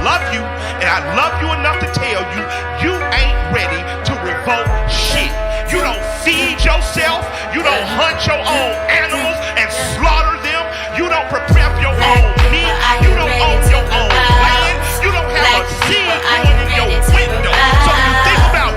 love you, and I love you enough to tell you, you ain't ready to revolt shit. You don't feed yourself. You don't hunt your own animals and slaughter them. You don't prepare your own meat. You don't own your own land. You don't have a seed growing in your window. So when you think about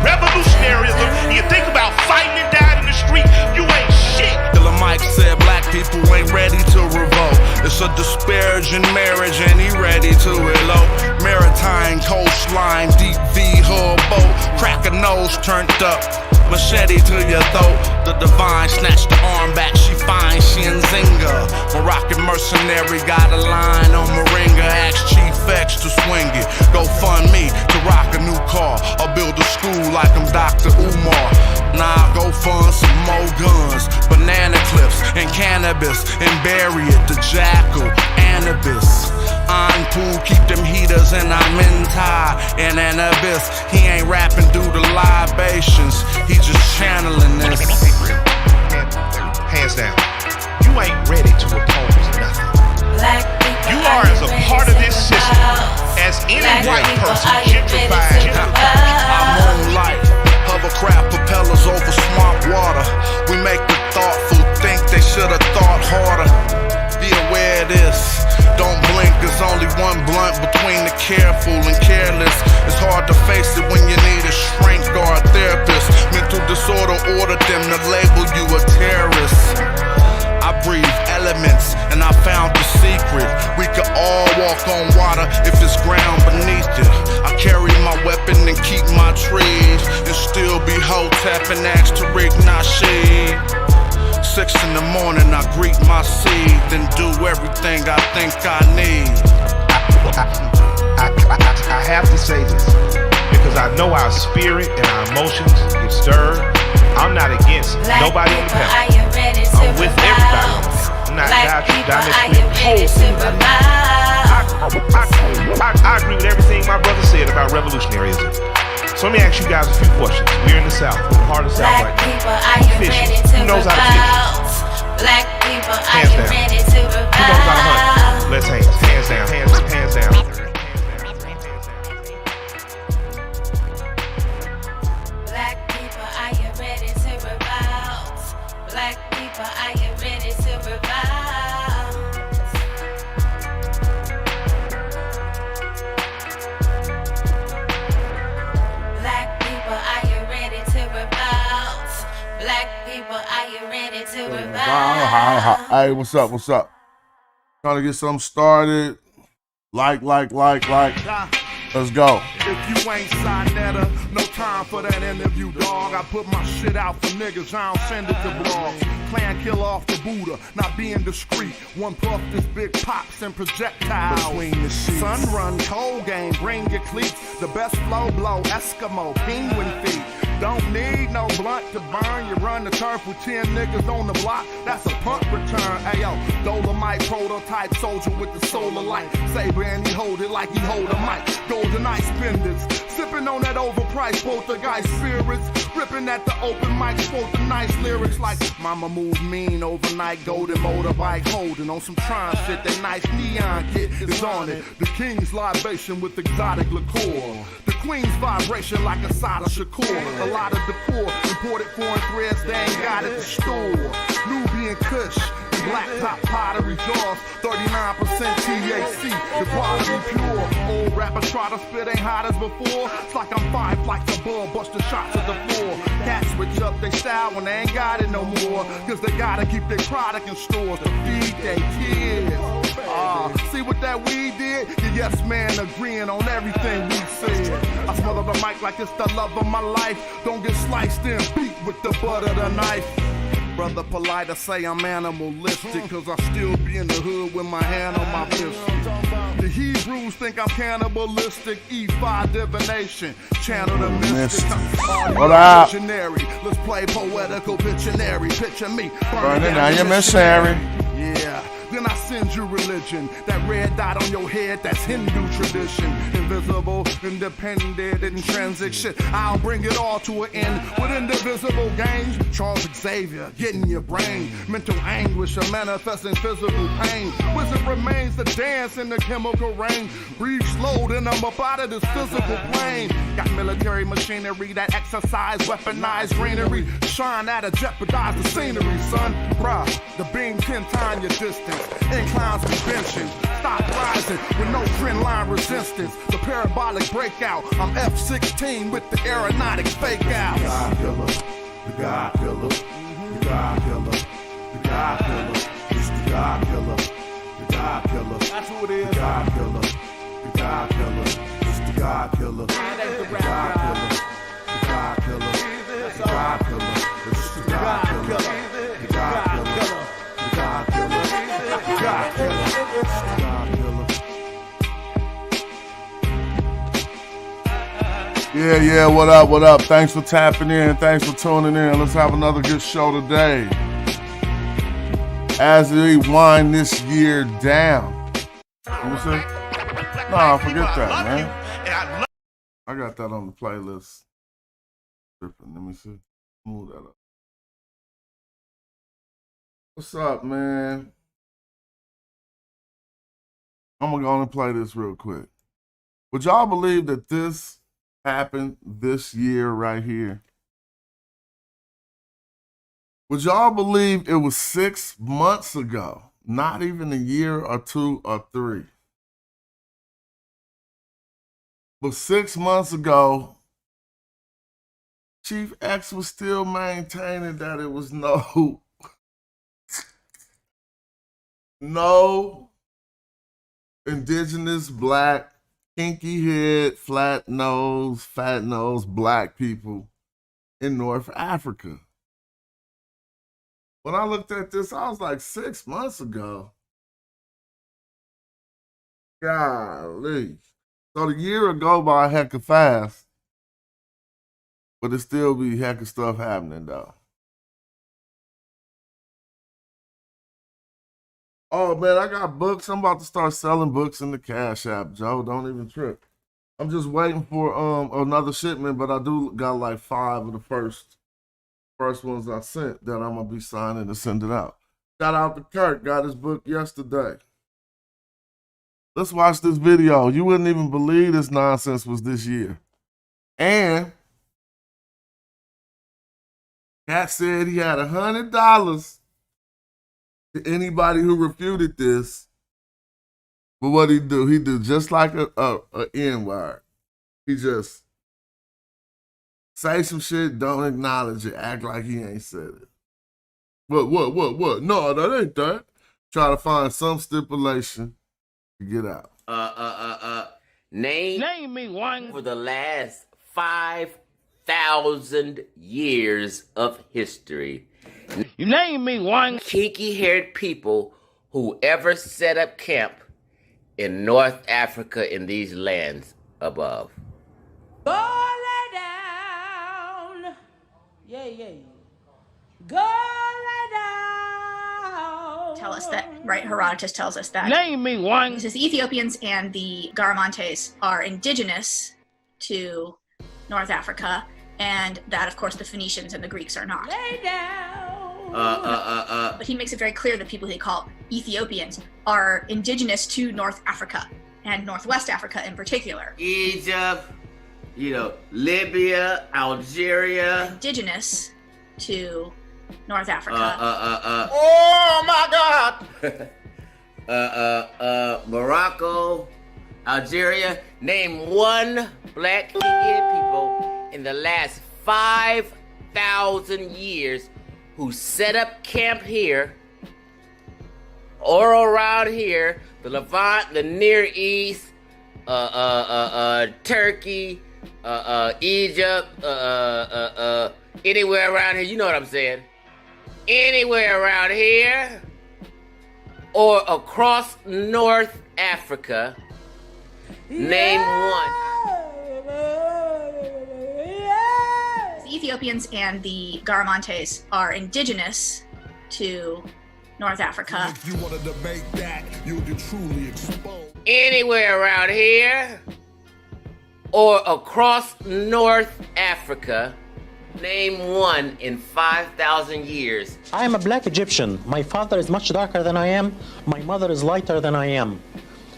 revolutionaryism, and you think about fighting and dying in the street, you ain't shit. Killer Mike said black people ain't ready to revolt. It's a disparaging marriage and he ready to elope. Maritime coastline, deep V hull boat. Crack a nose turned up, machete to your throat. The divine snatched the arm back, she fine, she in Zinga. Moroccan mercenary got a line on Moringa. Ask Chief X to swing it. Go fund me to rock a new car or build a school like I'm Dr. Umar. Nah, go fund some more guns, banana clips and cannabis, and bury it, the jackal, Anubis. I'm pool, keep them heaters, and I'm in tie in an abyss. He ain't rapping due to libations, he just channeling this. Hands down, you ain't ready to oppose nothing. You are as a part of this system as any white person gentrified. I'm on light, hovercraft propellers over swamp water. We make the thoughtful think they should have thought harder. Be aware of this. Don't blink, there's only one blunt between the careful and careless. It's hard to face it when you need a shrink or a therapist. Mental disorder ordered them to label you a terrorist. I breathe elements and I found the secret. We could all walk on water if it's ground beneath it. I carry my weapon and keep my trees, and still be Hotep and ask to rig Nasheed. 6 in the morning, I greet my seed, then do everything I think I need. I have to say this, because I know our spirit and our emotions get stirred. I'm not against nobody on the panel. I'm with everybody. I'm not diametrically opposed to anybody. I agree with everything my brother said about revolutionaryism. So let me ask you guys a few questions. We're in the South, we're in the heart of the South right now. Who fishes? Who knows how to fish? Black people, hands down. Who knows how to hunt? Let's hands down, hands down. Black people, are you ready to revolt? Black people, are you ready to revolt? Black people, are you ready to revolt? Black people, are you ready to revolt? Hey, what's up? What's up? Trying to get something started. Like. Let's go. If you ain't Sinetta, no time for that interview, dog. I put my shit out for niggas, I don't send it to blogs. Clan killer off the Buddha, not being discreet. One puff is big pops and projectiles. Between the sheets. Sun run, cold game, bring your cleats. The best flow blow, Eskimo, penguin feet. Don't need no blunt to burn. You run the turf with 10 niggas on the block. That's a punt return. Ayo, Dolomite prototype soldier with the solar light. Saber and he hold it like he hold a mic. Golden ice spenders, sipping on that overpriced poltergeist spirits. Ripping at the open mic, spoke the nice lyrics like Mama moved mean overnight. Golden motorbike holding on some Tron shit. That nice neon kit is on it. The king's libation with exotic liqueur. The queen's vibration like a Sada Shakur. A lot of decor, imported foreign threads, they ain't got at the store. Nubian Kush, black top pottery jars, 39% THC, the quality pure. Old rapper try to spit ain't hot as before. It's like I'm 5 flights above, bust the shots at the floor. Cats switch up they style when they ain't got it no more. Cause they gotta keep their product in stores to feed their kids. See what that weed did? The yes man agreeing on everything we said. I smell the mic like it's the love of my life. Don't get sliced and beat with the butt of the knife. Brother polite, I say I'm animalistic, cause I still be in the hood with my hand on my pistol. The Hebrews think I'm cannibalistic, E5 divination, channel the mystic. What up? Let's play poetical Pictionary, picture me Burning down your missionary. Yeah, then I send you religion. That red dot on your head, that's Hindu tradition. Invisible, independent, intrinsic shit. I'll bring it all to an end with indivisible gains. Charles Xavier, getting your brain. Mental anguish, a manifesting physical pain. Wizard remains to dance in the chemical rain. Breathe slow, then I'm up out of this physical plane. Got military machinery that exercise, weaponized greenery. Shine at a jeopardize the scenery, son. Bruh, the beam 10 times your distance. Inclines convention. Stop rising with no trend line resistance. The parabolic breakout. I'm F-16 with the aeronautic fake out. God killer, the God killer, the God killer, the God killer. It's the God killer, the God killer. That's who it is. The God killer, the God killer. It's the God killer, the God killer, the God killer, the God killer. It's the God killer, the God killer, the God killer, the God killer, it's the God killer. Yeah, what up, what up? Thanks for tapping in. Thanks for tuning in. Let's have another good show today. As we wind this year down. Let me see. Nah, forget that, man. I got that on the playlist. Let me see. Move that up. What's up, man? I'm gonna go and play this real quick. Would y'all believe that this happened this year right here? Would y'all believe it was 6 months ago? Not even a year or 2 or 3. But 6 months ago, Chief X was still maintaining that it was no indigenous, black, kinky head, flat nose, fat nose, black people in North Africa. When I looked at this, I was like, 6 months ago. Golly. So the year will go by hecka fast, but it still be hecka stuff happening though. Oh man, I got books. I'm about to start selling books in the Cash App, Joe. Don't even trip. I'm just waiting for another shipment, but I do got like 5 of the first ones I sent that I'm gonna be signing to send it out. Shout out to Kirk, got his book yesterday. Let's watch this video. You wouldn't even believe this nonsense was this year. And Cat said he had $100 to anybody who refuted this. But what he do? He do just like a N-word. He just say some shit, don't acknowledge it, act like he ain't said it. What? No, that ain't that. Try to find some stipulation to get out. Name me one for the last 5,000 years of history. You name me one Kinky-haired people who ever set up camp in North Africa in these lands above. Go lay down. Yeah. Go lay down. Tell us that, right? Herodotus tells us that. Name me one. He says the Ethiopians and the Garamantes are indigenous to North Africa, and that, of course, the Phoenicians and the Greeks are not. Lay down. But he makes it very clear that people they call Ethiopians are indigenous to North Africa, and Northwest Africa in particular. Egypt, Libya, Algeria. Indigenous to North Africa. Oh my God! Morocco, Algeria. Name one black kinky-haired people in the last 5,000 years who set up camp here or around here, the Levant, the Near East, Turkey, Egypt, anywhere around here, you know what I'm saying? Anywhere around here or across North Africa, name one. The Ethiopians and the Garamantes are indigenous to North Africa. If you want to debate that, you'll be truly exposed. Anywhere around here or across North Africa, name one in 5,000 years. I am a black Egyptian. My father is much darker than I am. My mother is lighter than I am.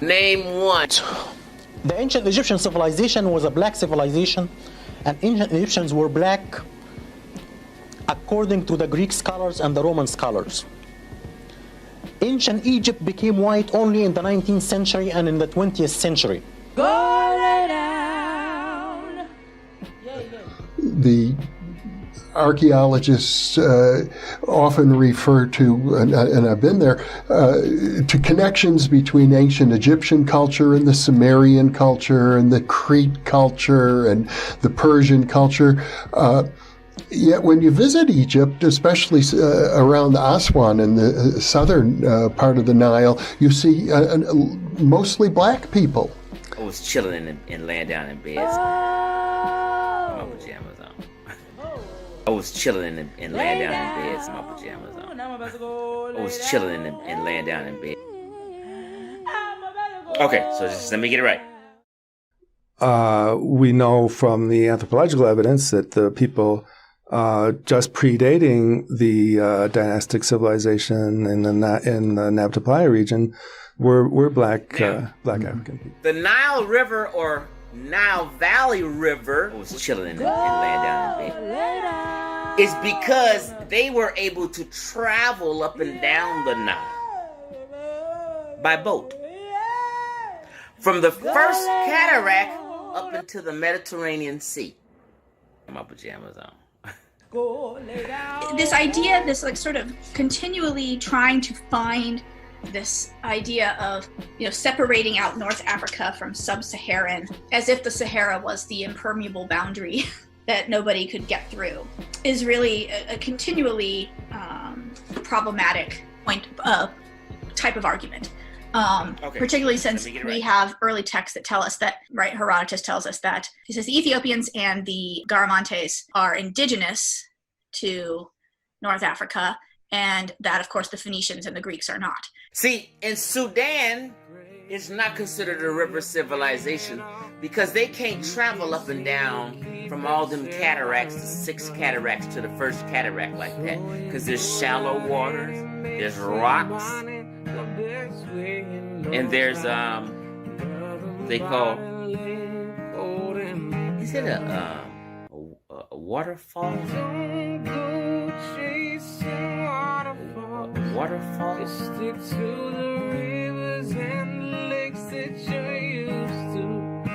Name one. The ancient Egyptian civilization was a black civilization, and ancient Egyptians were black according to the Greek scholars and the Roman scholars. Ancient Egypt became white only in the 19th century and in the 20th century. Go lay down. Yeah, yeah. The archaeologists often refer to, and I've been there, to connections between ancient Egyptian culture and the Sumerian culture and the Crete culture and the Persian culture. Yet when you visit Egypt, especially around Aswan in the southern part of the Nile, you see mostly black people. I was chilling and laying down in bed. My pajamas on. I was chilling and laying down in bed with my pajamas on. I was chilling and laying down in bed. Okay, so just let me get it right. We know from the anthropological evidence that the people just predating the dynastic civilization in the Nabta Playa region were black African people. The Nile River or Nile Valley River, I was chilling and laying down in bed, is because they were able to travel up and down the Nile by boat. From the first cataract up into the Mediterranean Sea. My pajamas on. This idea, this like sort of continually trying to find this idea of, separating out North Africa from sub-Saharan, as if the Sahara was the impermeable boundary that nobody could get through, is really a continually problematic type of argument. Particularly since we have early texts that tell us that, right, Herodotus tells us that, he says the Ethiopians and the Garamantes are indigenous to North Africa, and that, of course, the Phoenicians and the Greeks are not. See, in Sudan, it's not considered a river civilization because they can't travel up and down from all them cataracts, the 6 cataracts to the first cataract like that, because there's shallow waters, there's rocks, and there's they call, is it a waterfall? A waterfall? Stick to the rivers and the lakes that you're used to. I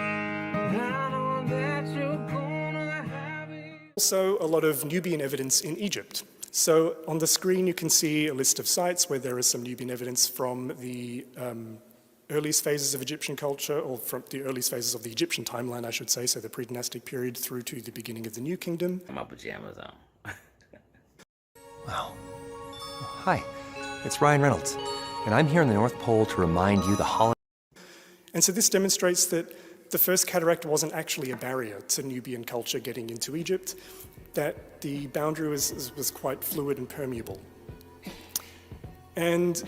know that you're gonna have it. Also, a lot of Nubian evidence in Egypt. So on the screen, you can see a list of sites where there is some Nubian evidence from the earliest phases of Egyptian culture, or from the earliest phases of the Egyptian timeline, I should say, so the pre-dynastic period through to the beginning of the New Kingdom. My pajamas on. Wow. Hi, it's Ryan Reynolds, and I'm here in the North Pole to remind you the holiday. And so this demonstrates that the first cataract wasn't actually a barrier to Nubian culture getting into Egypt, that the boundary was quite fluid and permeable. And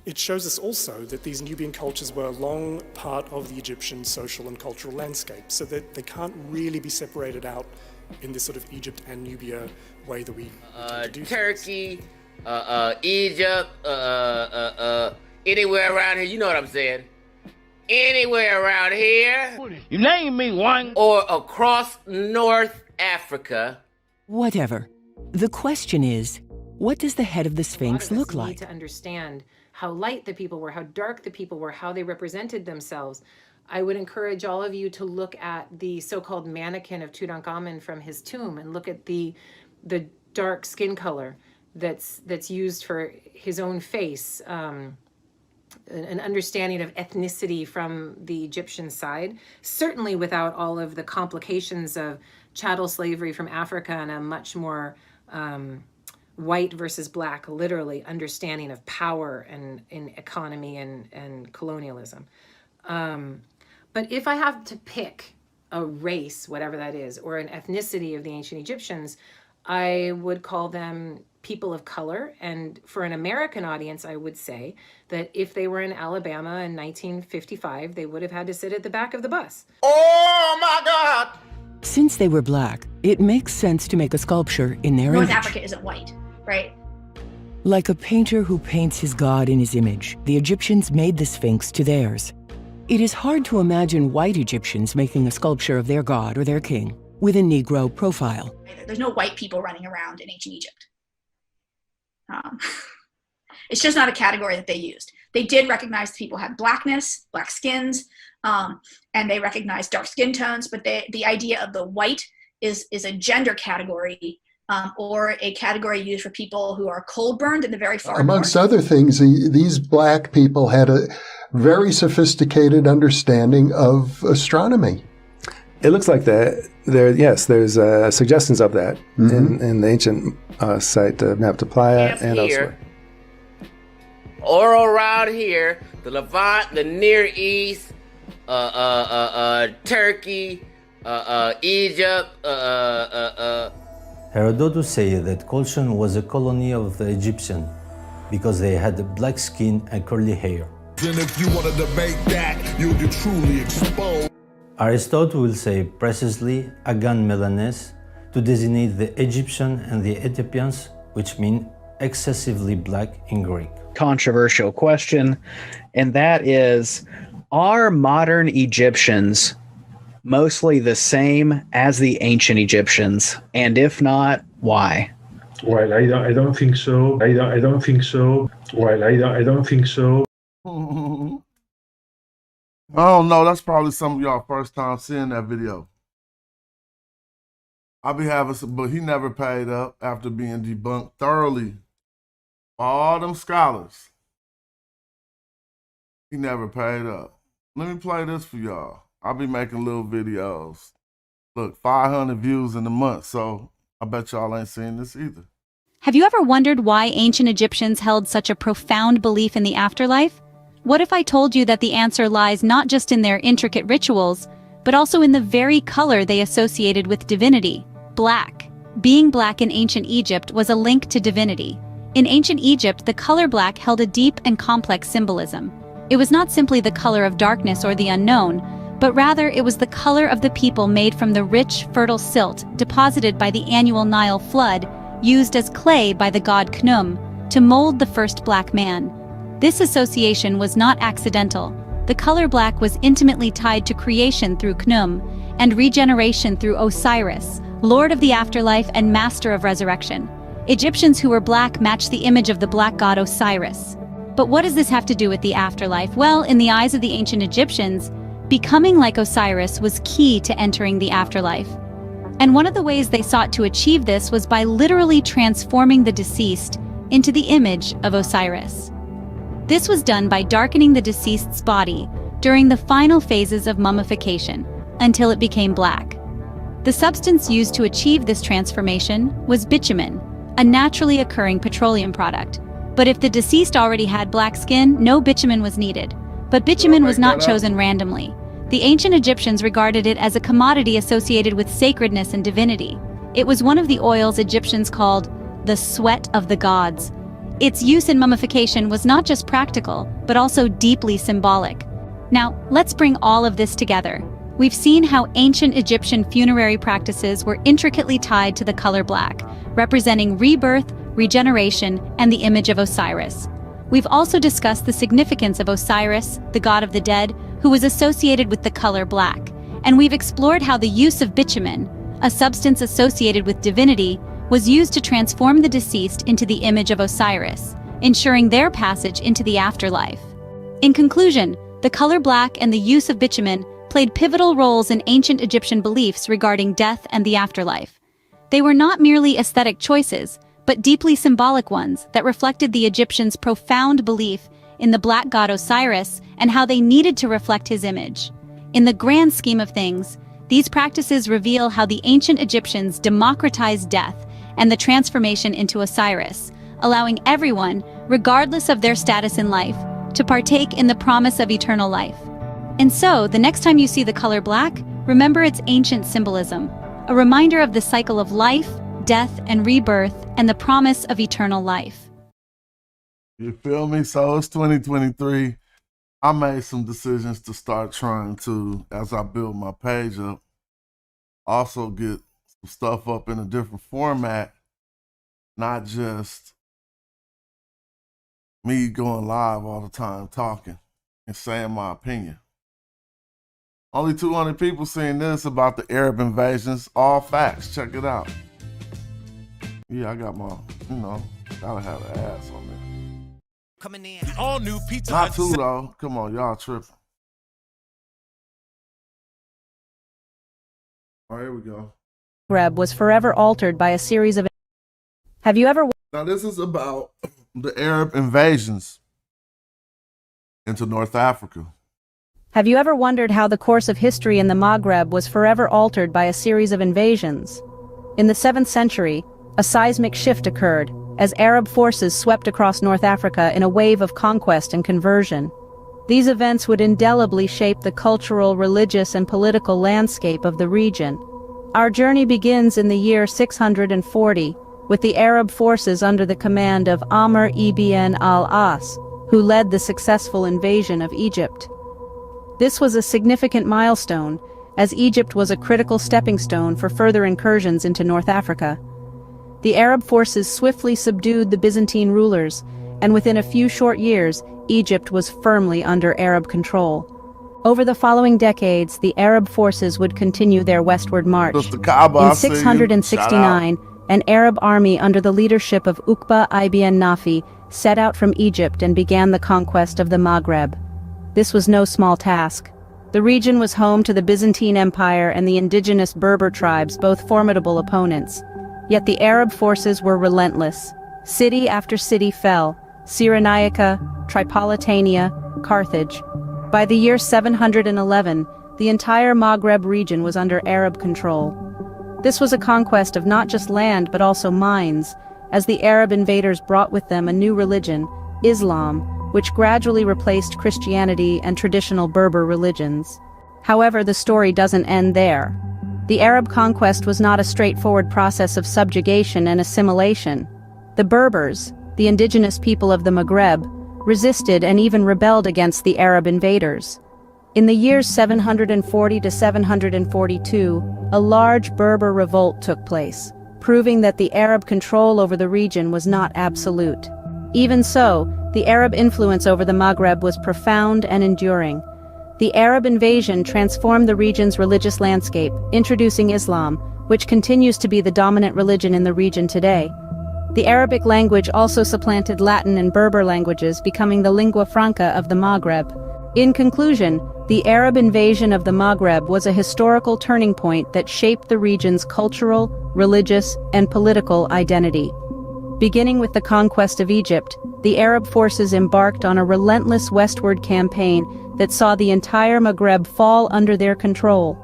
it shows us also that these Nubian cultures were a long part of the Egyptian social and cultural landscape, so that they can't really be separated out in this sort of Egypt and Nubia way that we do Turkey, Egypt, anywhere around here, you know what I'm saying? Anywhere around here. You name me one. Or across North Africa. Whatever. The question is, what does the head of the Sphinx look like? We need to understand how light the people were, how dark the people were, how they represented themselves. I would encourage all of you to look at the so-called mannequin of Tutankhamun from his tomb and look at the dark skin color that's used for his own face, an understanding of ethnicity from the Egyptian side, certainly without all of the complications of chattel slavery from Africa and a much more white versus black, literally, understanding of power and in economy and colonialism. But if I have to pick a race, whatever that is, or an ethnicity of the ancient Egyptians, I would call them people of color. And for an American audience, I would say that if they were in Alabama in 1955, they would have had to sit at the back of the bus. Oh my God! Since they were black, it makes sense to make a sculpture in their North image. Africa isn't white, right? Like a painter who paints his god in his image, the Egyptians made the Sphinx to theirs. It is hard to imagine white Egyptians making a sculpture of their god or their king with a Negro profile. There's no white people running around in ancient Egypt. It's just not a category that they used. They did recognize people had blackness, black skins, and they recognized dark skin tones, but the idea of the white is a gender category or a category used for people who are cold burned in the very far Amongst north. other things, these black people had a very sophisticated understanding of astronomy. It looks like that. There's suggestions of that in the ancient site of Nabta and elsewhere. Or around here, the Levant, the Near East, Turkey, Egypt. Herodotus says that Colchon was a colony of the Egyptian because they had black skin and curly hair. And if you want to debate that, you'll be truly exposed. Aristotle will say precisely agan melanes to designate the Egyptian and the Ethiopians, which mean excessively black in Greek. Controversial question, and that is, are modern Egyptians mostly the same as the ancient Egyptians? And if not, why? Well, I don't think so. I don't think so. Well, I don't think so. I don't know. That's probably some of y'all first time seeing that video. I be having some, but he never paid up after being debunked thoroughly. All them scholars. He never paid up. Let me play this for y'all. I'll be making little videos. Look, 500 views in a month, so I bet y'all ain't seen this either. Have you ever wondered why ancient Egyptians held such a profound belief in the afterlife? What if I told you that the answer lies not just in their intricate rituals, but also in the very color they associated with divinity, black. Being black in ancient Egypt was a link to divinity. In ancient Egypt, the color black held a deep and complex symbolism. It was not simply the color of darkness or the unknown, but rather it was the color of the people made from the rich, fertile silt deposited by the annual Nile flood, used as clay by the god Khnum to mold the first black man. This association was not accidental. The color black was intimately tied to creation through Khnum and regeneration through Osiris, lord of the afterlife and master of resurrection. Egyptians who were black matched the image of the black god Osiris. But what does this have to do with the afterlife? Well, in the eyes of the ancient Egyptians, becoming like Osiris was key to entering the afterlife. And one of the ways they sought to achieve this was by literally transforming the deceased into the image of Osiris. This was done by darkening the deceased's body during the final phases of mummification until it became black. The substance used to achieve this transformation was bitumen, a naturally occurring petroleum product. But if the deceased already had black skin, no bitumen was needed. But bitumen was not chosen randomly. The ancient Egyptians regarded it as a commodity associated with sacredness and divinity. It was one of the oils Egyptians called the sweat of the gods. Its use in mummification was not just practical, but also deeply symbolic. Now, let's bring all of this together. We've seen how ancient Egyptian funerary practices were intricately tied to the color black, representing rebirth, regeneration, and the image of Osiris. We've also discussed the significance of Osiris, the god of the dead, who was associated with the color black. And we've explored how the use of bitumen, a substance associated with divinity, was used to transform the deceased into the image of Osiris, ensuring their passage into the afterlife. In conclusion, the color black and the use of bitumen played pivotal roles in ancient Egyptian beliefs regarding death and the afterlife. They were not merely aesthetic choices, but deeply symbolic ones that reflected the Egyptians' profound belief in the black god Osiris and how they needed to reflect his image. In the grand scheme of things, these practices reveal how the ancient Egyptians democratized death and the transformation into Osiris, allowing everyone, regardless of their status in life, to partake in the promise of eternal life. And so, the next time you see the color black, remember its ancient symbolism, a reminder of the cycle of life, death, and rebirth and the promise of eternal life. You feel me? So it's 2023. I made some decisions to start trying to, as I build my page up, also get some stuff up in a different format, not just me going live all the time talking and saying my opinion. Only 200 people seeing this about the Arab invasions. All facts. Check it out. Yeah, I got my, gotta have an ass on there. Coming in. The all new Pizza Not Hut. too though. Come on, y'all tripping. All right, here we go. Maghreb was forever altered by a series of... Have you ever... Now this is about the Arab invasions into North Africa. Have you ever wondered how the course of history in the Maghreb was forever altered by a series of invasions? In the 7th century, a seismic shift occurred as Arab forces swept across North Africa in a wave of conquest and conversion. These events would indelibly shape the cultural, religious, and political landscape of the region. Our journey begins in the year 640, with the Arab forces under the command of Amr ibn al-As, who led the successful invasion of Egypt. This was a significant milestone, as Egypt was a critical stepping stone for further incursions into North Africa. The Arab forces swiftly subdued the Byzantine rulers, and within a few short years, Egypt was firmly under Arab control. Over the following decades, the Arab forces would continue their westward march. In 669, an Arab army under the leadership of Uqba ibn Nafi set out from Egypt and began the conquest of the Maghreb. This was no small task. The region was home to the Byzantine Empire and the indigenous Berber tribes, both formidable opponents. Yet the Arab forces were relentless. City after city fell: Cyrenaica, Tripolitania, Carthage. By the year 711, the entire Maghreb region was under Arab control. This was a conquest of not just land but also minds, as the Arab invaders brought with them a new religion, Islam, which gradually replaced Christianity and traditional Berber religions. However, the story doesn't end there. The Arab conquest was not a straightforward process of subjugation and assimilation. The Berbers, the indigenous people of the Maghreb, resisted and even rebelled against the Arab invaders. In the years 740 to 742, a large Berber revolt took place, proving that the Arab control over the region was not absolute. Even so, the Arab influence over the Maghreb was profound and enduring. The Arab invasion transformed the region's religious landscape, introducing Islam, which continues to be the dominant religion in the region today. The Arabic language also supplanted Latin and Berber languages, becoming the lingua franca of the Maghreb. In conclusion, the Arab invasion of the Maghreb was a historical turning point that shaped the region's cultural, religious, and political identity. Beginning with the conquest of Egypt, the Arab forces embarked on a relentless westward campaign that saw the entire Maghreb fall under their control.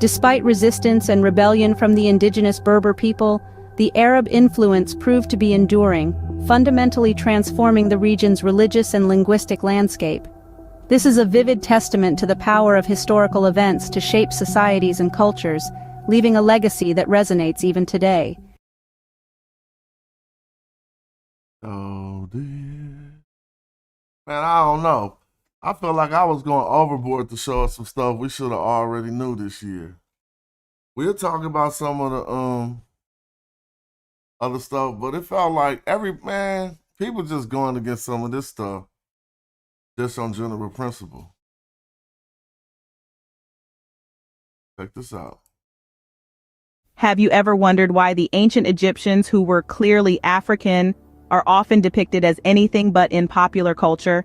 Despite resistance and rebellion from the indigenous Berber people, the Arab influence proved to be enduring, fundamentally transforming the region's religious and linguistic landscape. This is a vivid testament to the power of historical events to shape societies and cultures, leaving a legacy that resonates even today. Oh, dear. Man, I don't know. I feel like I was going overboard to show us some stuff we should have already knew this year. We'll talk about some of the other stuff, but it felt like people just going against some of this stuff just on general principle. Check this out. Have you ever wondered why the ancient Egyptians, who were clearly African, are often depicted as anything but in popular culture?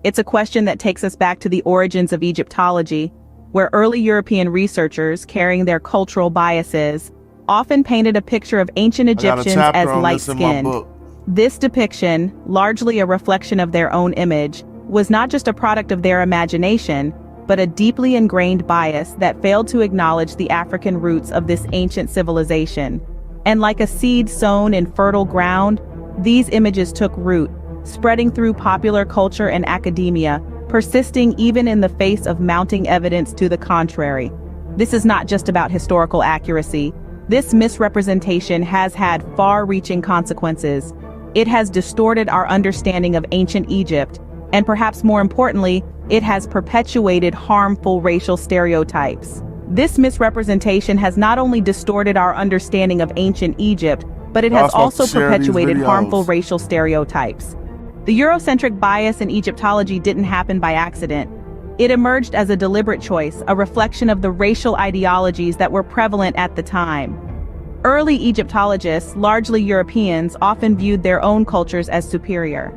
It's a question that takes us back to the origins of Egyptology, where early European researchers, carrying their cultural biases, often painted a picture of ancient Egyptians as light-skinned. This depiction, largely a reflection of their own image, was not just a product of their imagination, but a deeply ingrained bias that failed to acknowledge the African roots of this ancient civilization. And like a seed sown in fertile ground, these images took root, spreading through popular culture and academia, persisting even in the face of mounting evidence to the contrary. This is not just about historical accuracy. This misrepresentation has had far-reaching consequences. It has distorted our understanding of ancient Egypt, and perhaps more importantly, it has perpetuated harmful racial stereotypes. This misrepresentation has not only distorted our understanding of ancient Egypt, but it has also perpetuated harmful racial stereotypes. The Eurocentric bias in Egyptology didn't happen by accident. It emerged as a deliberate choice, a reflection of the racial ideologies that were prevalent at the time. Early Egyptologists, largely Europeans, often viewed their own cultures as superior.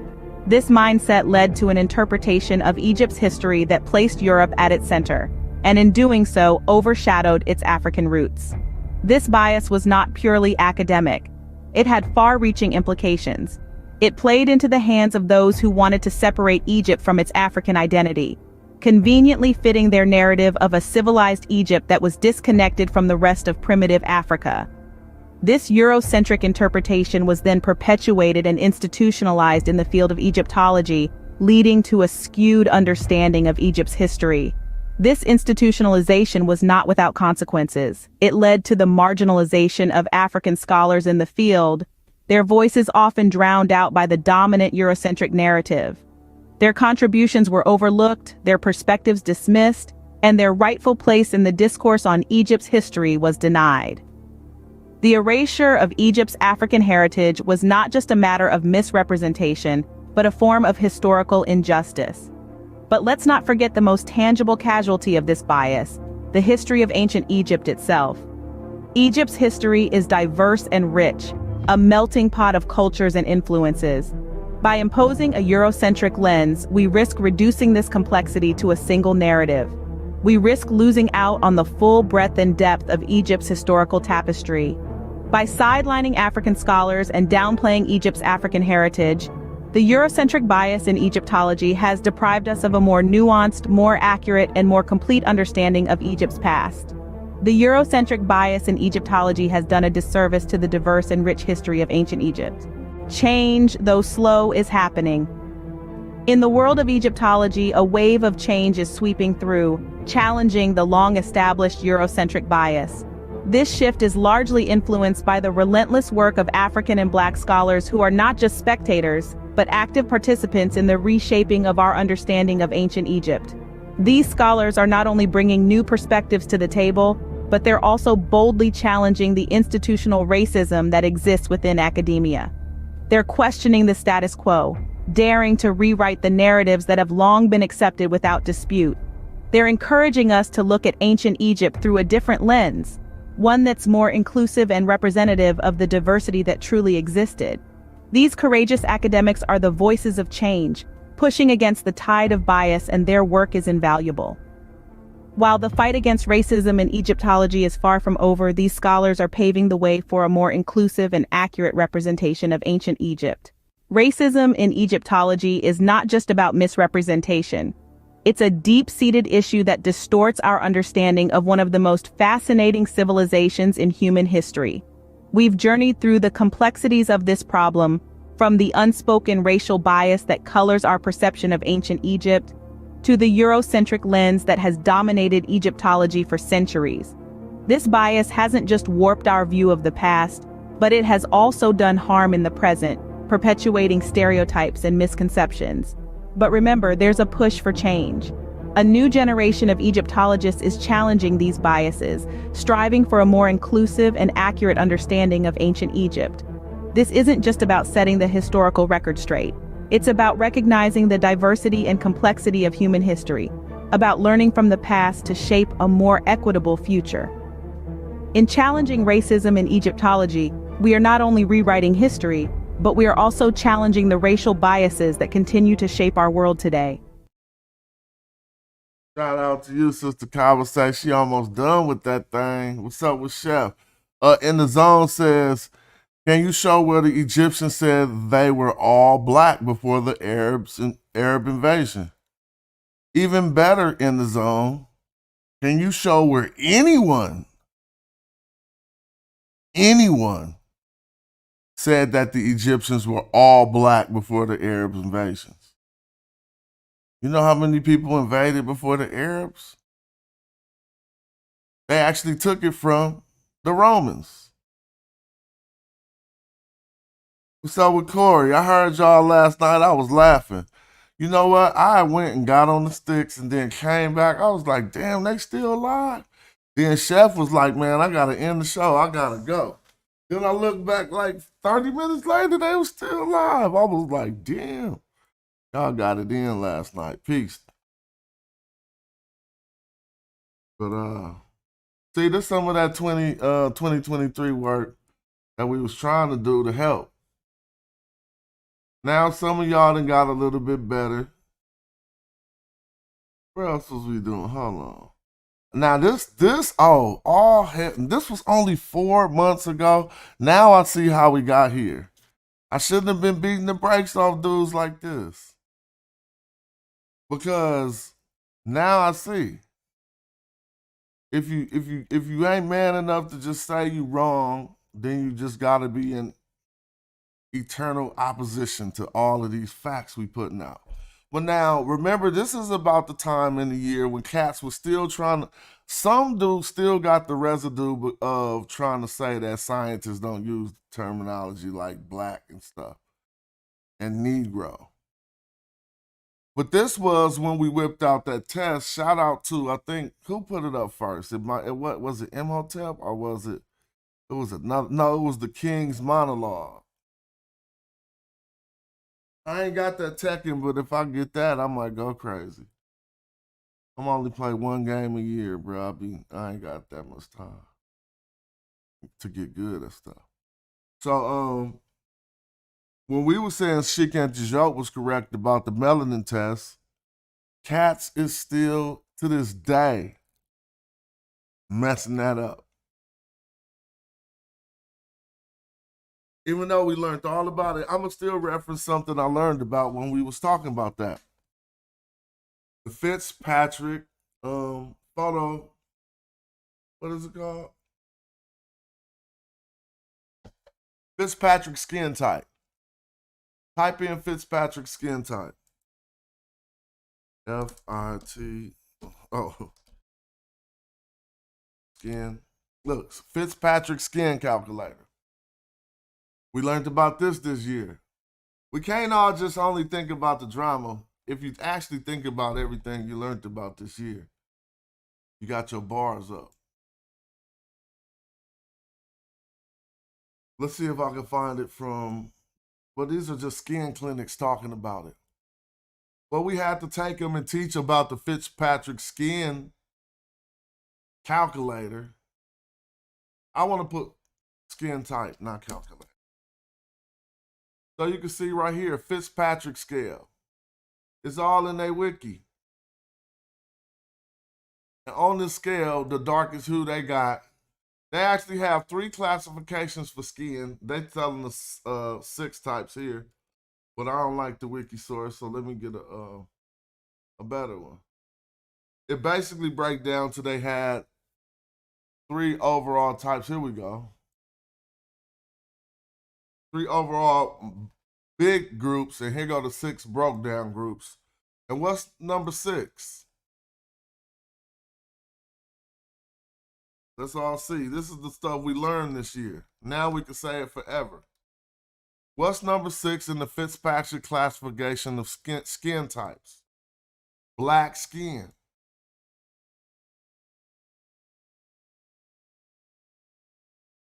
This mindset led to an interpretation of Egypt's history that placed Europe at its center, and in doing so, overshadowed its African roots. This bias was not purely academic. It had far-reaching implications. It played into the hands of those who wanted to separate Egypt from its African identity, conveniently fitting their narrative of a civilized Egypt that was disconnected from the rest of primitive Africa. This Eurocentric interpretation was then perpetuated and institutionalized in the field of Egyptology, leading to a skewed understanding of Egypt's history. This institutionalization was not without consequences. It led to the marginalization of African scholars in the field, their voices often drowned out by the dominant Eurocentric narrative. Their contributions were overlooked, their perspectives dismissed, and their rightful place in the discourse on Egypt's history was denied. The erasure of Egypt's African heritage was not just a matter of misrepresentation, but a form of historical injustice. But let's not forget the most tangible casualty of this bias, the history of ancient Egypt itself. Egypt's history is diverse and rich, a melting pot of cultures and influences. By imposing a Eurocentric lens, we risk reducing this complexity to a single narrative. We risk losing out on the full breadth and depth of Egypt's historical tapestry. By sidelining African scholars and downplaying Egypt's African heritage, the Eurocentric bias in Egyptology has deprived us of a more nuanced, more accurate, and more complete understanding of Egypt's past. The Eurocentric bias in Egyptology has done a disservice to the diverse and rich history of ancient Egypt. Change, though slow, is happening. In the world of Egyptology, a wave of change is sweeping through, challenging the long-established Eurocentric bias. This shift is largely influenced by the relentless work of African and Black scholars who are not just spectators, but active participants in the reshaping of our understanding of ancient Egypt. These scholars are not only bringing new perspectives to the table, but they're also boldly challenging the institutional racism that exists within academia. They're questioning the status quo, daring to rewrite the narratives that have long been accepted without dispute. They're encouraging us to look at ancient Egypt through a different lens, one that's more inclusive and representative of the diversity that truly existed. These courageous academics are the voices of change, pushing against the tide of bias, and their work is invaluable. While the fight against racism in Egyptology is far from over, these scholars are paving the way for a more inclusive and accurate representation of ancient Egypt. Racism in Egyptology is not just about misrepresentation. It's a deep-seated issue that distorts our understanding of one of the most fascinating civilizations in human history. We've journeyed through the complexities of this problem, from the unspoken racial bias that colors our perception of ancient Egypt, to the Eurocentric lens that has dominated Egyptology for centuries. This bias hasn't just warped our view of the past, but it has also done harm in the present, perpetuating stereotypes and misconceptions. But remember, there's a push for change. A new generation of Egyptologists is challenging these biases, striving for a more inclusive and accurate understanding of ancient Egypt. This isn't just about setting the historical record straight. It's about recognizing the diversity and complexity of human history, about learning from the past to shape a more equitable future. In challenging racism in Egyptology, we are not only rewriting history, but we are also challenging the racial biases that continue to shape our world today. Shout out to you, Sister Kawasaki. She almost done with that thing. What's up with Chef? In the Zone says, can you show where the Egyptians said they were all black before the Arab invasion? Even better, In the Zone, can you show where anyone said that the Egyptians were all black before the Arab invasions? You know how many people invaded before the Arabs? They actually took it from The Romans. What's up with Corey? I heard y'all last night. I was laughing. You know what? I went and got on the sticks and then came back. I was like, damn, they still alive? Then Chef was like, man, I got to end the show. I got to go. Then I looked back like 30 minutes later, they was still alive. I was like, damn. Y'all got it in last night. Peace. But, see, there's some of that 2023 work that we was trying to do to help. Now some of y'all done got a little bit better. What else was we doing? Hold on. Now this was only 4 months ago. Now I see how we got here. I shouldn't have been beating the brakes off dudes like this. Because now I see. If you ain't man enough to just say you wrong, then you just gotta be in eternal opposition to all of these facts we putting out. But now, remember, this is about the time in the year when cats were still trying to, some dudes still got the residue of trying to say that scientists don't use terminology like black and stuff, and Negro. But this was when we whipped out that test. Shout out to, I think, who put it up first? What was it, Imhotep, or was it was another, no, it was the King's Monologue. I ain't got that Tekken, but if I get that, I might go crazy. I'm only play one game a year, bro. I ain't got that much time to get good at stuff. So, when we were saying Chic and Joke was correct about the melanin test, cats is still, to this day, messing that up. Even though we learned all about it, I'm going to still reference something I learned about when we was talking about that. The Fitzpatrick photo, what is it called? Fitzpatrick skin type. Type in Fitzpatrick skin type. F-I-T, skin. Look, Fitzpatrick skin calculator. We learned about this year. We can't all just only think about the drama. If you actually think about everything you learned about this year, you got your bars up. Let's see if I can find it from, well, these are just skin clinics talking about it. Well, we had to take them and teach about the Fitzpatrick skin calculator. I want to put skin type, not calculator. So you can see right here, Fitzpatrick scale. It's all in their wiki. And on this scale, the darkest hue they got, they actually have 3 classifications for skin. They telling us 6 types here, but I don't like the wiki source, so let me get a better one. It basically breaks down to they had 3 overall types. Here we go. 3 overall big groups, and here go the 6 broke down groups. And what's number 6? Let's all see. This is the stuff we learned this year. Now we can say it forever. What's number 6 in the Fitzpatrick classification of skin types? Black skin.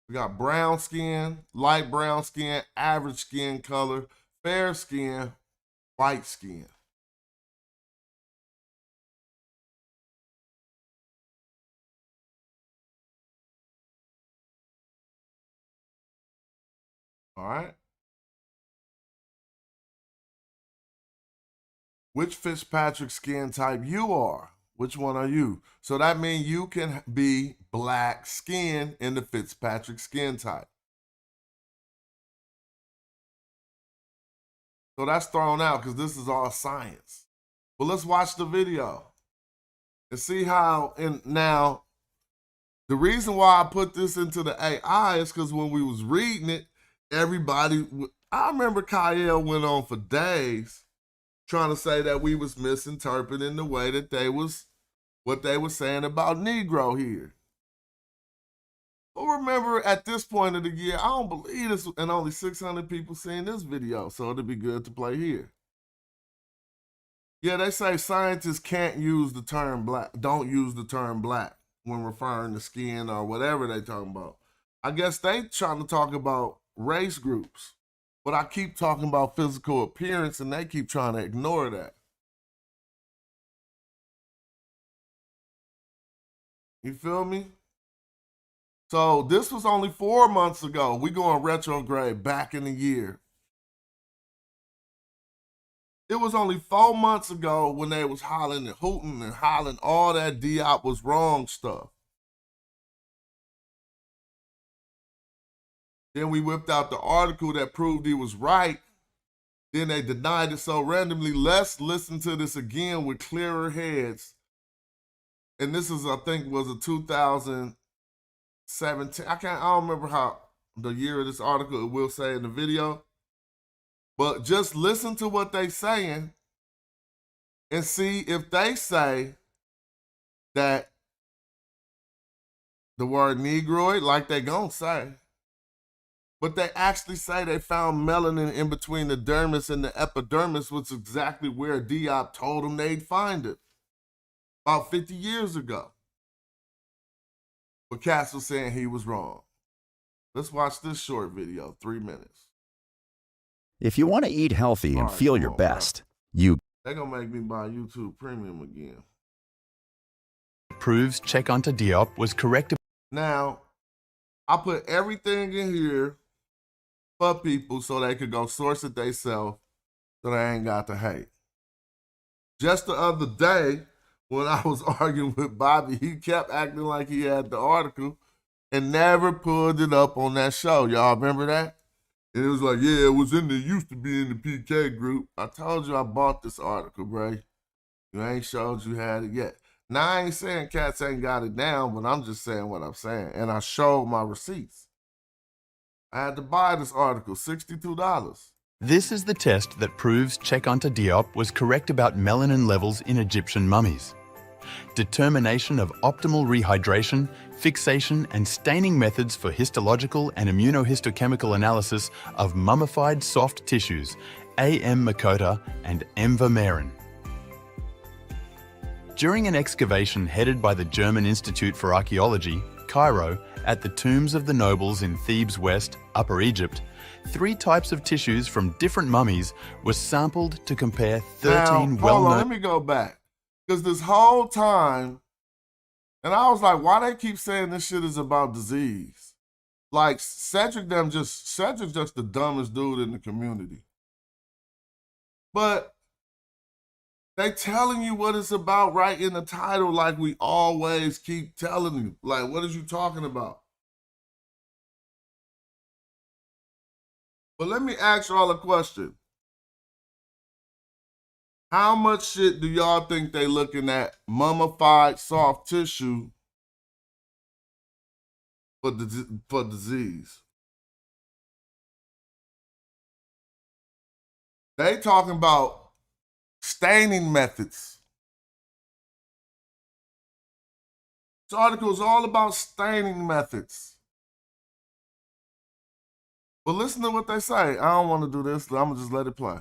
We got brown skin, light brown skin, average skin color, fair skin, white skin. All right. Which Fitzpatrick skin type you are? Which one are you? So that means you can be black skin in the Fitzpatrick skin type. So that's thrown out because this is all science. But let's watch the video and see how, and now the reason why I put this into the AI is because when we was reading it, everybody, I remember Kyle went on for days trying to say that we was misinterpreting the way that they was, what they were saying about Negro here. But remember, at this point of the year, I don't believe this, and only 600 people seen this video, so it'd be good to play here. Yeah, they say scientists can't use the term black, don't use the term black when referring to skin or whatever they talking about. I guess they trying to talk about race groups, but I keep talking about physical appearance and they keep trying to ignore that. You feel me? So this was only 4 months ago. We going retrograde back in the year. It was only 4 months ago when they was hollering and hooting and hollering all that Yeap was wrong stuff. Then we whipped out the article that proved he was right. Then they denied it so randomly. Let's listen to this again with clearer heads. And this is, I think, was a 2017. I don't remember how the year of this article it will say in the video. But just listen to what they saying and see if they say that the word Negroid, like they gonna say, but they actually say they found melanin in between the dermis and the epidermis, which is exactly where Yeap told them they'd find it about 50 years ago. But Cass was saying he was wrong. Let's watch this short video, 3 minutes. If you want to eat healthy and feel your best, they're gonna make me buy YouTube Premium again. Proves check onto Yeap was correct. Now, I put everything in here for people so they could go source it themselves so they ain't got to hate. Just the other day, when I was arguing with Bobby, he kept acting like he had the article and never pulled it up on that show. Y'all remember that? And it was like, yeah, it was in the, used to be in the PK group. I told you I bought this article, bro. You ain't showed you had it yet. Now, I ain't saying cats ain't got it down, but I'm just saying what I'm saying. And I showed my receipts. I had to buy this article, $62. This is the test that proves check onto Yeap was correct about melanin levels in Egyptian mummies. Determination of optimal rehydration, fixation and staining methods for histological and immunohistochemical analysis of mummified soft tissues, A.M. Makota and M. Vermeeren. During an excavation headed by the German Institute for Archaeology, Cairo, at the tombs of the nobles in Thebes West, Upper Egypt, 3 types of tissues from different mummies were sampled to compare 13 now, well-known... Hold on, let me go back. Because this whole time, and I was like, why they keep saying this shit is about disease? Like, Cedric's just the dumbest dude in the community. But they telling you what it's about right in the title, like we always keep telling you. Like, what is you talking about? But let me ask y'all a question. How much shit do y'all think they looking at mummified soft tissue for disease? They talking about staining methods. This article is all about staining methods. But listen to what they say. I don't want to do this. I'm going to just let it play.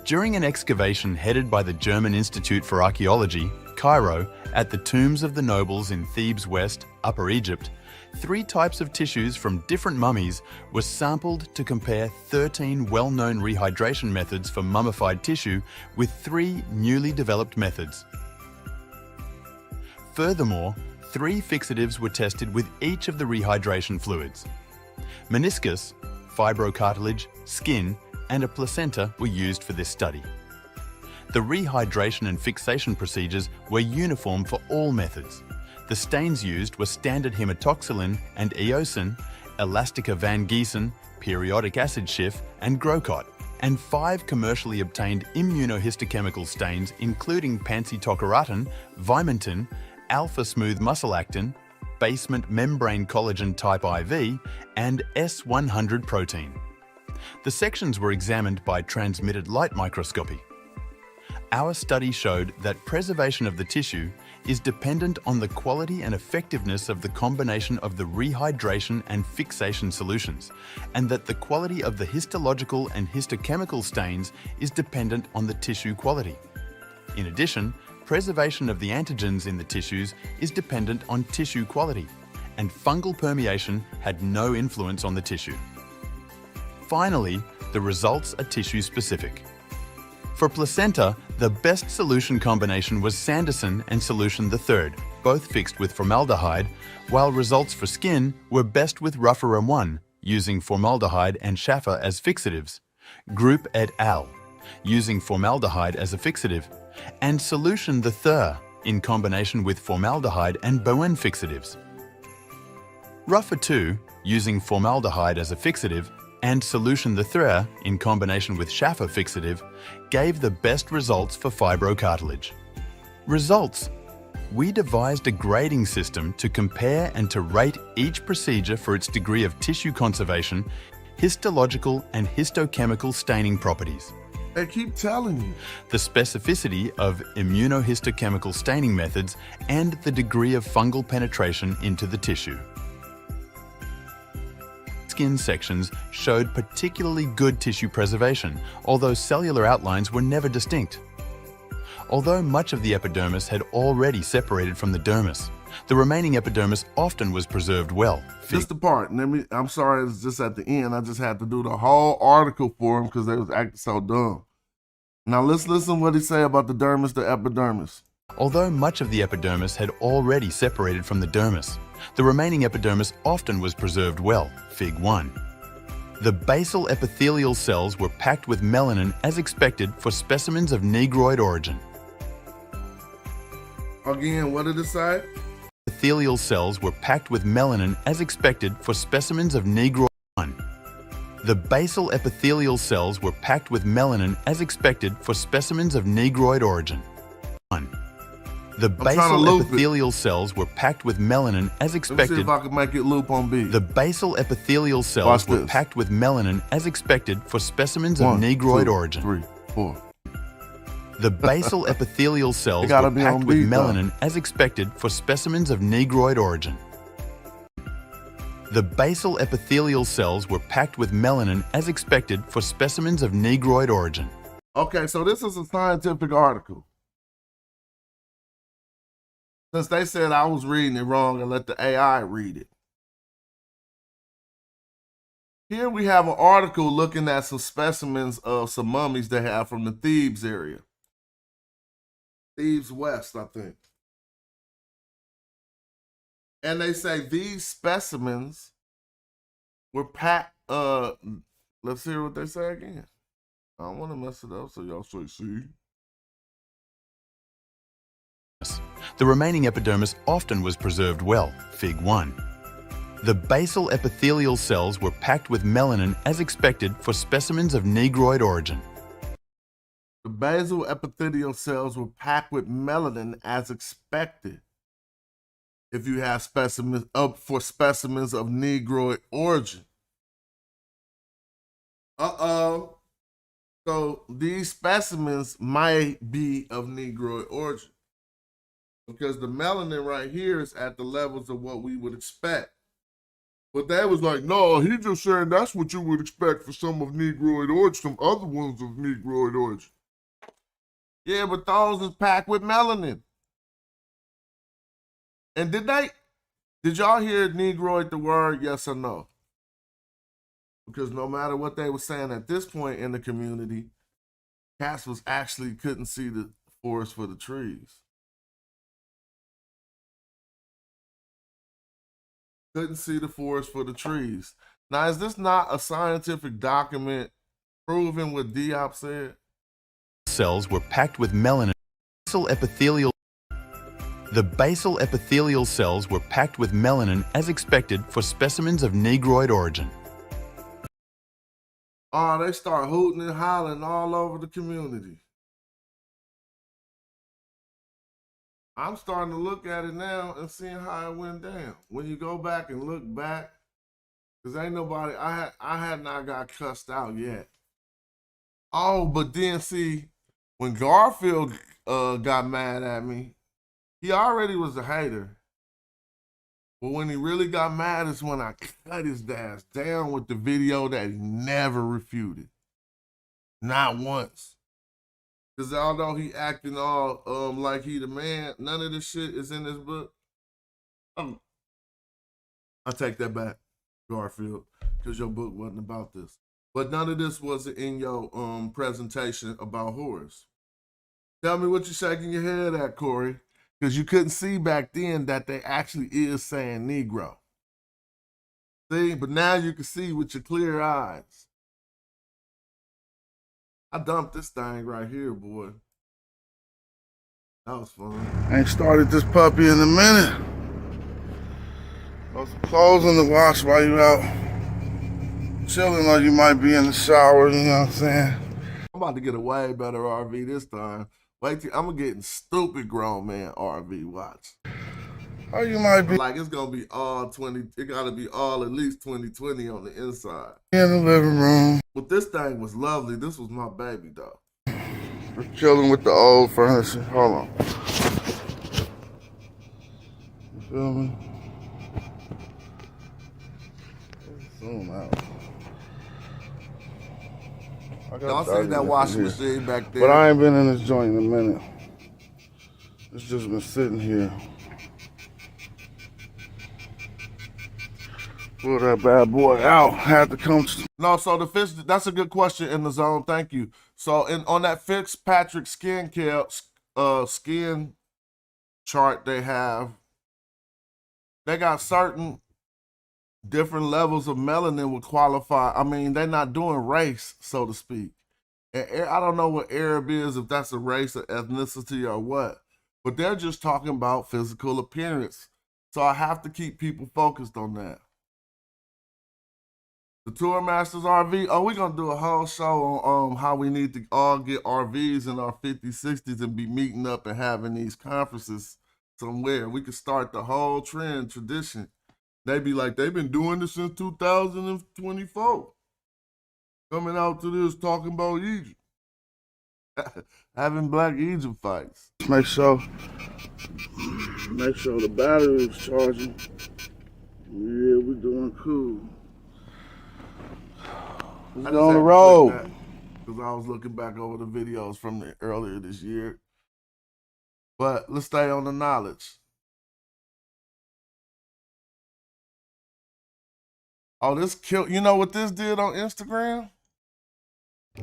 During an excavation headed by the German Institute for Archaeology, Cairo, at the tombs of the nobles in Thebes West, Upper Egypt, 3 types of tissues from different mummies were sampled to compare 13 well-known rehydration methods for mummified tissue with 3 newly developed methods. Furthermore, 3 fixatives were tested with each of the rehydration fluids. Meniscus, fibrocartilage, skin, and a placenta were used for this study. The rehydration and fixation procedures were uniform for all methods. The stains used were standard hematoxylin and eosin, Elastica Van Giesen, periodic acid Schiff, and Grocott, and 5 commercially obtained immunohistochemical stains including pansy-tocaratin, vimentin, alpha-smooth muscle actin, basement membrane collagen type IV, and S100 protein. The sections were examined by transmitted light microscopy. Our study showed that preservation of the tissue, is dependent on the quality and effectiveness of the combination of the rehydration and fixation solutions, and that the quality of the histological and histochemical stains is dependent on the tissue quality. In addition, preservation of the antigens in the tissues is dependent on tissue quality, and fungal permeation had no influence on the tissue. Finally, the results are tissue-specific. For placenta, the best solution combination was Sanderson and solution III, both fixed with formaldehyde, while results for skin were best with Rufferum 1, using formaldehyde and Schaffer as fixatives, Group et al., using formaldehyde as a fixative, and solution III in combination with formaldehyde and Bowen fixatives. Ruffer 2, using formaldehyde as a fixative, and solution III in combination with Schaffer fixative, gave the best results for fibrocartilage. Results: we devised a grading system to compare and to rate each procedure for its degree of tissue conservation, histological and histochemical staining properties. They keep telling you. The specificity of immunohistochemical staining methods and the degree of fungal penetration into the tissue. Skin sections showed particularly good tissue preservation, although cellular outlines were never distinct. Although much of the epidermis had already separated from the dermis, the remaining epidermis often was preserved well. Just the part. I'm sorry, it's just at the end. I just had to do the whole article for them because they was acting so dumb. Now let's listen what he say about the dermis, the epidermis. Although much of the epidermis had already separated from the dermis, the remaining epidermis often was preserved well, Fig 1. The basal epithelial cells were packed with melanin as expected for specimens of Negroid origin. Again, what did it say? Epithelial cells were packed with melanin as expected for specimens of Negroid origin. The basal epithelial cells were packed with melanin as expected for specimens of Negroid origin. 1. The basal epithelial cells were packed with melanin as expected. Let me see if I can make it loop on B. The basal epithelial cells were packed with melanin as expected for specimens of Negroid origin. 3, 4. The basal epithelial cells were packed with melanin as expected for specimens of Negroid origin. The basal epithelial cells were packed with melanin as expected for specimens of Negroid origin. Okay, so this is a scientific article. Since they said I was reading it wrong and let the AI read it. Here we have an article looking at some specimens of some mummies they have from the Thebes area. Thebes West, I think. And they say these specimens were packed, let's hear what they say again. I don't want to mess it up, so y'all say, see. The remaining epidermis often was preserved well, Fig 1. The basal epithelial cells were packed with melanin as expected for specimens of Negroid origin. The basal epithelial cells were packed with melanin as expected if you have specimens up for specimens of Negroid origin. Uh-oh. So these specimens might be of Negroid origin, because the melanin right here is at the levels of what we would expect. But they was like, no, he just saying that's what you would expect for some of Negroid origin, some other ones of Negroid origin. Yeah, but those is packed with melanin. And did y'all hear Negroid the word, yes or no? Because no matter what they were saying at this point in the community, cats was actually couldn't see the forest for the trees. Couldn't see the forest for the trees. Now, is this not a scientific document proving what Yeap said? Cells were packed with melanin. The basal epithelial cells were packed with melanin as expected for specimens of Negroid origin. Oh, they start hooting and hollering all over the community. I'm starting to look at it now and seeing how it went down. When you go back and look back, because ain't nobody, I had not got cussed out yet. Oh, but then see, when Garfield got mad at me, He already was a hater. But when he really got mad is when I cut his ass down with the video that he never refuted. Not once. Because although he acting all like he the man, none of this shit is in this book. I take that back, Garfield, because your book wasn't about this. But none of this was in your presentation about Horus. Tell me what you're shaking your head at, Corey. Because you couldn't see back then that they actually is saying Negro. See, but now you can see with your clear eyes. I dumped this thing right here, boy. That was fun. I ain't started this puppy in a minute. Throw some clothes in the wash while you out chilling, or you might be in the shower, you know what I'm saying? I'm about to get a way better RV this time. Wait till I'm getting stupid grown man RV watch. Or you might be like it's gonna be all 20. It gotta be all at least 2020 on the inside. in the living room. But this thing was lovely. This was my baby though. We're chilling with the old furniture. Hold on. You feel me? Zoom out. Y'all seen that washing machine back there? But I ain't been in this joint in a minute. It's just been sitting here. Pull that bad boy out. Had to come. No, so the fish. That's a good question in the zone. Thank you. So on that Fitzpatrick skin chart they have, they got certain different levels of melanin would qualify. I mean, they're not doing race, so to speak. And I don't know what Arab is, if that's a race or ethnicity or what, but they're just talking about physical appearance. So I have to keep people focused on that. The Tour Masters RV, we're going to do a whole show on how we need to all get RVs in our 50s, 60s and be meeting up and having these conferences somewhere. We could start the whole tradition. They be like, they've been doing this since 2024. Coming out to this, talking about Egypt. Having Black Egypt fights. Make sure the battery is charging. Yeah, we're doing cool. Let's go on the road. Because I was looking back over the videos from earlier this year. But let's stay on the knowledge. Oh, this killed. You know what this did on Instagram?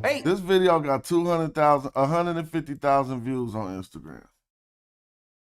Hey. This video got 150,000 views on Instagram.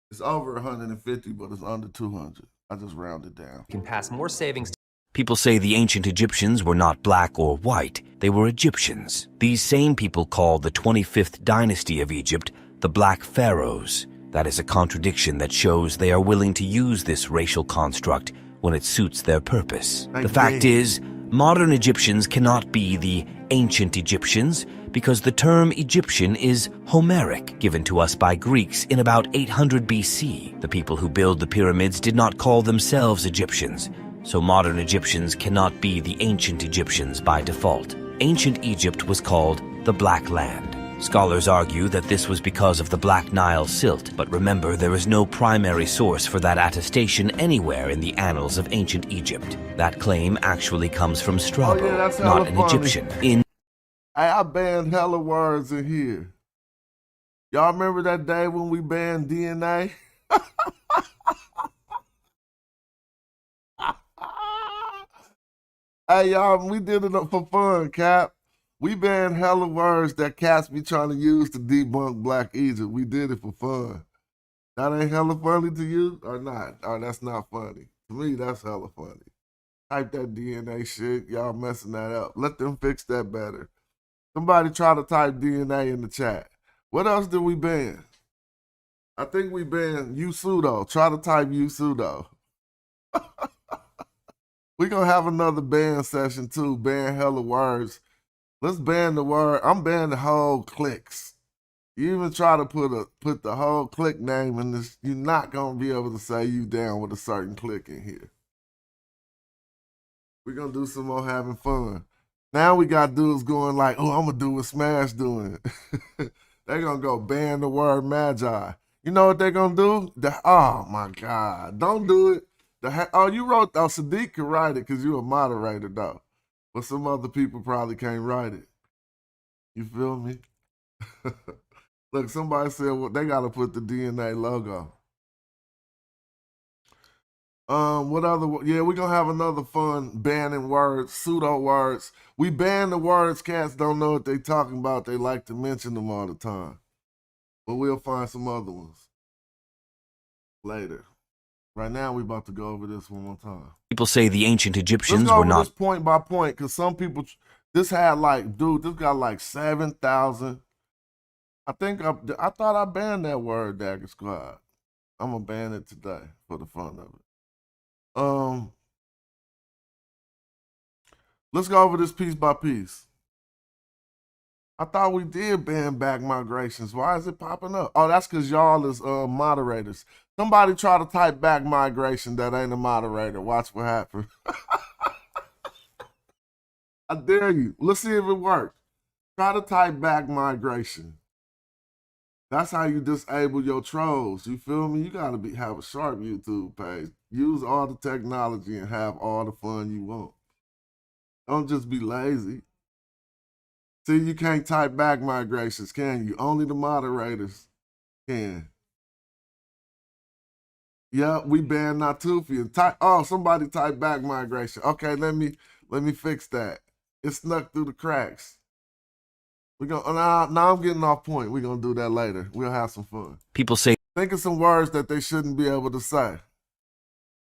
It's over 150, but it's under 200. I just rounded down. Can pass more savings. People say the ancient Egyptians were not black or white. They were Egyptians. These same people call the 25th dynasty of Egypt the Black Pharaohs. That is a contradiction that shows they are willing to use this racial construct when it suits their purpose. The fact is, modern Egyptians cannot be the ancient Egyptians because the term Egyptian is Homeric, given to us by Greeks in about 800 BC. The people who build the pyramids did not call themselves Egyptians, so modern Egyptians cannot be the ancient Egyptians by default. Ancient Egypt was called the Black Land. Scholars argue that this was because of the Black Nile silt, but remember, there is no primary source for that attestation anywhere in the annals of ancient Egypt. That claim actually comes from Strabo, not an Egyptian. I banned hella words in here. Y'all remember that day when we banned DNA? Hey, y'all, we did it for fun, Cap. We banned hella words that cats be trying to use to debunk Black Egypt. We did it for fun. That ain't hella funny to you or not? Or that's not funny. To me, that's hella funny. Type that DNA shit. Y'all messing that up. Let them fix that better. Somebody try to type DNA in the chat. What else did we ban? I think we banned U-pseudo. Try to type U-pseudo. We're going to have another ban session too. Ban hella words. Let's ban the word. I'm banning the whole clicks. You even try to put the whole click name in this, you're not going to be able to say you down with a certain click in here. We're going to do some more having fun. Now we got dudes going like, oh, I'm going to do what Smash doing. They're going to go ban the word Magi. You know what they're gonna do? Oh my God, don't do it. You wrote. Sadiq can write it because you're a moderator though, but some other people probably can't write it. You feel me? Look, somebody said, well, they gotta put the DNA logo. What other? Yeah, we're gonna have another fun banning words, pseudo words. We ban the words cats don't know what they talking about. They like to mention them all the time, but we'll find some other ones later. Right now, we about to go over this one more time. People say the ancient Egyptians Let's go were over not. this point by point, because some people, this had like, dude, this got like 7,000. I thought I banned that word, Dagger Squad. I'm gonna ban it today for the fun of it. Let's go over this piece by piece. I thought we did ban back migrations. Why is it popping up? Oh, that's because y'all is moderators. Somebody try to type back migration that ain't a moderator. Watch what happens. I dare you. Let's see if it works. Try to type back migration. That's how you disable your trolls. You feel me? You gotta have a sharp YouTube page. Use all the technology and have all the fun you want. Don't just be lazy. See, you can't type back migrations, can you? Only the moderators can. Yeah, we banned Natufian. Somebody type back migration. Okay, let me fix that. It snuck through the cracks. Now I'm getting off point. We're gonna do that later. We'll have some fun. People say. Think of some words that they shouldn't be able to say.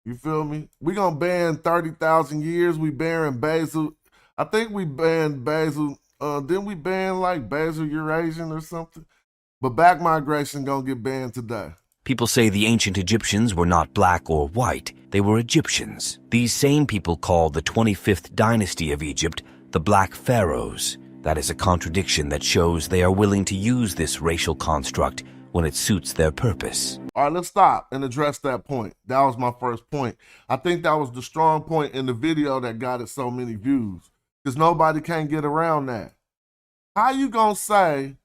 You feel me? We're gonna ban 30,000 years. We banning Basil. I think we banned Basil. Didn't we ban like Basil Eurasian or something? But back migration gonna get banned today. People say the ancient Egyptians were not black or white. They were Egyptians. These same people call the 25th dynasty of Egypt the Black Pharaohs. That is a contradiction that shows they are willing to use this racial construct when it suits their purpose. All right, let's stop and address that point. That was my first point. I think that was the strong point in the video that got it so many views, because nobody can get around that. How you gonna say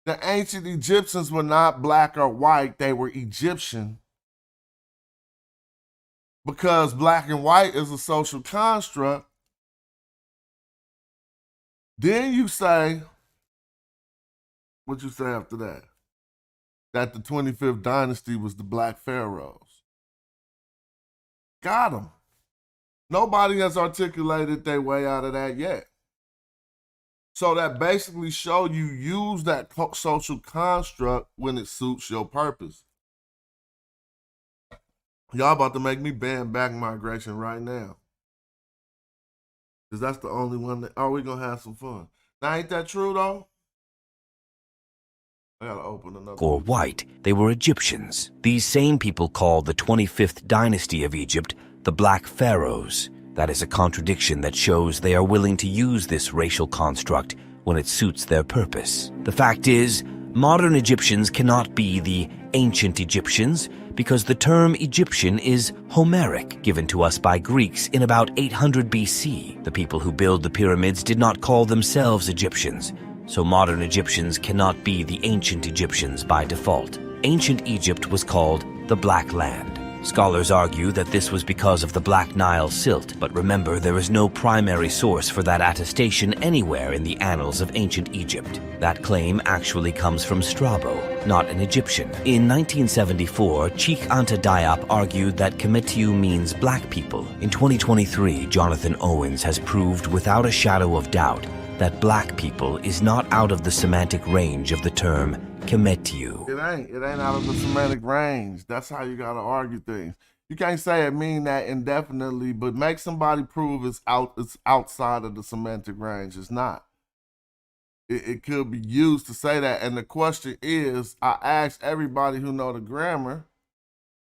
the ancient Egyptians were not black or white, they were Egyptian, because black and white is a social construct? Then you say, what you say after that? That the 25th dynasty was the Black Pharaohs. Got them. Nobody has articulated their way out of that yet. So that basically show you use that social construct when it suits your purpose. Y'all about to make me ban back migration right now. Because that's the only one that, we going to have some fun. Now, ain't that true, though? I got to open another. Or white, they were Egyptians. These same people call the 25th dynasty of Egypt the Black Pharaohs. That is a contradiction that shows they are willing to use this racial construct when it suits their purpose. The fact is, modern Egyptians cannot be the ancient Egyptians because the term Egyptian is Homeric, given to us by Greeks in about 800 BC. The people who build the pyramids did not call themselves Egyptians, so modern Egyptians cannot be the ancient Egyptians by default. Ancient Egypt was called the Black Land. Scholars argue that this was because of the Black Nile silt, but remember, there is no primary source for that attestation anywhere in the annals of ancient Egypt. That claim actually comes from Strabo, not an Egyptian. In 1974, Cheikh Anta Diop argued that Kemetiu means black people. In 2023, Jonathan Owens has proved without a shadow of doubt that black people is not out of the semantic range of the term Kemetiu. It ain't out of the semantic range. That's how you gotta argue things. You can't say it mean that indefinitely, but make somebody prove it's outside of the semantic range. It's not. It could be used to say that. And the question is, I asked everybody who know the grammar.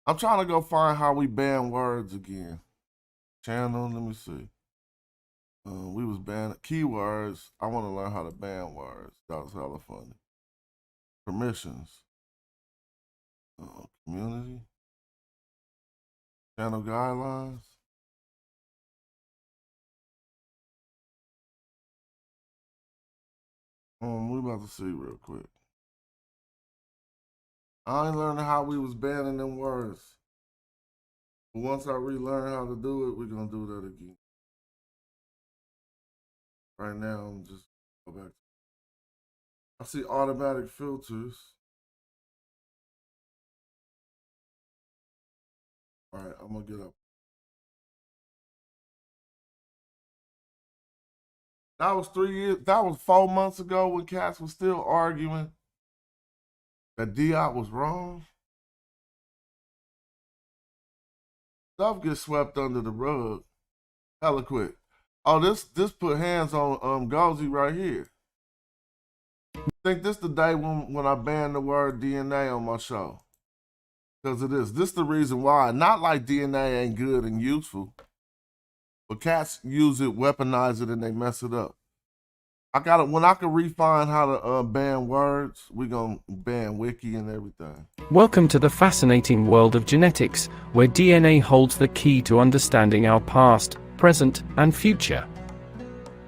I'm trying to go find how we ban words again. Channel, let me see. We was banning keywords. I want to learn how to ban words. That was hella funny. Permissions. Community. Channel guidelines. We about to see real quick. I ain't learning how we was banning them words. But once I relearn how to do it, we're gonna do that again. Right now, I'm just go back. I see automatic filters. All right, I'm gonna get up. That was 3 years. That was 4 months ago when cats was still arguing that Diop was wrong. Stuff gets swept under the rug hella quick. Oh, this put hands on Gozy right here. I think this the day when I banned the word DNA on my show. Because of this. This the reason why. Not like DNA ain't good and useful. But cats use it, weaponize it, and they mess it up. When I can refine how to ban words, we gonna ban wiki and everything. Welcome to the fascinating world of genetics, where DNA holds the key to understanding our past, present, and future.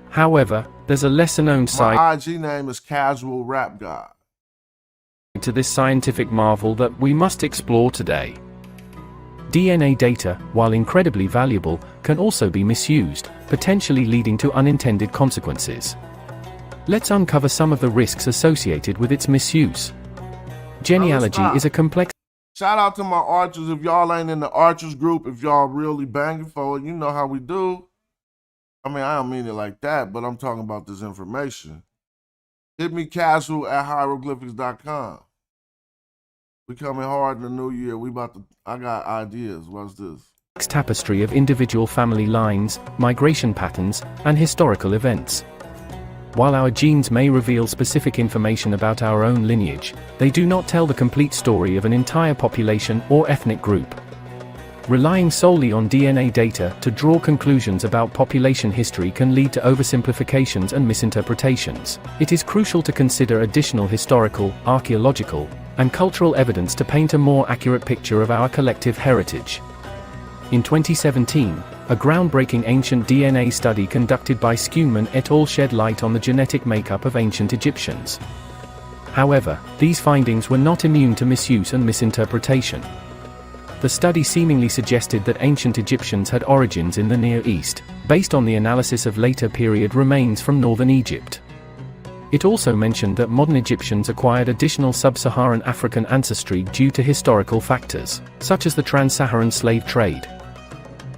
However, there's a lesser-known side My IG name is Casual Rap God. to this scientific marvel that we must explore today. DNA data, while incredibly valuable, can also be misused, potentially leading to unintended consequences. Let's uncover some of the risks associated with its misuse. Genealogy is a complex. Shout out to my archers. If y'all ain't in the archers group, if y'all really banging for it, you know how we do. I mean, I don't mean it like that, but I'm talking about this information. Hit me casual at hieroglyphics.com. We coming hard in the new year. I got ideas. What's this? Tapestry of individual family lines, migration patterns, and historical events. While our genes may reveal specific information about our own lineage, they do not tell the complete story of an entire population or ethnic group. Relying solely on DNA data to draw conclusions about population history can lead to oversimplifications and misinterpretations. It is crucial to consider additional historical, archaeological, and cultural evidence to paint a more accurate picture of our collective heritage. In 2017, a groundbreaking ancient DNA study conducted by Skuman et al. Shed light on the genetic makeup of ancient Egyptians. However, these findings were not immune to misuse and misinterpretation. The study seemingly suggested that ancient Egyptians had origins in the Near East, based on the analysis of later period remains from northern Egypt. It also mentioned that modern Egyptians acquired additional sub-Saharan African ancestry due to historical factors, such as the trans-Saharan slave trade.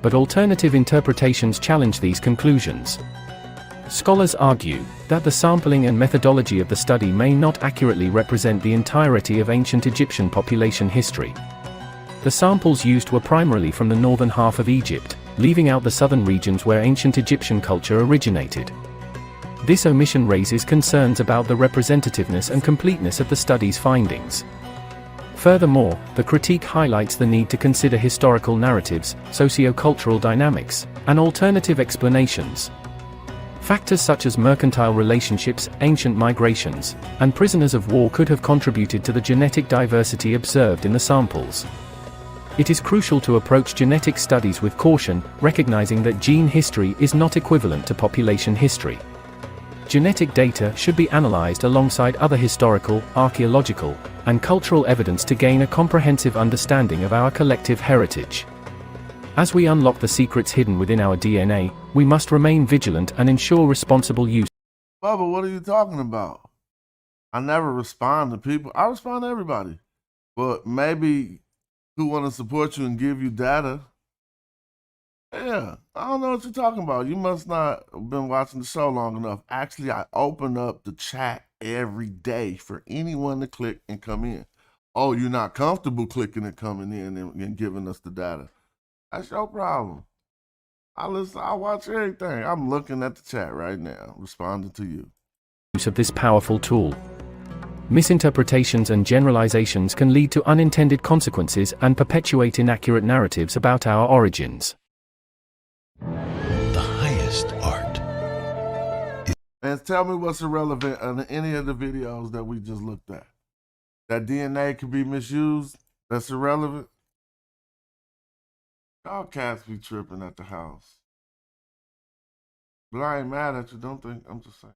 But alternative interpretations challenge these conclusions. Scholars argue that the sampling and methodology of the study may not accurately represent the entirety of ancient Egyptian population history. The samples used were primarily from the northern half of Egypt, leaving out the southern regions where ancient Egyptian culture originated. This omission raises concerns about the representativeness and completeness of the study's findings. Furthermore, the critique highlights the need to consider historical narratives, socio-cultural dynamics, and alternative explanations. Factors such as mercantile relationships, ancient migrations, and prisoners of war could have contributed to the genetic diversity observed in the samples. It is crucial to approach genetic studies with caution, recognizing that gene history is not equivalent to population history. Genetic data should be analyzed alongside other historical, archaeological, and cultural evidence to gain a comprehensive understanding of our collective heritage. As we unlock the secrets hidden within our DNA, we must remain vigilant and ensure responsible use. Bubba, what are you talking about? I never respond to people. I respond to everybody. But maybe who want to support you and give you data. Yeah, I don't know what you're talking about. You must not have been watching the show long enough. Actually, I open up the chat every day for anyone to click and come in. Oh, you're not comfortable clicking and coming in and giving us the data. That's your problem. I watch everything. I'm looking at the chat right now, responding to you. Use of this powerful tool. Misinterpretations and generalizations can lead to unintended consequences and perpetuate inaccurate narratives about our origins. The highest art. And tell me what's irrelevant in any of the videos that we just looked at. That DNA could be misused? That's irrelevant? Y'all cats be tripping at the house. But I ain't mad at you, don't think. I'm just saying.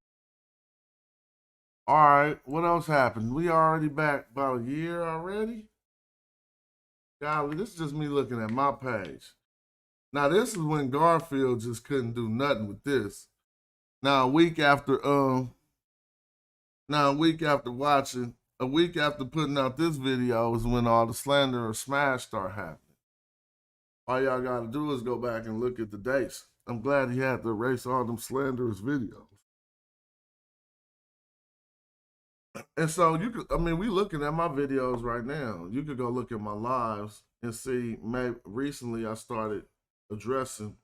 All right, what else happened? We already back about a year already? Golly, this is just me looking at my page. Now, this is when Garfield just couldn't do nothing with this. Now, a week after putting out this video is when all the slander or smash start happening. All y'all gotta do is go back and look at the dates. I'm glad he had to erase all them slanderous videos. And so you could, I mean, we looking at my videos right now. You could go look at my lives and see, maybe recently I started addressing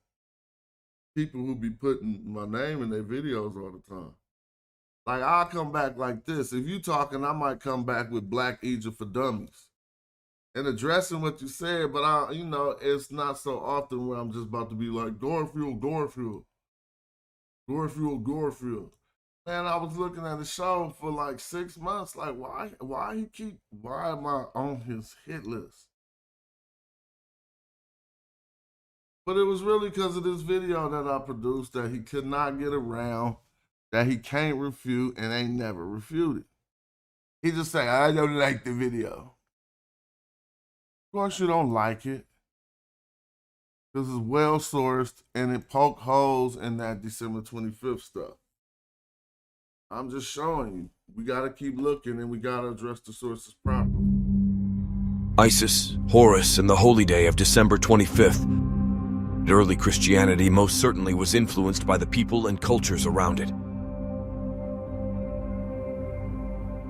people who be putting my name in their videos all the time. Like, I'll come back like this. If you talking, I might come back with Black Egypt for Dummies and addressing what you said, but it's not so often where I'm just about to be like, Garfield. Man, I was looking at the show for like 6 months, like, why am I on his hit list? But it was really because of this video that I produced that he could not get around, that he can't refute and ain't never refuted. He just say, I don't like the video. Of course you don't like it. This is well sourced and it poked holes in that December 25th stuff. I'm just showing you. We got to keep looking and we got to address the sources properly. Isis, Horus, and the holy day of December 25th. Early Christianity most certainly was influenced by the people and cultures around it.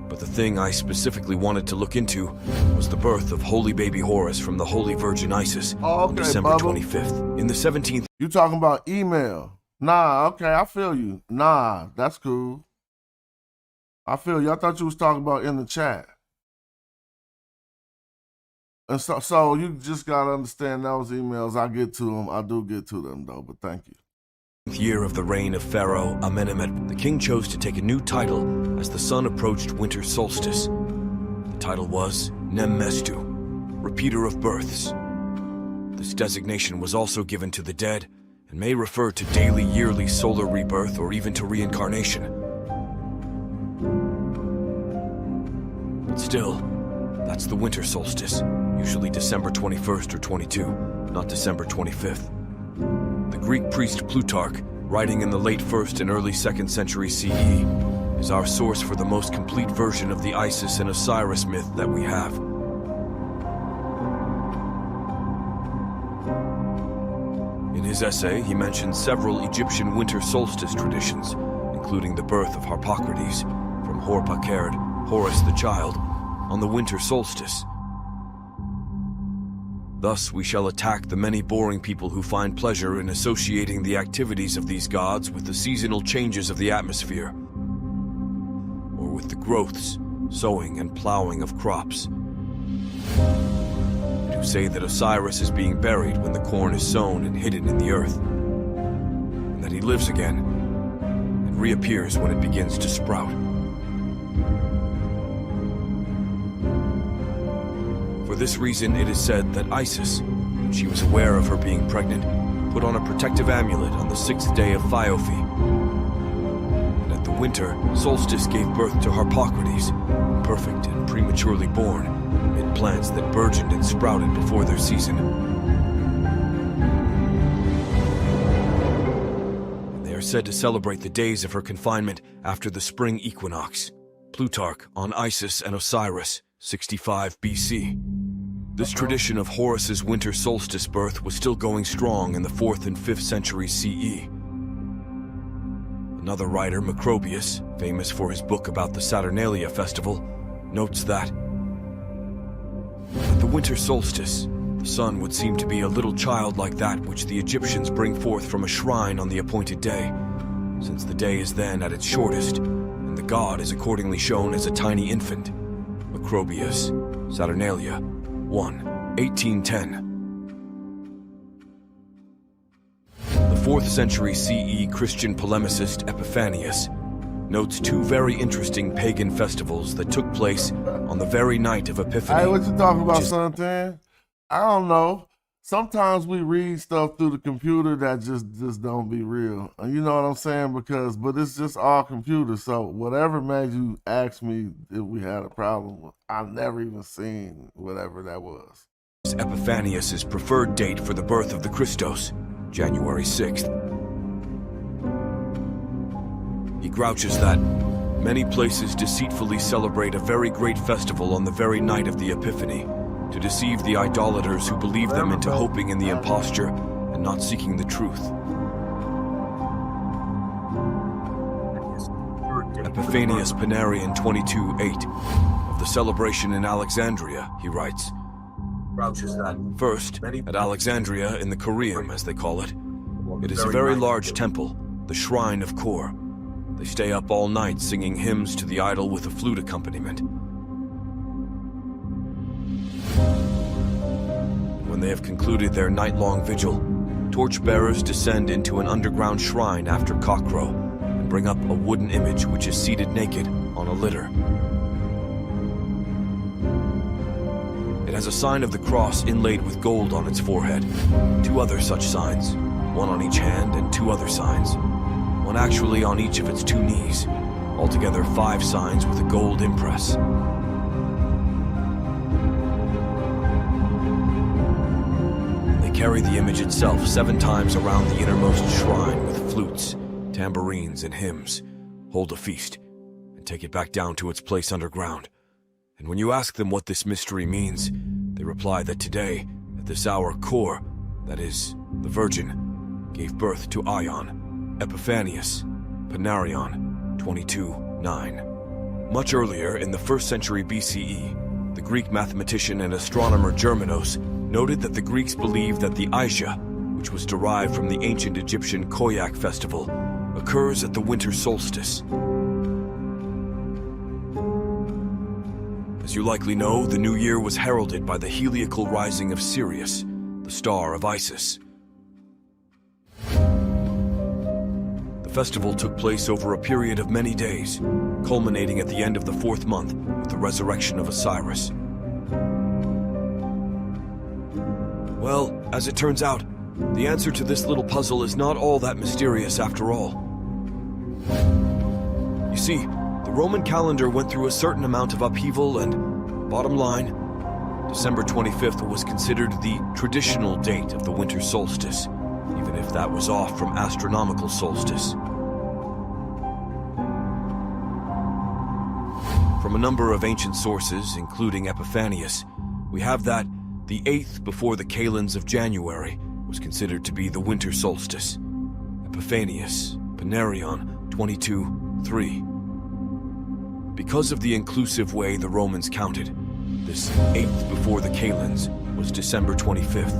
But the thing I specifically wanted to look into was the birth of holy baby Horus from the holy virgin Isis on December 25th in the 17th. You talking about email? Nah, okay, I feel you. Nah, that's cool. I feel you. I thought you was talking about in the chat. And so you just got to understand those emails. I get to them. I do get to them, though, but thank you. Year of the reign of Pharaoh Amenemhet, the king chose to take a new title as the sun approached winter solstice. The title was Nem-Mestu, repeater of births. This designation was also given to the dead and may refer to daily, yearly solar rebirth or even to reincarnation. But still, that's the winter solstice, usually December 21st or 22, not December 25th. The Greek priest Plutarch, writing in the late 1st and early 2nd century CE, is our source for the most complete version of the Isis and Osiris myth that we have. In his essay, he mentions several Egyptian winter solstice traditions, including the birth of Harpocrates from Horpakerd, Horus the child, on the winter solstice. Thus, we shall attack the many boring people who find pleasure in associating the activities of these gods with the seasonal changes of the atmosphere, or with the growths, sowing, and plowing of crops. And who say that Osiris is being buried when the corn is sown and hidden in the earth, and that he lives again and reappears when it begins to sprout. For this reason, it is said that Isis, when she was aware of her being pregnant, put on a protective amulet on the 6th day of Phaophi. And at the winter solstice gave birth to Harpocrates, perfect and prematurely born, amid plants that burgeoned and sprouted before their season. And they are said to celebrate the days of her confinement after the spring equinox. Plutarch on Isis and Osiris, 65 BC. This tradition of Horus's winter solstice birth was still going strong in the 4th and 5th century CE. Another writer, Macrobius, famous for his book about the Saturnalia festival, notes that at the winter solstice, the sun would seem to be a little child like that which the Egyptians bring forth from a shrine on the appointed day, since the day is then at its shortest, and the god is accordingly shown as a tiny infant. Macrobius, Saturnalia, 1, 1810. The 4th century CE Christian polemicist Epiphanius notes two very interesting pagan festivals that took place on the very night of Epiphany. Hey, what you talking about, Suntan? I don't know. sometimes we read stuff through the computer that just don't be real. You know what I'm saying? But it's just all computer. So whatever made you ask me if we had a problem with, I've never even seen whatever that was. Epiphanius' preferred date for the birth of the Christos, January 6th. He grouches that many places deceitfully celebrate a very great festival on the very night of the Epiphany, to deceive the idolaters who believe them into hoping in the imposture and not seeking the truth. Epiphanius Panarion 22:8. Of the celebration in Alexandria, he writes, First, at Alexandria in the Koreum, as they call it, it is a very large temple, the Shrine of Kor. They stay up all night singing hymns to the idol with a flute accompaniment. When they have concluded their night-long vigil, torchbearers descend into an underground shrine after cockcrow and bring up a wooden image which is seated naked on a litter. It has a sign of the cross inlaid with gold on its forehead, 2 other such signs, one on each hand and 2 other signs, one actually on each of its 2 knees, altogether 5 signs with a gold impress. Carry the image itself 7 times around the innermost shrine with flutes, tambourines, and hymns, hold a feast, and take it back down to its place underground. And when you ask them what this mystery means, they reply that today, at this hour, Kor, that is, the Virgin, gave birth to Ion, Epiphanius, Panarion, 22:9. Much earlier, in the 1st century BCE, the Greek mathematician and astronomer Germanos noted that the Greeks believed that the Aisha, which was derived from the ancient Egyptian Koyak festival, occurs at the winter solstice. As you likely know, the new year was heralded by the heliacal rising of Sirius, the star of Isis. The festival took place over a period of many days, culminating at the end of the 4th month with the resurrection of Osiris. Well, as it turns out, the answer to this little puzzle is not all that mysterious after all. You see, the Roman calendar went through a certain amount of upheaval and, bottom line, December 25th was considered the traditional date of the winter solstice, even if that was off from astronomical solstice. From a number of ancient sources, including Epiphanius, we have that the 8th before the kalends of January was considered to be the winter solstice. Epiphanius, Panarion, 22:3. Because of the inclusive way the Romans counted, this 8th before the kalends was December 25th.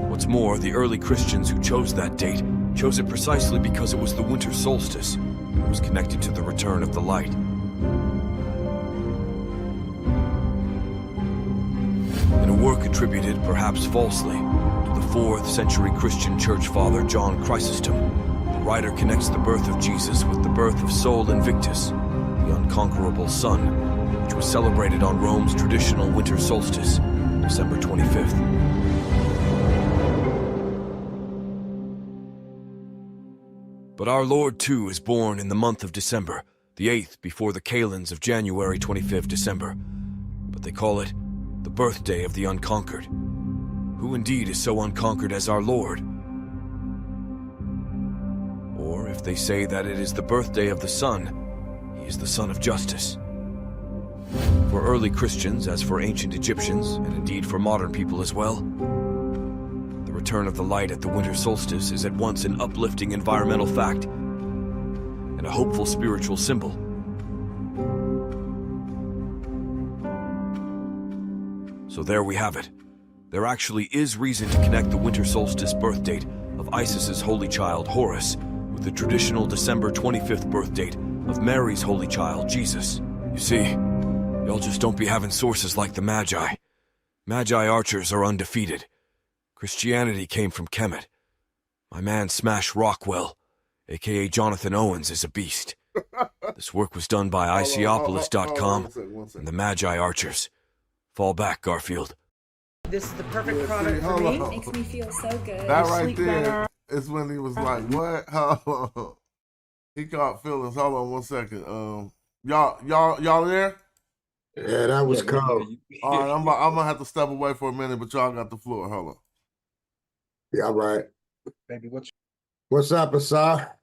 What's more, the early Christians who chose that date chose it precisely because it was the winter solstice and was connected to the return of the light. In a work attributed, perhaps falsely, to the 4th century Christian church father John Chrysostom, the writer connects the birth of Jesus with the birth of Sol Invictus, the unconquerable sun, which was celebrated on Rome's traditional winter solstice, December 25th. But our Lord, too, is born in the month of December, the 8th before the kalends of January 25th December. But they call it the birthday of the unconquered. Who indeed is so unconquered as our Lord? Or if they say that it is the birthday of the sun, he is the son of justice. For early Christians, as for ancient Egyptians, and indeed for modern people as well, the return of the light at the winter solstice is at once an uplifting environmental fact and a hopeful spiritual symbol. So there we have it. There actually is reason to connect the winter solstice birth date of Isis's holy child Horus with the traditional December 25th birth date of Mary's holy child Jesus. You see, y'all just don't be having sources like the Magi. Magi archers are undefeated. Christianity came from Kemet. My man Smash Rockwell, aka Jonathan Owens, is a beast. This work was done by Isiopolis.com and the Magi archers. Fall back, Garfield. This is the perfect Yeah, product see, for me. hold on. Makes me feel so good. That I right sleep there better. is when he was like, "What?" Hold on. He caught feelings. Hold on 1 second. Y'all there? Yeah, that was cold. All right, I'm gonna have to step away for a minute, but y'all got the floor. Hold on. Yeah, all right. Baby, What's up, Asar?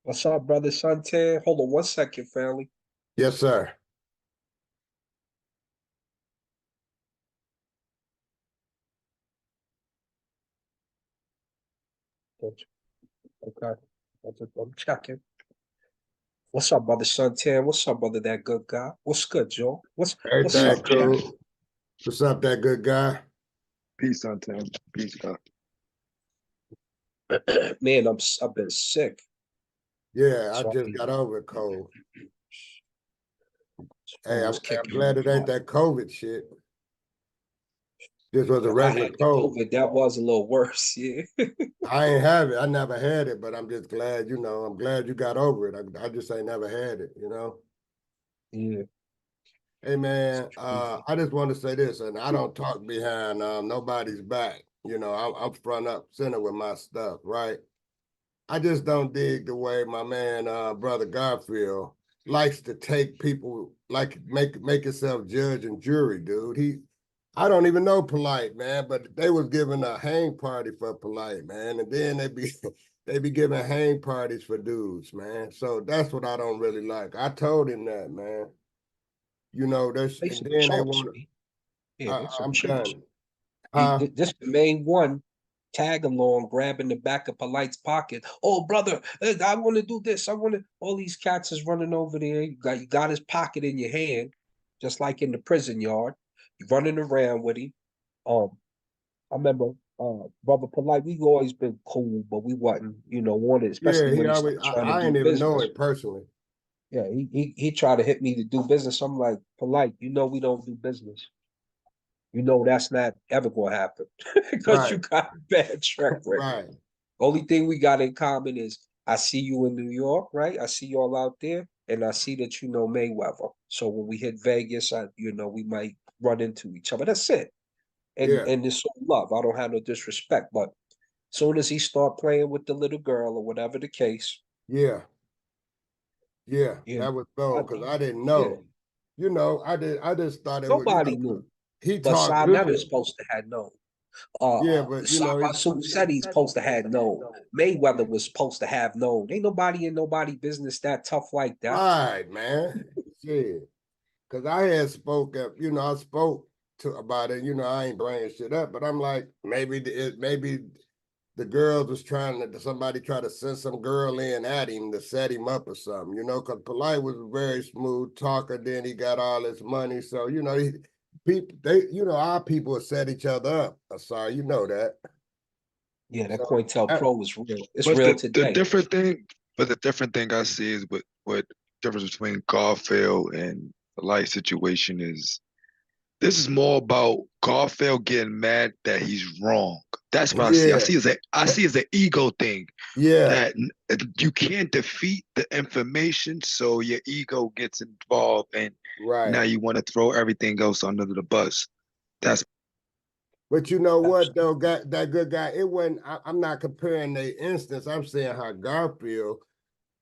what's up, brother Suntan? Hold on 1 second, family. Yes, sir. Okay. I'm checking. What's up, brother Suntan? What's up, brother that good guy? What's good, Joe? What's Everything up, Jack? cool. What's up, that good guy? Peace, Suntan. Peace, God. Man, I've been sick. Yeah, I So just got over it cold. Hey, was I'm kicking glad it me ain't off. that COVID shit. This was a I regular had the cold. COVID. That was a little worse, yeah. I ain't have it. I never had it, but I'm just glad, I'm glad you got over it. I just ain't never had it, Yeah. Hey, man, I just want to say this, and I don't talk behind nobody's back. I'm front up center with my stuff, right? I just don't dig the way my man, brother Garfield, likes to take people, like make himself judge and jury, dude. I don't even know Polite, man, but they was giving a hang party for Polite, man, and then they be giving hang parties for dudes, man. So that's what I don't really like. I told him that, man. They And some then they chumps, want. man. Yeah, they some I'm chumps. done. Huh? This the main one. Tag along, grabbing the back of Polite's pocket. Oh, brother, I want to do this. I want to. All these cats is running over there. You got his pocket in your hand, just like in the prison yard. You running around with him. I remember, brother Polite. We always been cool, but we wasn't, wanted, Yeah, especially he when he always. started trying to I do ain't even know business. him personally. Yeah, he tried to hit me to do business. I'm like, Polite, we don't do business. That's not ever gonna happen because you Right. got a bad track record. Right. Only thing we got in common is I see you in New York, right? I see y'all out there, and I see that you know Mayweather. So when we hit Vegas, we might run into each other. That's it. And Yeah. and it's all love. I don't have no disrespect, but soon as he start playing with the little girl or whatever the case, Yeah. Yeah. you That know, was I, gold because I didn't yeah, know. I just thought it was. nobody knew, He but talked Sarnetta is good. supposed to have known. Yeah, but Sabasu said he's supposed to have known. Mayweather was supposed to have known. Ain't nobody in nobody business that tough like that. right, man. Shit. Because I had spoke up, I spoke to about it. I ain't bringing shit up, but I'm like, maybe the girls was somebody try to send some girl in at him to set him up or something, because Polite was a very smooth talker. Then he got all his money. So, our people would set each other up. Sorry, you know that. Yeah, that So, COINTELPRO is real. It's But real the today. different thing I see is what difference between Garfield and the light situation is. This is more about Garfield getting mad that he's wrong. That's what I see. Yeah. I see as an ego thing. Yeah. That you can't defeat the information, so your ego gets involved, and Right. now you want to throw everything else under the bus. That's. But you know what though, that good guy, it wasn't. I'm not comparing the instance. I'm saying how Garfield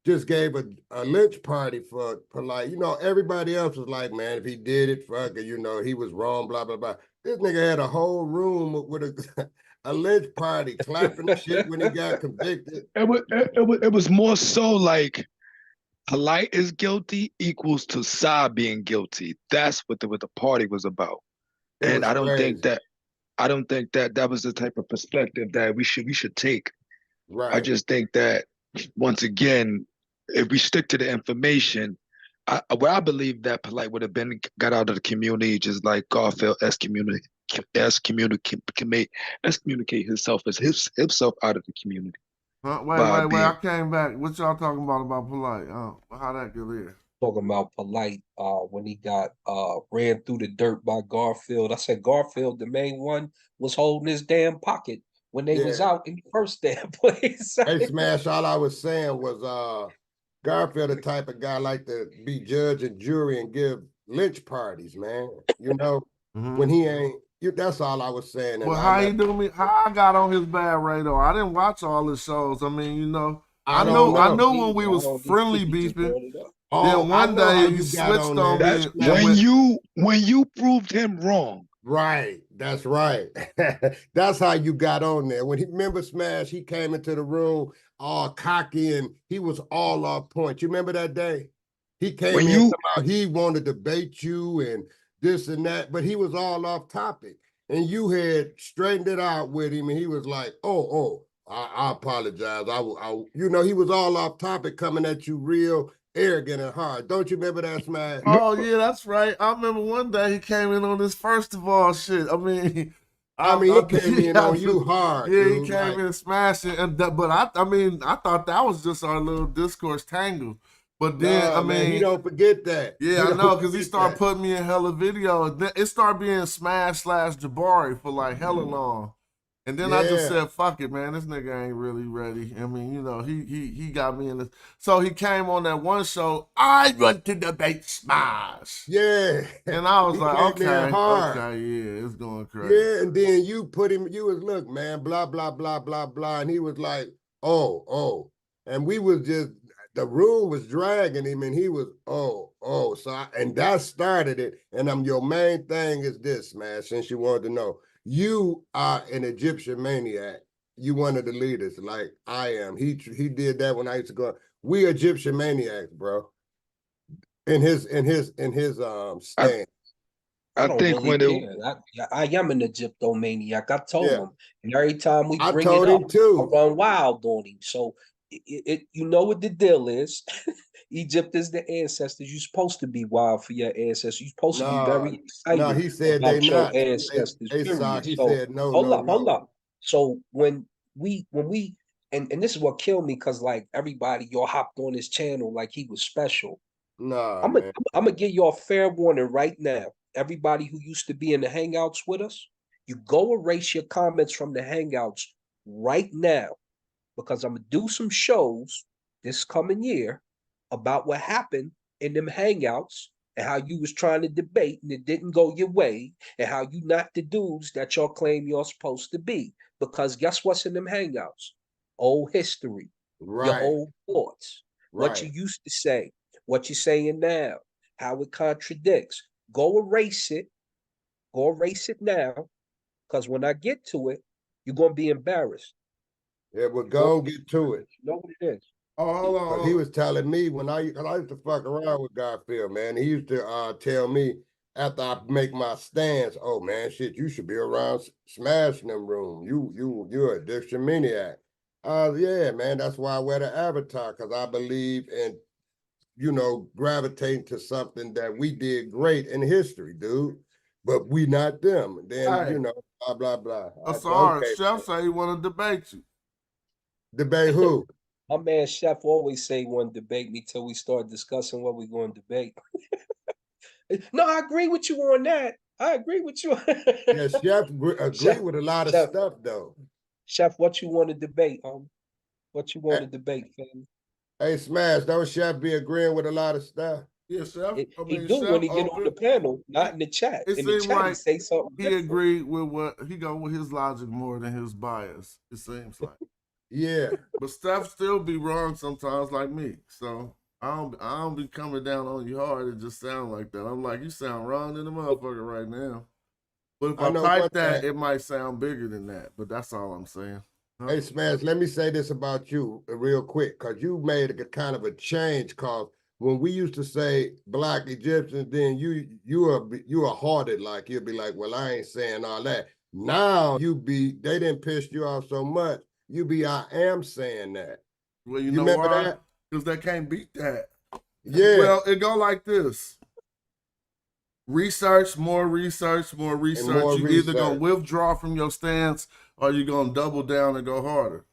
just gave a lynch party for Polite. Everybody else was like, man, if he did it, fuck it, he was wrong, blah, blah, blah. This nigga had a whole room with a lynch party, clapping shit when he got convicted. It was more so like Polite is guilty equals to Sa being guilty. That's what the party was about. And I don't think that was the type of perspective that we should take. Right. I just think that once again, if we stick to the information, I believe that Polite would have been got out of the community just like Garfield excommunicate himself out of the community. Wait, I came back. What y'all talking about Polite? How that get here? Talking about Polite when he got ran through the dirt by Garfield. I said Garfield, the main one, was holding his damn pocket when they was out in the first damn place. Hey, Smash, all I was saying was Garfield the type of guy like to be judge and jury and give lynch parties, man. when he ain't. That's all I was saying. Well, how he do me? How I got on his bad radar? I didn't watch all his shows. I mean, you know, I knew when we was friendly beefing. Then one day he switched on me. When you proved him wrong. Right, that's right. That's how you got on there. When he remember Smash, he came into the room all cocky and he was all off point. You remember that day? He came in about he wanted to debate you and this and that, but he was all off topic. And you had straightened it out with him, and he was like, I apologize. You know, he was all off topic, coming at you real arrogant and hard. Don't you remember that, Smash? Oh yeah, that's right. I remember one day he came in on this first of all shit. I mean, he came in on you hard. Yeah, dude. he came in smashing, but I mean, I thought that was just our little discourse tangle. But then, man, you don't forget that. Yeah, I know, because he started putting me in hella videos. It started being Smash/Jabari for like hella long. And then I just said, fuck it, man, this nigga ain't really ready. I mean, you know, he got me in this. So he came on that one show, I want to debate Smash. Yeah. And I was like, okay, yeah, it's going crazy. Yeah, and then you put him, you was, look, man, blah, blah, blah, blah, blah. And he was like, oh. And we was just, the room was dragging him, and he was, So and that started it. And your main thing is this, man, since you wanted to know. You are an Egyptian maniac. You one of the leaders, like I am. He did that when I used to go. We Egyptian maniacs, bro. In his stand. I think really I am an Egyptomaniac. I told him, and every time we bring it up, I run wild on him. So you know what the deal is. Egypt is the ancestors. You're supposed to be wild for your ancestors. You're supposed to be very excited. No, he said about they your not. ancestors. He said no. Hold up. So when we and this is what killed me, because like everybody, y'all hopped on his channel like he was special. No, I'm gonna give you a fair warning right now. Everybody who used to be in the hangouts with us, you go erase your comments from the hangouts right now, because I'm gonna do some shows this coming year about what happened in them hangouts and how you was trying to debate and it didn't go your way, and how you not the dudes that y'all claim you're supposed to be. Because guess what's in them hangouts? Old history, your old thoughts, what you used to say, what you're saying now, how it contradicts. Go erase it. Go erase it now, because when I get to it, you're going to be embarrassed. Yeah, we'll go and get to it. You know what it is. Oh, hold on. He was telling me when I used to fuck around with Garfield, man. He used to tell me after I make my stance, oh man, shit, you should be around smashing them room. You're a addiction maniac. Yeah, man, that's why I wear the avatar, because I believe in, gravitating to something that we did great in history, dude. But we not them. Then, blah, blah, blah. Osiris, Chef say he want to debate you. Debate who? My man Chef always say he want to debate me till we start discussing what we're going to debate. No, I agree with you on that. I agree with you. Yeah, Chef agree with a lot of stuff, though. Chef, what you want to debate? What you want to debate, family? Hey, Smash, don't Chef be agreeing with a lot of stuff? Yeah, Chef. He do when he get on the panel, not in the chat. It in the seems chat, like he say something he different. agreed with what he go with his logic more than his bias. It seems like. Yeah, but Steph still be wrong sometimes, like me. So I don't be coming down on you hard. It just sound like that. I'm like, you sound wrong in the motherfucker right now. But if I type that, it might sound bigger than that. But that's all I'm saying. Huh? Hey, Smash, let me say this about you real quick, because you made a kind of a change. Cause when we used to say Black Egyptians, then you are hearted, like you'll be like, well, I ain't saying all that. Now they didn't piss you off so much. I am saying that. Well, you know remember why? that? Because they can't beat that. Yeah. Well, it go like this. Research, more research. You either gonna withdraw from your stance or you're gonna double down and go harder.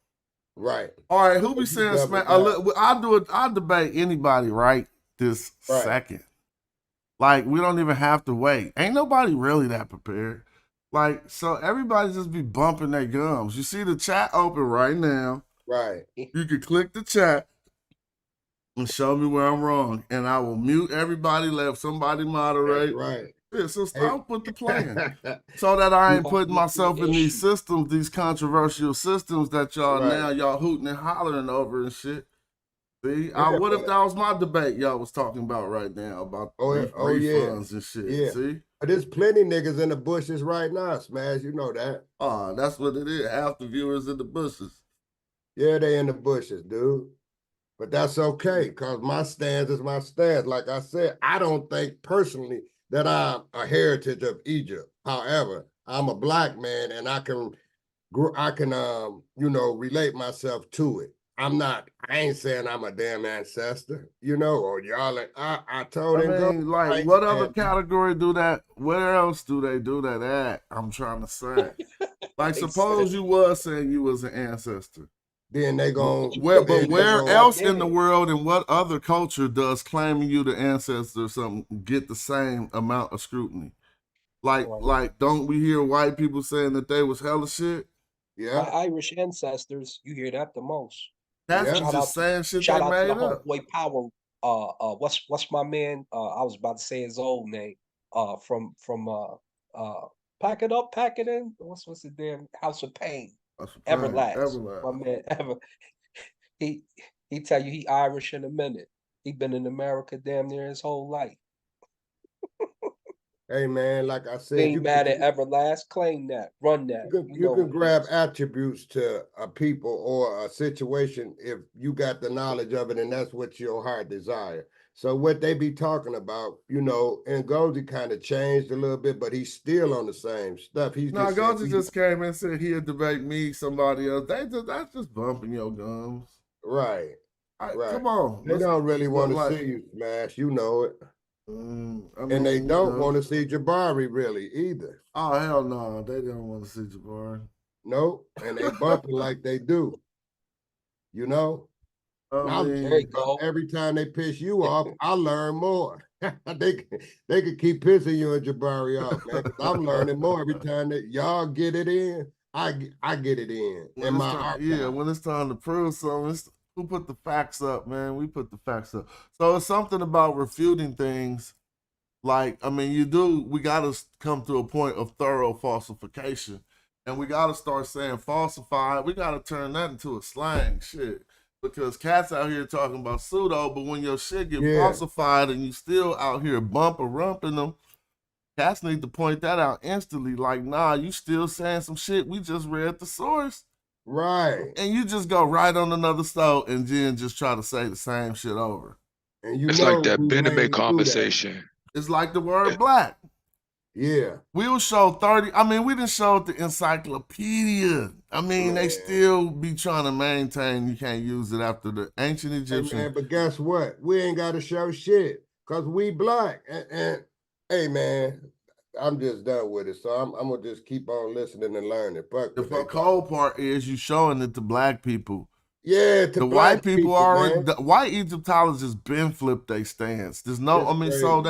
Right. All right, who be saying smack? I'll debate anybody right this second. Like, we don't even have to wait. Ain't nobody really that prepared. Like, so everybody just be bumping their gums. You see the chat open right now. Right. You can click the chat and show me where I'm wrong. And I will mute everybody, let somebody moderate. Right. Yeah, so stop with the plan. So that I ain't putting myself in these systems, these controversial systems that y'all hooting and hollering over and shit. See, what if that was my debate y'all was talking about right now about refunds and shit? Yeah. See? But there's plenty niggas in the bushes right now, Smash. You know that. Oh, that's what it is. Half the viewers in the bushes. Yeah, they in the bushes, dude. But that's okay, because my stance is my stance. Like I said, I don't think personally that I'm a heritage of Egypt. However, I'm a black man and I can relate myself to it. I ain't saying I'm a damn ancestor, or y'all, I told him. What other category do that? Where else do they do that at? I'm trying to say. Like, suppose you was saying you was an ancestor. Then they gon' where else in the world and what other culture does claiming you the ancestor or something get the same amount of scrutiny? Like don't we hear white people saying that they was hella shit? Yeah. My Irish ancestors, you hear that the most. That's just saying shit they made up. To the homeboy Power. What's my man? I was about to say his old name. From Pack It Up, Pack It In. What's the damn House of Pain? Everlast. My man he tell you he Irish in a minute. He been in America damn near his whole life. Hey man, like I said, ain't mad at Everlast. Claim that, run that. You can grab attributes to a people or a situation if you got the knowledge of it, and that's what your heart desire. So what they be talking about, Ngozi kind of changed a little bit, but he's still on the same stuff. Ngozi just came and said he'd debate me, somebody else. That's just bumping your gums. Right. Right. Come on. They don't really want to see you smash. You know it. And they don't want to see Jabari really either. Oh, hell no. They don't want to see Jabari. Nope. And they bumping like they do. Every time they piss you off, I learn more. they could keep pissing you and Jabari off, man. I'm learning more every time that y'all get it in. I get it in. When it's time to prove something, who put the facts up, man? We put the facts up. So it's something about refuting things. We got to come to a point of thorough falsification. And we got to start saying falsified. We got to turn that into a slang shit. Because cats out here talking about pseudo, but when your shit get falsified and you still out here rumping them, cats need to point that out instantly. Like, nah, you still saying some shit. We just read the source. Right. And you just go right on another stove and then just try to say the same shit over. And it's like that Benedict conversation. It's like the word black. Yeah. We'll show 30. We didn't show the encyclopedia. They still be trying to maintain you can't use it after the ancient Egyptian. Hey man, but guess what? We ain't got to show shit because we black. And hey man, I'm just done with it. So I'm going to just keep on listening and learning. The cold part is you showing it to black people. Yeah, the white people already. The white Egyptologists been flipped their stance. There's no. So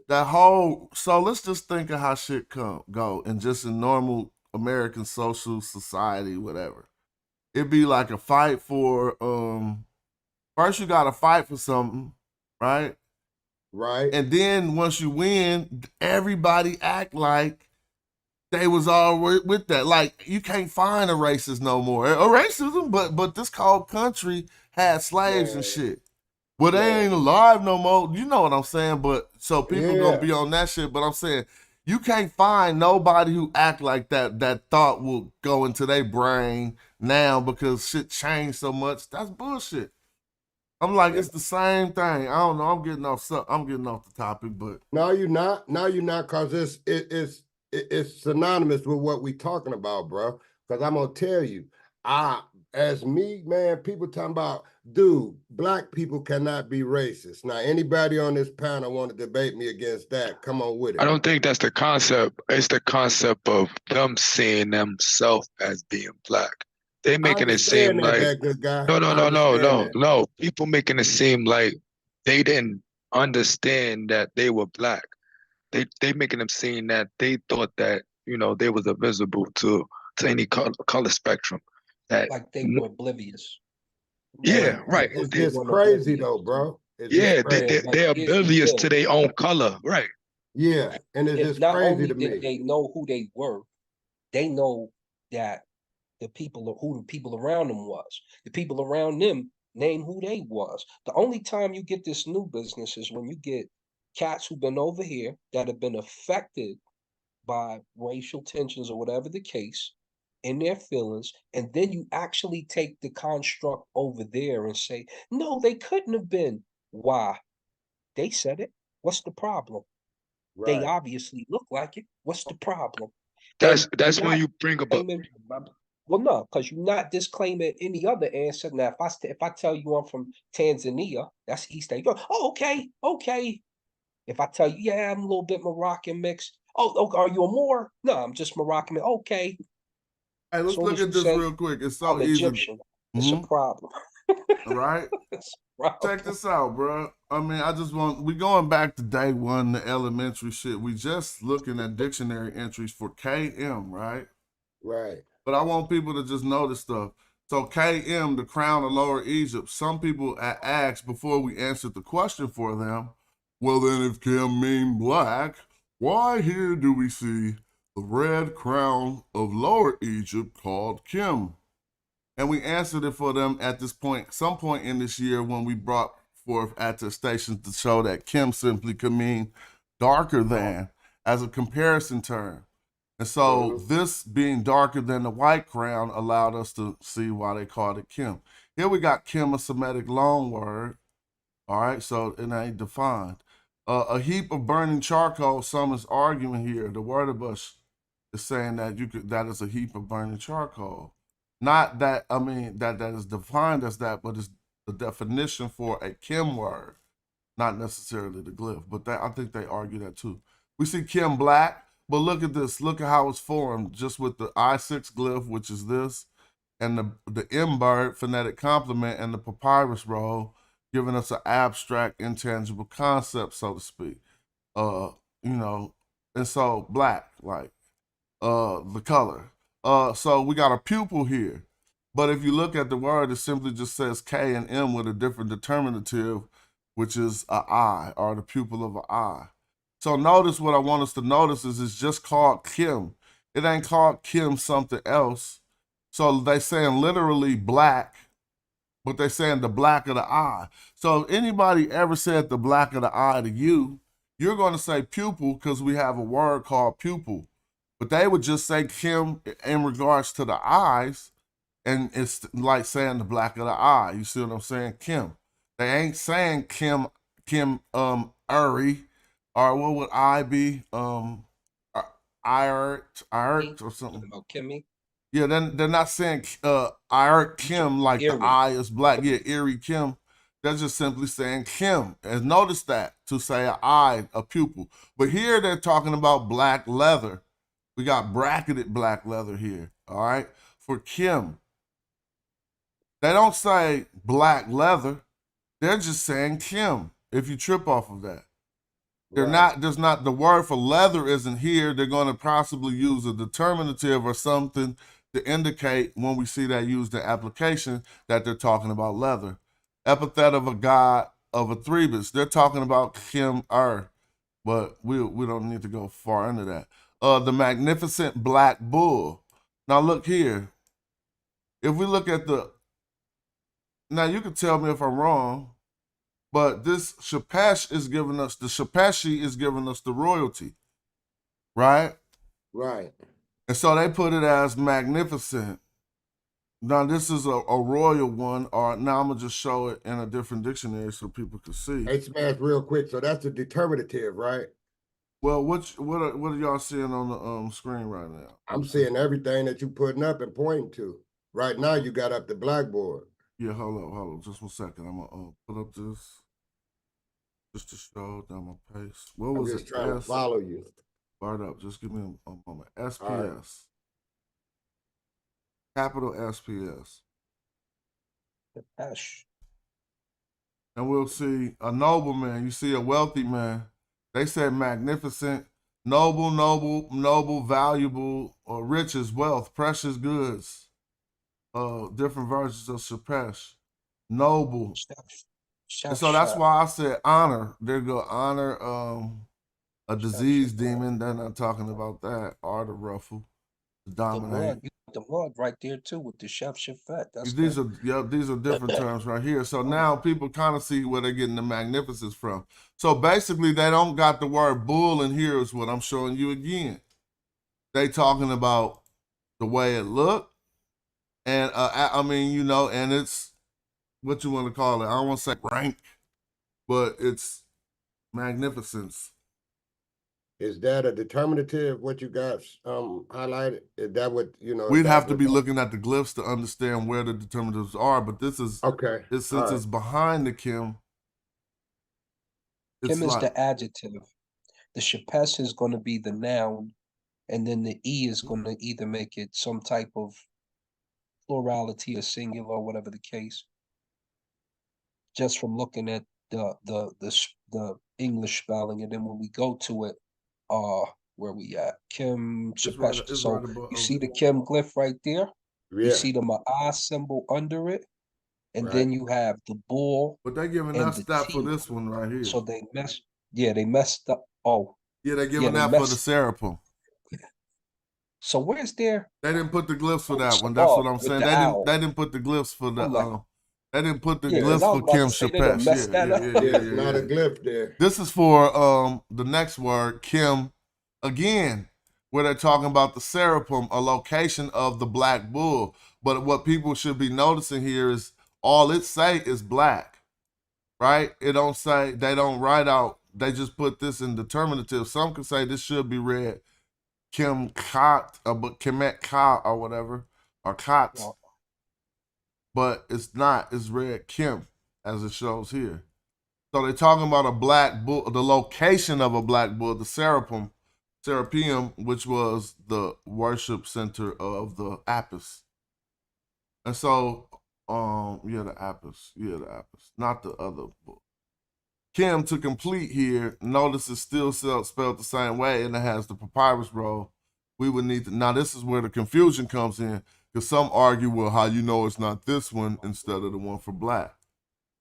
that whole. So let's just think of how shit go, and just in normal American social society, whatever. It'd be like a fight for. First, you got to fight for something, right? Right. And then once you win, everybody act like they was all with that. Like, you can't find a racist no more. A racism, but this cold country had slaves and shit. Well, they ain't alive no more. You know what I'm saying? But so people gonna be on that shit. But I'm saying you can't find nobody who act like that. That thought will go into their brain now because shit changed so much. That's bullshit. I'm like, it's the same thing. I don't know. I'm getting off the topic, but no, you're not. No, you're not, cause it's synonymous with what we talking about, bro. Cause I'm gonna tell you, as me, man, people talking about, dude, black people cannot be racist. Now, anybody on this panel want to debate me against that? Come on with it. I don't think that's the concept. It's the concept of them seeing themselves as being black. They making it seem like no. People making it seem like they didn't understand that they were black. They making them seem that they thought that they was invisible to any color spectrum. That like they were oblivious. Yeah, right. It's just crazy though, bro. They're oblivious to their own color, right? Yeah, and it's If just not crazy only to did me. they know who they were, they know that the people around them was. The people around them name who they was. The only time you get this new business is when you get cats who've been over here that have been affected by racial tensions or whatever the case in their feelings, and then you actually take the construct over there and say, no, they couldn't have been. Why? They said it. What's the problem? They Right. obviously look like it. What's the problem? That's And you're that's when not you bring up a claiming, well, no, because you're not disclaiming any other answer. Now, if I tell you I'm from Tanzania, that's East Asia. Oh, okay, okay. If I tell you, yeah, I'm a little bit Moroccan mixed. Oh, are you a Moor? No, I'm just Moroccan. Okay. Hey, As let's soon look as you at this say real quick. It's so I'm easy. Egyptian, it's a problem. All right. It's a problem. Check this out, bro. I mean, we going back to day one, the elementary shit. We just looking at dictionary entries for KM, right? Right. But I want people to just know this stuff. So KM, the crown of Lower Egypt, some people asked before we answered the question for them, well then if Kim mean black, why here do we see the red crown of Lower Egypt called Kim? And we answered it for them at this point, some point in this year when we brought forth attestations to show that Kim simply could mean darker than as a comparison term. And so this being darker than the white crown allowed us to see why they called it Kim. Here we got Kim, a Semitic loan word. All right, so it ain't defined. A heap of burning charcoal, some is arguing here. The word of us is saying that that is a heap of burning charcoal. Not that, I mean, that is defined as that, but it's the definition for a Kim word, not necessarily the glyph. But I think they argue that too. We see Kim black. But look at this. Look at how it's formed just with the I6 glyph, which is this, and the M bird phonetic complement and the papyrus roll, giving us an abstract, intangible concept, so to speak. And so black, like the color. So we got a pupil here. But if you look at the word, it simply just says K and M with a different determinative, which is a eye, or the pupil of an eye. So notice what I want us to notice is it's just called Kim. It ain't called Kim something else. So they saying literally black, but they saying the black of the eye. So if anybody ever said the black of the eye to you, you're going to say pupil because we have a word called pupil. But they would just say Kim in regards to the eyes, and it's like saying the black of the eye. You see what I'm saying? Kim. They ain't saying Kim Uri. Or what would I be? Iart or something. About Kimmy. Yeah, then they're not saying Iart Kim like Erie. the eye is black. Yeah, Erie Kim. They're just simply saying Kim. And notice that to say an eye, a pupil. But here they're talking about black leather. We got bracketed black leather here. All right, for Kim. They don't say black leather. They're just saying Kim. If you trip off of that. There's not the word for leather isn't here. They're going to possibly use a determinative or something to indicate when we see that used in application that they're talking about leather. Epithet of a god of a Threbus. They're talking about Kim but we don't need to go far into that. The magnificent black bull. Now look here. If we look at now you can tell me if I'm wrong. But this Shepesh is giving us, the Shepeshi is giving us the royalty, right? Right. And so they put it as magnificent. Now this is a royal one, or now I'm gonna just show it in a different dictionary so people can see. Hey, Smash, real quick. So that's the determinative, right? Well, what are y'all seeing on the screen right now? I'm seeing everything that you putting up and pointing to. Right now, you got up the blackboard. Yeah, hold on, just 1 second. I'm gonna put up this just to show down my pace. What was I'm just trying to follow you. Start up. Just give me a moment. SPS. Right. Capital SPS. Gosh. And we'll see a nobleman. You see a wealthy man. They said magnificent, noble, valuable, or riches, wealth, precious goods. Different versions of Shepesh. Noble. And so that's why I said honor. There go honor. a disease demon. They're not talking about that. Or the ruffle, the The dominate. mud, the mud right there too with the chef Shafet. That's These are these are different terms right here. So now people kind of see where they're getting the magnificence from. So basically, they don't got the word bull in here. Is what I'm showing you again. They talking about the way it looked, and I mean, you know, and it's what you want to call it. I don't want to say rank, but it's magnificence. Is that a determinative? What you got highlighted? Is that what you know? We'd have to be looking at the glyphs to understand where the determinatives are, but this is okay. Since it's behind the Kim. Kim is the adjective. The Shapes is going to be the noun, and then the E is going to either make it some type of plurality or singular, or whatever the case. Just from looking at the English spelling, and then when we go to it, where we at? Kim Shapes. So you see the Kim glyph right there. Yeah. You see the Ma'ah symbol under it, and then you have the bull. But they're giving us that for this one right here. So they messed up. Oh. Yeah, they're giving that for the Seraphim. So where's their? They didn't put the glyphs for that one. That's what I'm saying. They didn't put the glyphs for the. They didn't put the glyphs for Kim Shapes. Yeah, not a glyph there. This is for the next word, Kim, again, where they're talking about the Seraphim, a location of the black bull. But what people should be noticing here is all it say is black, right? It don't say, they don't write out, they just put this in determinative. Some could say this should be read Kim Kot, but Kemet Ka or whatever, or Kot. But it's not, it's read Kim, as it shows here. So they're talking about a black bull, the location of a black bull, the Seraphim, which was the worship center of the Apis. And so, the Apis, not the other book. Kim, to complete here, notice it's still spelled the same way, and it has the papyrus roll. We would need to, now this is where the confusion comes in, because some argue, well, how you know it's not this one instead of the one for black.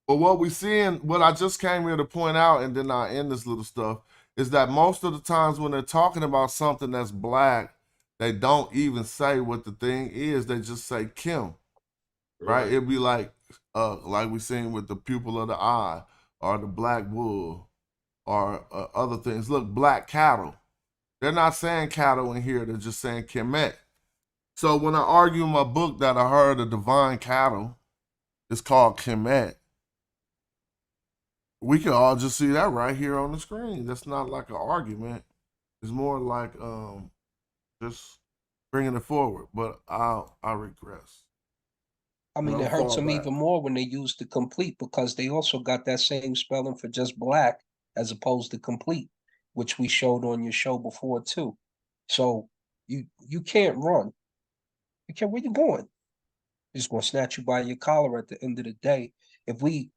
But what we seeing, what I just came here to point out, and then I end this little stuff, is that most of the times when they're talking about something that's black, they don't even say what the thing is. They just say Kim, right? It'd be like we seen with the pupil of the eye, or the black bull, or other things. Look, black cattle. They're not saying cattle in here. They're just saying Kemet. So when I argue in my book that I heard a divine cattle is called Kemet, we can all just see that right here on the screen. That's not like an argument. It's more like just bringing it forward. But I regress. I mean, it hurts them even more when they use the complete, because they also got that same spelling for just black as opposed to complete, which we showed on your show before too. So you can't run. You can't. Where you going? It's gonna snatch you by your collar at the end of the day. If we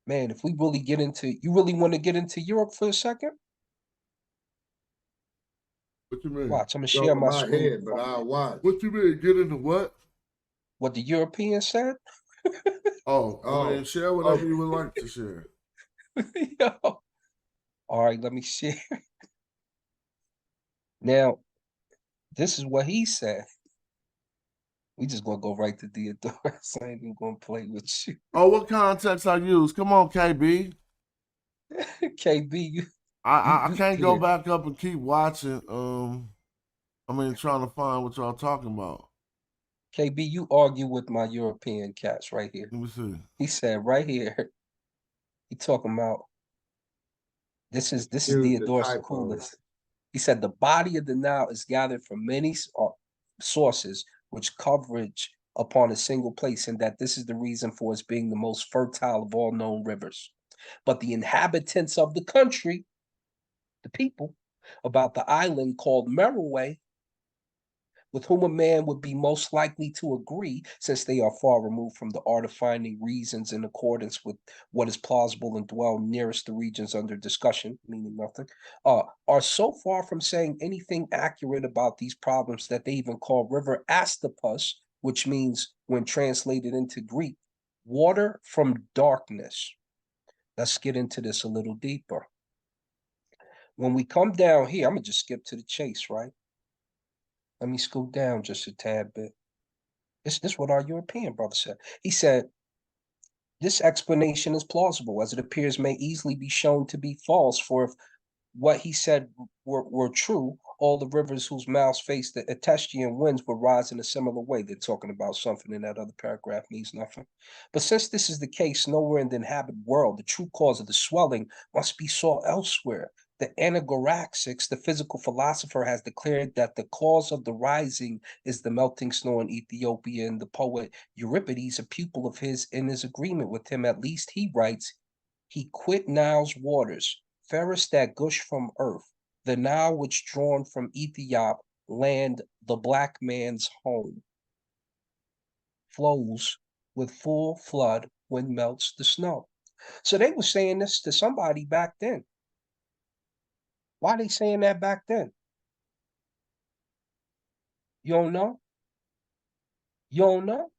man, if we really get into, you really want to get into Europe for a second? What you mean? Watch, I'm gonna share my screen. Head, but I'll watch. What you mean? Get into what? What the Europeans said? I mean, share whatever you would like to share. Yo. All right, let me share. Now, this is what he said. We just gonna go right to Theodorus. I ain't even gonna play with you. Oh, what context I use? Come on, KB. KB, I can't go back up and keep watching. Trying to find what y'all talking about. KB, you argue with my European cats right here. Let me see. He said right here, he talking about this is Theodorus Coolest. He said the body of the Nile is gathered from many sources which coverage upon a single place, and that this is the reason for its being the most fertile of all known rivers. But the inhabitants of the country, the people, about the island called Merowe, with whom a man would be most likely to agree, since they are far removed from the art of finding reasons in accordance with what is plausible and dwell nearest the regions under discussion, meaning nothing, are so far from saying anything accurate about these problems that they even call river Astapus, which means, when translated into Greek, water from darkness. Let's get into this a little deeper. when we come down here, I'm gonna just skip to the chase, right? Let me scoot down just a tad bit. This what our European brother said. He said, this explanation is plausible, as it appears may easily be shown to be false, for if what he said were true, all the rivers whose mouths face the Etestian winds would rise in a similar way. They're talking about something in that other paragraph, means nothing. But since this is the case nowhere in the inhabited world, the true cause of the swelling must be sought elsewhere. The Anagoraxics, the physical philosopher, has declared that the cause of the rising is the melting snow in Ethiopia, and the poet Euripides, a pupil of his, in his agreement with him, at least he writes, he quit Nile's waters, fairest that gush from earth, the Nile which drawn from Ethiop, land the black man's home, flows with full flood when melts the snow. So they were saying this to somebody back then. Why are they saying that back then? You don't know? You don't know?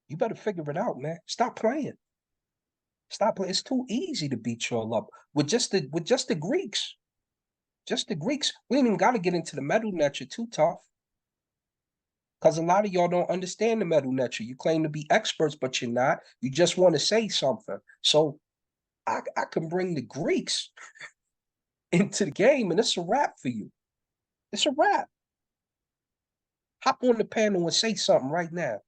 You better figure it out, man. Stop playing. Stop playing. It's too easy to beat y'all up with just the Greeks. Just the Greeks. We ain't even got to get into the metal nature too tough. Because a lot of y'all don't understand the metal nature. You claim to be experts, but you're not. You just want to say something. So I can bring the Greeks into the game, and it's a wrap for you. It's a wrap. Hop on the panel and say something right now.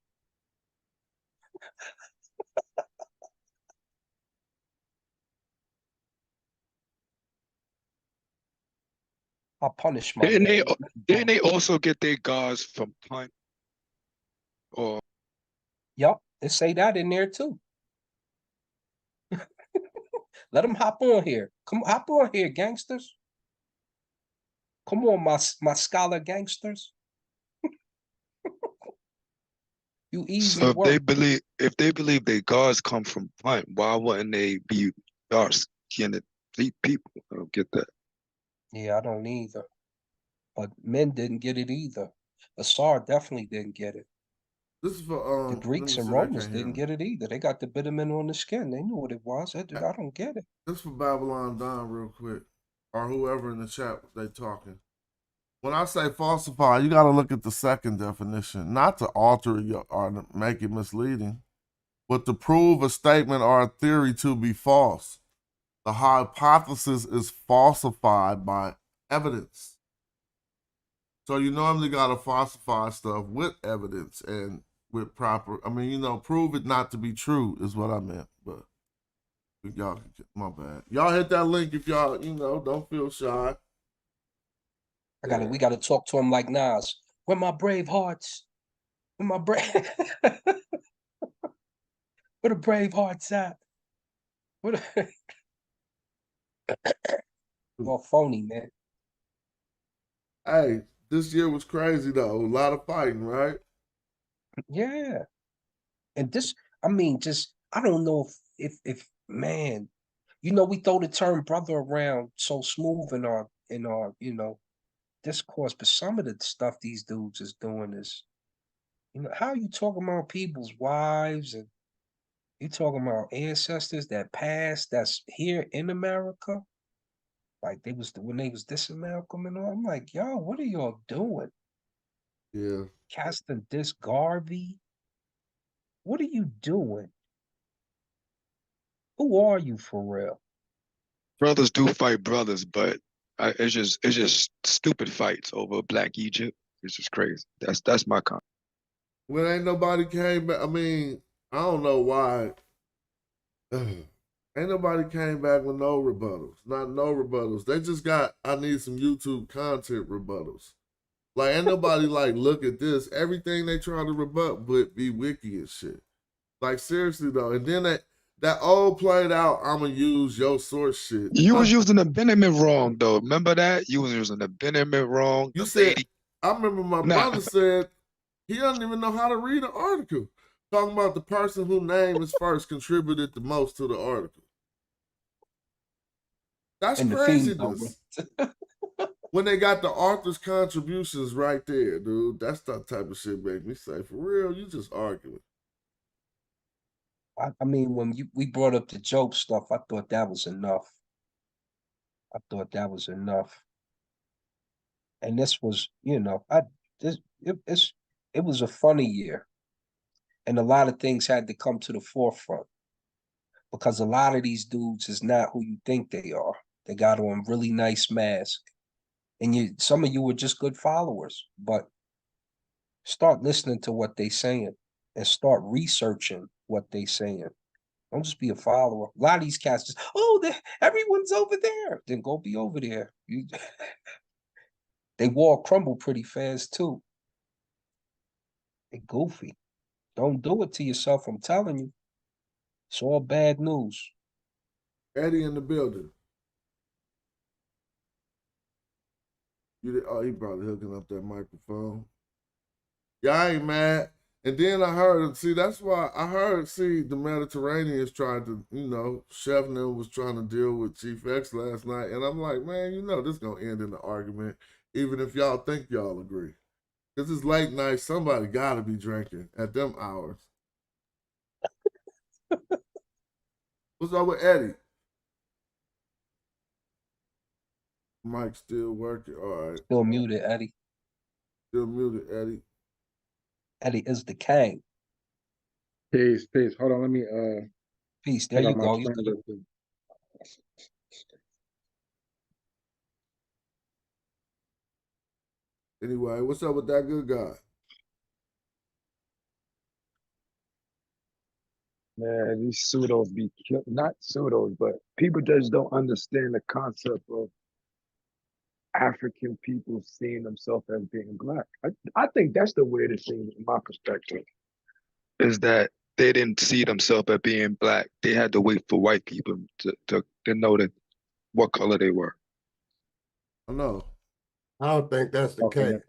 I'll punish my Didn't they also get their gods from Punt? Or Yup, they say that in there too. Let them hop on here. Come hop on here, gangsters. Come on, my scholar gangsters. You easy so work. if they believe their gods come from Punt, why wouldn't they be dark skinned people? I don't get that. Yeah, I don't either. But men didn't get it either. Asar definitely didn't get it. This is for the Greeks and Romans didn't get it either. They got the bitumen on the skin. They knew what it was. I don't get it. This for Babylon Don real quick, or whoever in the chat they talking. When I say falsify, you got to look at the second definition, not to alter it or to make it misleading, but to prove a statement or a theory to be false. The hypothesis is falsified by evidence. So you normally got to falsify stuff with evidence and with proper, prove it not to be true is what I meant. But y'all, my bad. Y'all hit that link if y'all, don't feel shy. We gotta talk to him like Nas. Where my brave hearts? Where my brave Where the brave hearts at? What well, phony, man. Hey, this year was crazy though. A lot of fighting, right? Yeah. And this, I don't know if man, we throw the term brother around so smooth in our discourse, but some of the stuff these dudes is doing is, how you talking about people's wives, and you talking about ancestors that passed that's here in America, like when they was dissing Malcolm and all. I'm like, yo, what are y'all doing? Yeah. Casting this Garvey. What are you doing? Who are you for real? Brothers do fight brothers, but it's just stupid fights over Black Egypt. It's just crazy. That's my comment. When ain't nobody came back, I don't know why. Ain't nobody came back with no rebuttals. Not no rebuttals. They just got, I need some YouTube content rebuttals. Like, ain't nobody like, look at this. Everything they try to rebut would be wiki and shit. Like, seriously though. And then that old played out, I'm going to use your source shit. You was using the Benjamin wrong, though. Remember that? You was using the Benjamin wrong. You said, I remember my brother said he doesn't even know how to read an article. Talking about the person whose name is first contributed the most to the article. That's craziness. When they got the author's contributions right there, dude. That's that type of shit make me say, for real, you just arguing. When we brought up the Job stuff, I thought that was enough. I thought that was enough. And this was, it was a funny year. And a lot of things had to come to the forefront because a lot of these dudes is not who you think they are. They got on really nice masks. And some of you were just good followers, but start listening to what they saying and start researching what they saying. Don't just be a follower. A lot of these cats just, everyone's over there. Then go be over there. They wall crumble pretty fast too. They goofy. Don't do it to yourself, I'm telling you. It's all bad news. Eddie in the building. He probably hooking up that microphone. Yeah, I ain't mad. And then I heard, that's why I heard, the Mediterranean is trying to, Chef was trying to deal with Chief X last night. And I'm like, man, this is going to end in an argument, even if y'all think y'all agree. Because it's late night, somebody got to be drinking at them hours. What's up with Eddie? Mic still working. All right. Still muted, Eddie. Still muted, Eddie. Eddie is the king. Peace. Hold on, let me peace. There you go. Anyway, what's up with that good guy? Man, these pseudos be not pseudos, but people just don't understand the concept of African people seeing themselves as being black. I think that's the weirdest thing in my perspective, is that they didn't see themselves as being black. They had to wait for white people to know that what color they were. I know. I don't think that's the case.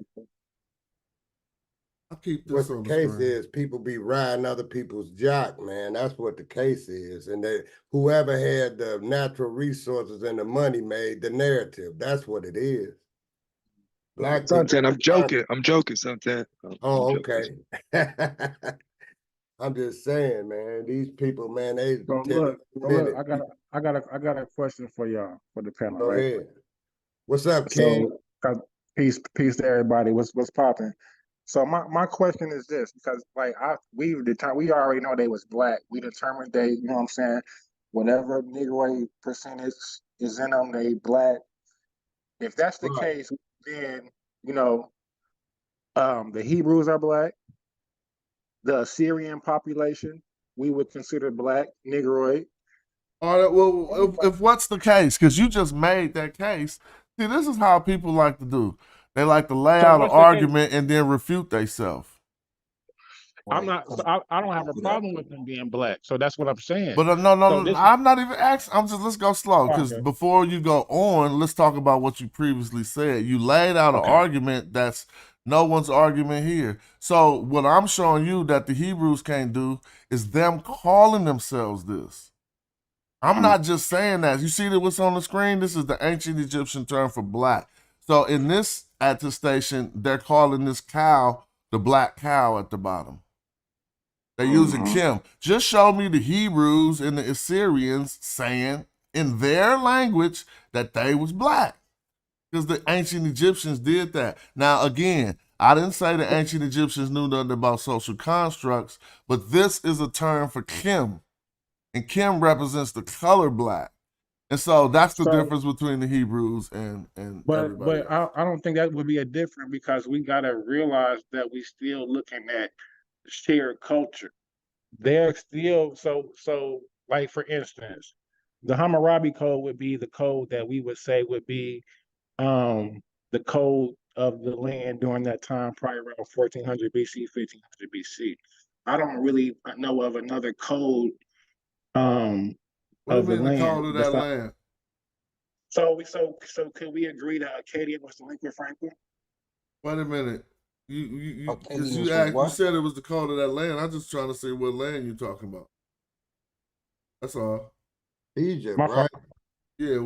I'll keep this what the case is, people be riding other people's jock, man. That's what the case is. And that whoever had the natural resources and the money made the narrative. That's what it is. Black Suntan, I'm joking, Suntan. Okay. I'm just saying, man, these people, man, they look, I got a question for y'all, for the panel. Go right? ahead. What's up, King? Peace to everybody. What's popping? So my question is this, because we already know they was black. We determined they, you know what I'm saying, whatever Negroid percentage is in them, they black. If that's the case, then the Hebrews are black. The Assyrian population we would consider black, Negroid. All right, well, if what's the case, because you just made that case. See, this is how people like to do. They like to lay out an argument and then refute themselves. I don't have a problem with them being black, so that's what I'm saying. But no, I'm not even asking. Let's go slow, because before you go on, let's talk about what you previously said. You laid out an argument that's no one's argument here. So what I'm showing you that the Hebrews can't do is them calling themselves this. I'm not just saying that. You see that what's on the screen? This is the ancient Egyptian term for black. So in this attestation, they're calling this cow the black cow at the bottom. They're using Kim. Just show me the Hebrews and the Assyrians saying in their language that they was black. Because the ancient Egyptians did that. Now, again, I didn't say the ancient Egyptians knew nothing about social constructs, but this is a term for Kim. And Kim represents the color black. And so that's the difference between the Hebrews and everybody. But I don't think that would be a difference, because we got to realize that we still looking at shared culture. They're still, so like for instance, the Hammurabi code would be the code that we would say would be the code of the land during that time, probably around 1400 BC, 1500 BC. I don't really know of another code of the land. Code of that land? So could we agree that Acadia was the lingua franca? Wait a minute. You said it was the code of that land. I'm just trying to see what land you're talking about. That's all. Egypt, right? Yeah.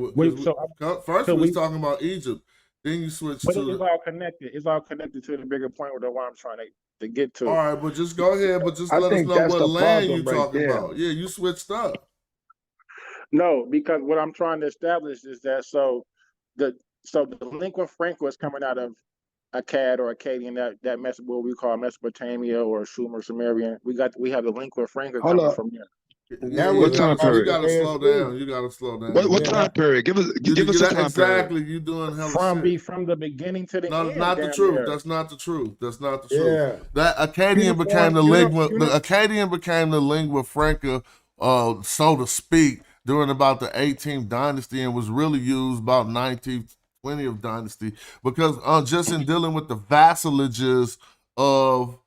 First we was talking about Egypt. Then you switched to. It's all connected. It's all connected to the bigger point with what I'm trying to get to. All right, but just go ahead. But just let us know what land you're talking about. Yeah, you switched up. No, because what I'm trying to establish is that so the lingua franca is coming out of Akkad or Akkadian, that what we call Mesopotamia or Sumer Sumerian. We have the lingua franca Hold coming up. from there. Yeah, What time you period? gotta slow down. You gotta slow down. What time period? Give us a time exactly. period. You doing hella From shit. from the beginning to the No, end. not the damn truth. near. That's not the truth. That's not the Yeah. truth. That Akkadian became the lingua. The Akkadian became the lingua franca, so to speak, during about the 18th dynasty, and was really used about 19th, 20th dynasty, because just in dealing with the vassalages of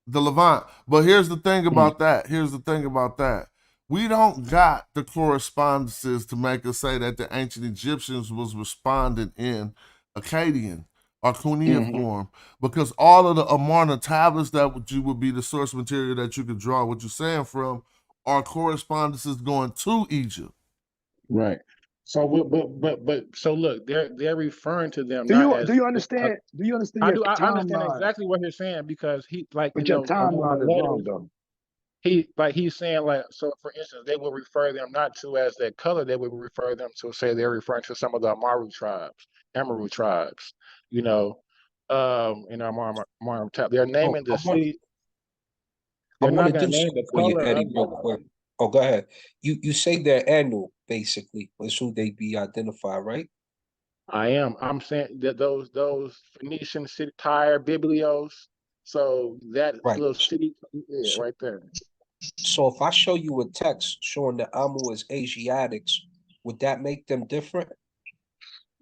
the Levant. But here's the thing about that. We don't got the correspondences to make us say that the ancient Egyptians was responding in Akkadian or cuneiform, because all of the Amarna tablets that would be the source material that you could draw what you're saying from are correspondences going to Egypt. Right. So, but so look, they're referring to them Do not you as. do you understand? Do you understand I your do. I understand timeline? exactly what he's saying because he like But you your know among timeline the is wrong letters. though. He's saying like so for instance they will refer them not to as their color, they would refer them to say they're referring to some of the Amaru tribes, you know, in our they're naming the city. I They're want not to going do to name something the for you, color Eddie, of real it. quick. Oh, go ahead. You say they're annual, basically, is who they be identified, right? I'm saying that those Phoenician city Tyre, Biblios. So that Right. little city, yeah, So, right there. so if I show you a text showing the Amu as Asiatics, would that make them different?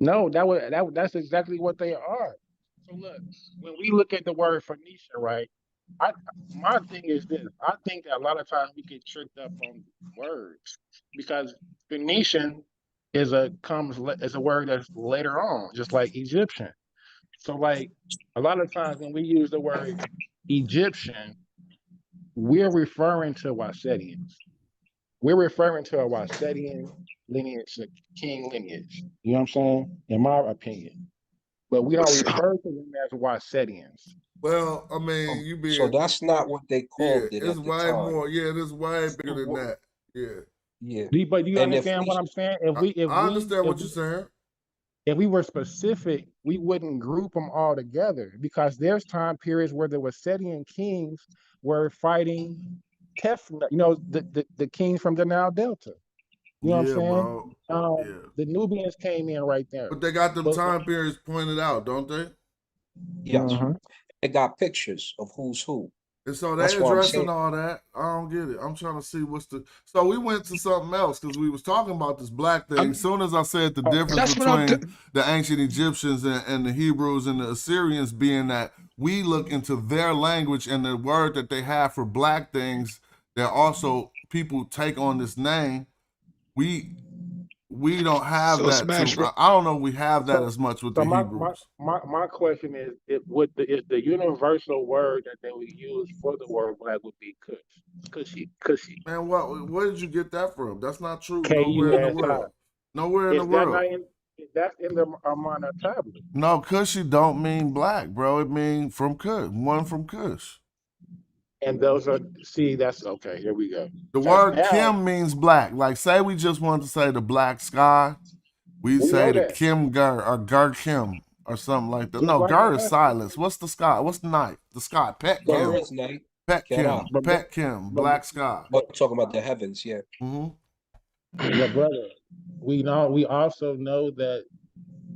No, that's exactly what they are. So look, when we look at the word Phoenicia, right? My thing is this. I think that a lot of times we get tricked up on words because Phoenician is a word that's later on, just like Egyptian. So like a lot of times when we use the word Egyptian, we're referring to Wasetians. We're referring to a Wasetian lineage, a king lineage. You know what I'm saying? In my opinion. But we don't refer to them as Wasetians. Well, I mean, you being So that's not what they called it it's at the way time. more. Yeah, it's way bigger than that. Yeah. Yeah. But do you And if understand what we I'm saying? I understand what you're saying. If we were specific, we wouldn't group them all together because there's time periods where the Wasetian kings were fighting Tefnut, the kings from the Nile Delta. You know what I'm Yeah, saying? bro. Yeah. The Nubians came in right there. But they got them time periods pointed out, don't they? Yes. They got pictures of who's who. And so they That's what I'm addressing saying. all that. I don't get it. I'm trying to see so we went to something else because we was talking about this black thing. As soon as I said the difference between the ancient Egyptians and the Hebrews and the Assyrians being that we look into their language and the word that they have for black things that also people take on this name, we don't have that. I don't know if we have that as much with the Hebrews. My question is, is the universal word that they would use for the word black would be Kushi. Man, where did you get that from? That's not true. K-U-S-I. Nowhere in the world. Nowhere in the world. That's in the Amarna tablet. No, Kushi don't mean black, bro. It means from Kush, one from Kush. And that's okay. Here we go. The word Kim means black. Like, say we just wanted to say the black sky, we say the Kim Gur or Gur Kim or something like that. No, Gur is silence. What's the sky? What's the night? The sky. Pet Kim. Gur is night. Pet Kim. Pet Kim. Black sky. But talking about the heavens, yeah. Yeah, brother. We also know that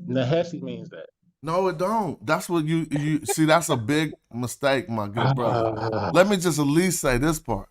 Nehesi means that. No, it don't. That's what you see. That's a big mistake, my good brother. Let me just at least say this part.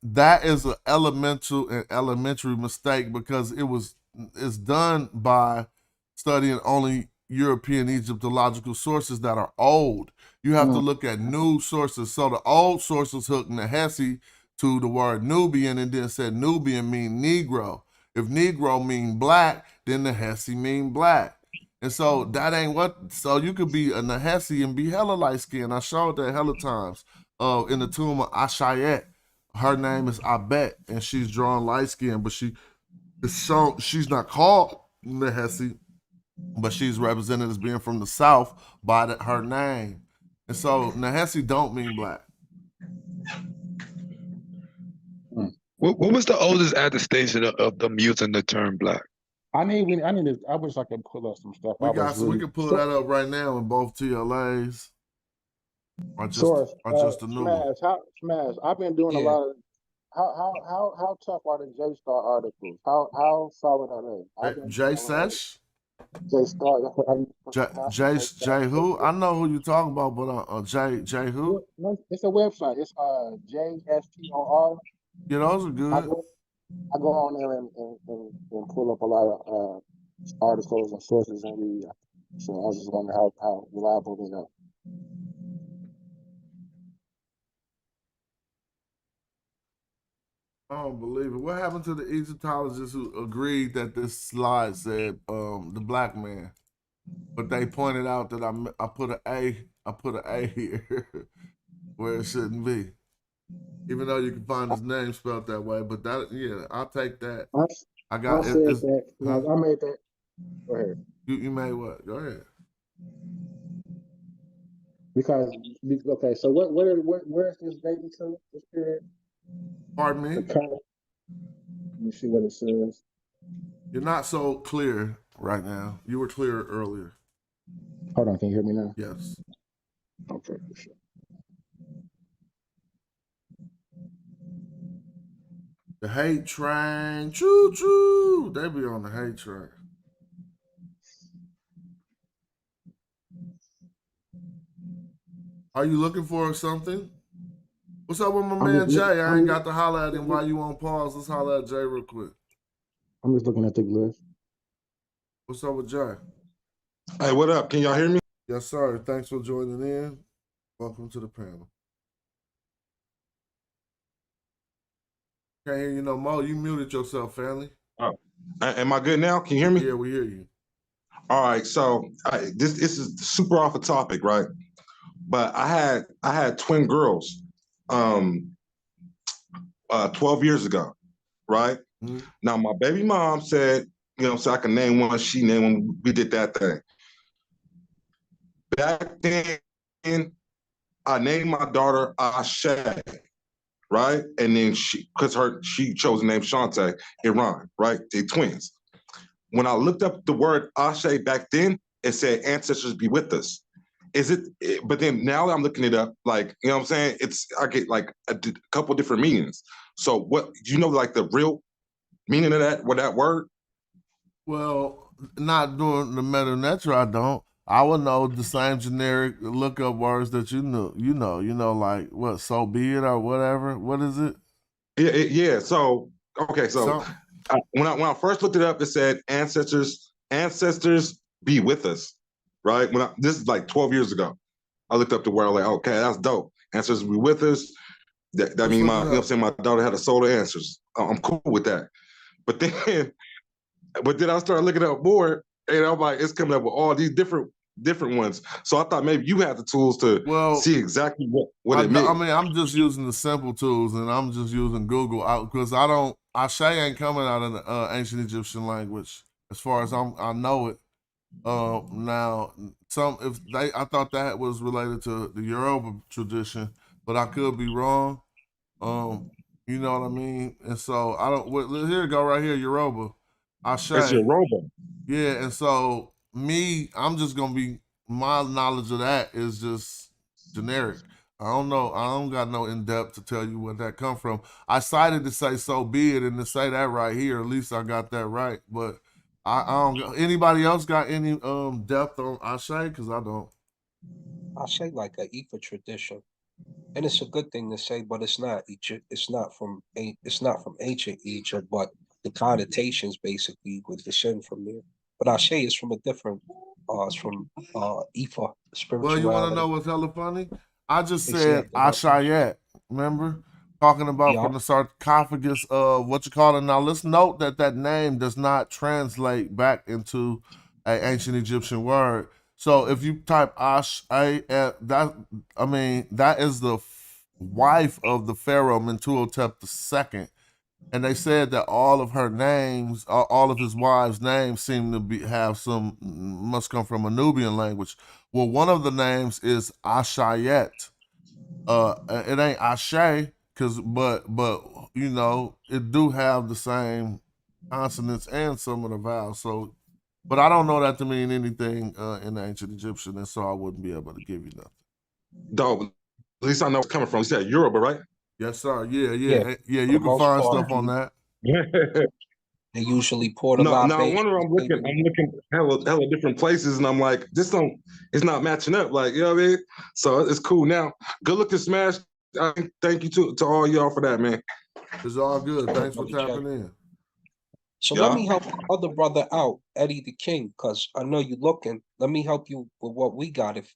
That is an elementary mistake because it's done by studying only European Egyptological sources that are old. You have to look at new sources. So the old sources hooked Nehesi to the word Nubian and then said Nubian mean Negro. If Negro mean black, then Nehesi mean black. And so that ain't so you could be a Nehesi and be hella light skinned. I showed that hella times. In the tomb of Ashayet, her name is Abet, and she's drawn light skin, but she's not called Nehesi, but she's represented as being from the south by her name. And so Nehesi don't mean black. What was the oldest attestation of them using the term black? I need to. I wish I could pull up some stuff. We can pull that up right now in both TLAs or Source. just the new one. Smash. I've been doing a Yeah. lot of. How tough are the J Star articles? How solid are they? I've been J Sesh? J Star. J who? I know who you're talking about, but J who? No, it's a website. It's JSTOR. Yeah, those are good. I go on there and pull up a lot of articles and sources and read. So I was just wondering how reliable they are. I don't believe it. What happened to the Egyptologists who agreed that this slide said the black man? But they pointed out that I put an A here where it shouldn't be. Even though you can find his name spelled that way, but I'll take that. I said that. I made that. Go ahead. You made what? Go ahead. Because okay, so where is this dating to? This period? Pardon me? Let me see what it says. You're not so clear right now. You were clear earlier. Hold on, can you hear me now? Yes. Okay, for sure. The hate train, choo choo. They be on the hate train. Are you looking for something? What's up with my man Jay? I ain't got to holler at him while you on pause. Let's holler at Jay real quick. I'm just looking at the list. What's up with Jay? Hey, what up? Can y'all hear me? Yes, sir. Thanks for joining in. Welcome to the panel. Can't hear you no more. You muted yourself, family. Oh, am I good now? Can you hear me? Yeah, we hear you. All right. So this is super off the topic, right? But I had twin girls, 12 years ago, right? Mm-hmm. Now my baby mom said, so I can name one. She named one. We did that thing. Back then, I named my daughter Ashe, right? And then she chose the name Shante, Iran, right? They twins. When I looked up the word Ashe back then, it said ancestors be with us. But then now I'm looking it up, like, you know what I'm saying? I get like a couple different meanings. So what, do you know like the real meaning of that word? Well, not doing the meta netra, I don't. I would know the same generic lookup words that you know, like what, so be it or whatever. What is it? Yeah. So, okay. So when I first looked it up, it said ancestors be with us, right? This is like 12 years ago. I looked up the word, like, okay, that's dope. Ancestors be with us. That means you know what I'm saying, my daughter had a soul of answers. I'm cool with that. But then I started looking up more, and I'm like, it's coming up with all these different ones. So I thought maybe you had the tools to see exactly what it means. I mean, I'm just using the simple tools, and I'm just using Google because Ashe ain't coming out of the ancient Egyptian language as far as I know it. Now, I thought that was related to the Yoruba tradition, but I could be wrong. You know what I mean? And so I don't. Here you go, right here, Yoruba. Ashe. It's Yoruba. Yeah, and so I'm just gonna be. My knowledge of that is just generic. I don't know. I don't got no in depth to tell you where that come from. I cited to say so be it, and to say that right here, at least I got that right. But I don't. Anybody else got any depth on Ashe? Because I don't. Ashe like a Ifa tradition, and it's a good thing to say, but it's not Egypt. It's not from ancient Egypt, but the connotations basically would descend from there. But Ashe is from a different. It's from Ifa spirituality. Well, you want to know what's hella funny? I just said Ashayet. Remember? Talking about from the sarcophagus of what you call it. Now, let's note that name does not translate back into an ancient Egyptian word. So if you type Ashayet, that is the wife of the pharaoh Mentuhotep II. And they said that all of her names, all of his wives' names seem to must come from a Nubian language. Well, one of the names is Ashayet. It ain't Ashe, but you know, it do have the same consonants and some of the vowels. So, but I don't know that to mean anything in the ancient Egyptian, and so I wouldn't be able to give you nothing. Dog, at least I know where it's coming from. You said Yoruba, right? Yes, sir. Yeah. You can find stuff on that. They usually pour the No, I libation. wonder. I'm looking hella different places, and I'm like, it's not matching up. Like, you know what I mean? So it's cool now. Good looking smash. Thank you to all y'all for that, man. It's all good. Thanks for tapping in. So let me help the other brother out, Eddie the King, because I know you're looking. Let me help you with what we got. If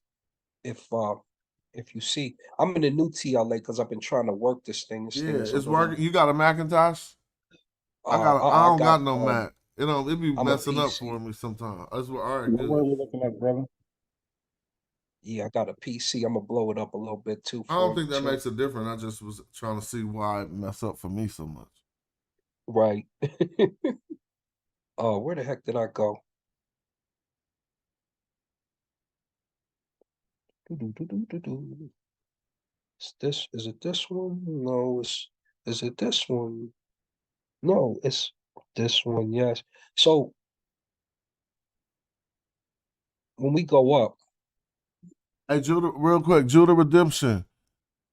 you see, I'm in the new TLA because I've been trying to work this thing. This thing is it's working. You got a Macintosh? I don't got no Mac. It be messing up for me sometimes. That's what. All right, good. What are we looking at, brother? Yeah, I got a PC. I'm gonna blow it up a little bit too. I don't think that makes a difference. I just was trying to see why it mess up for me so much. Right. Oh, where the heck did I go? Is it this one? No, is it this one? No, it's this one, yes. So when we go up. Hey, Judah, real quick, Judah Redemption.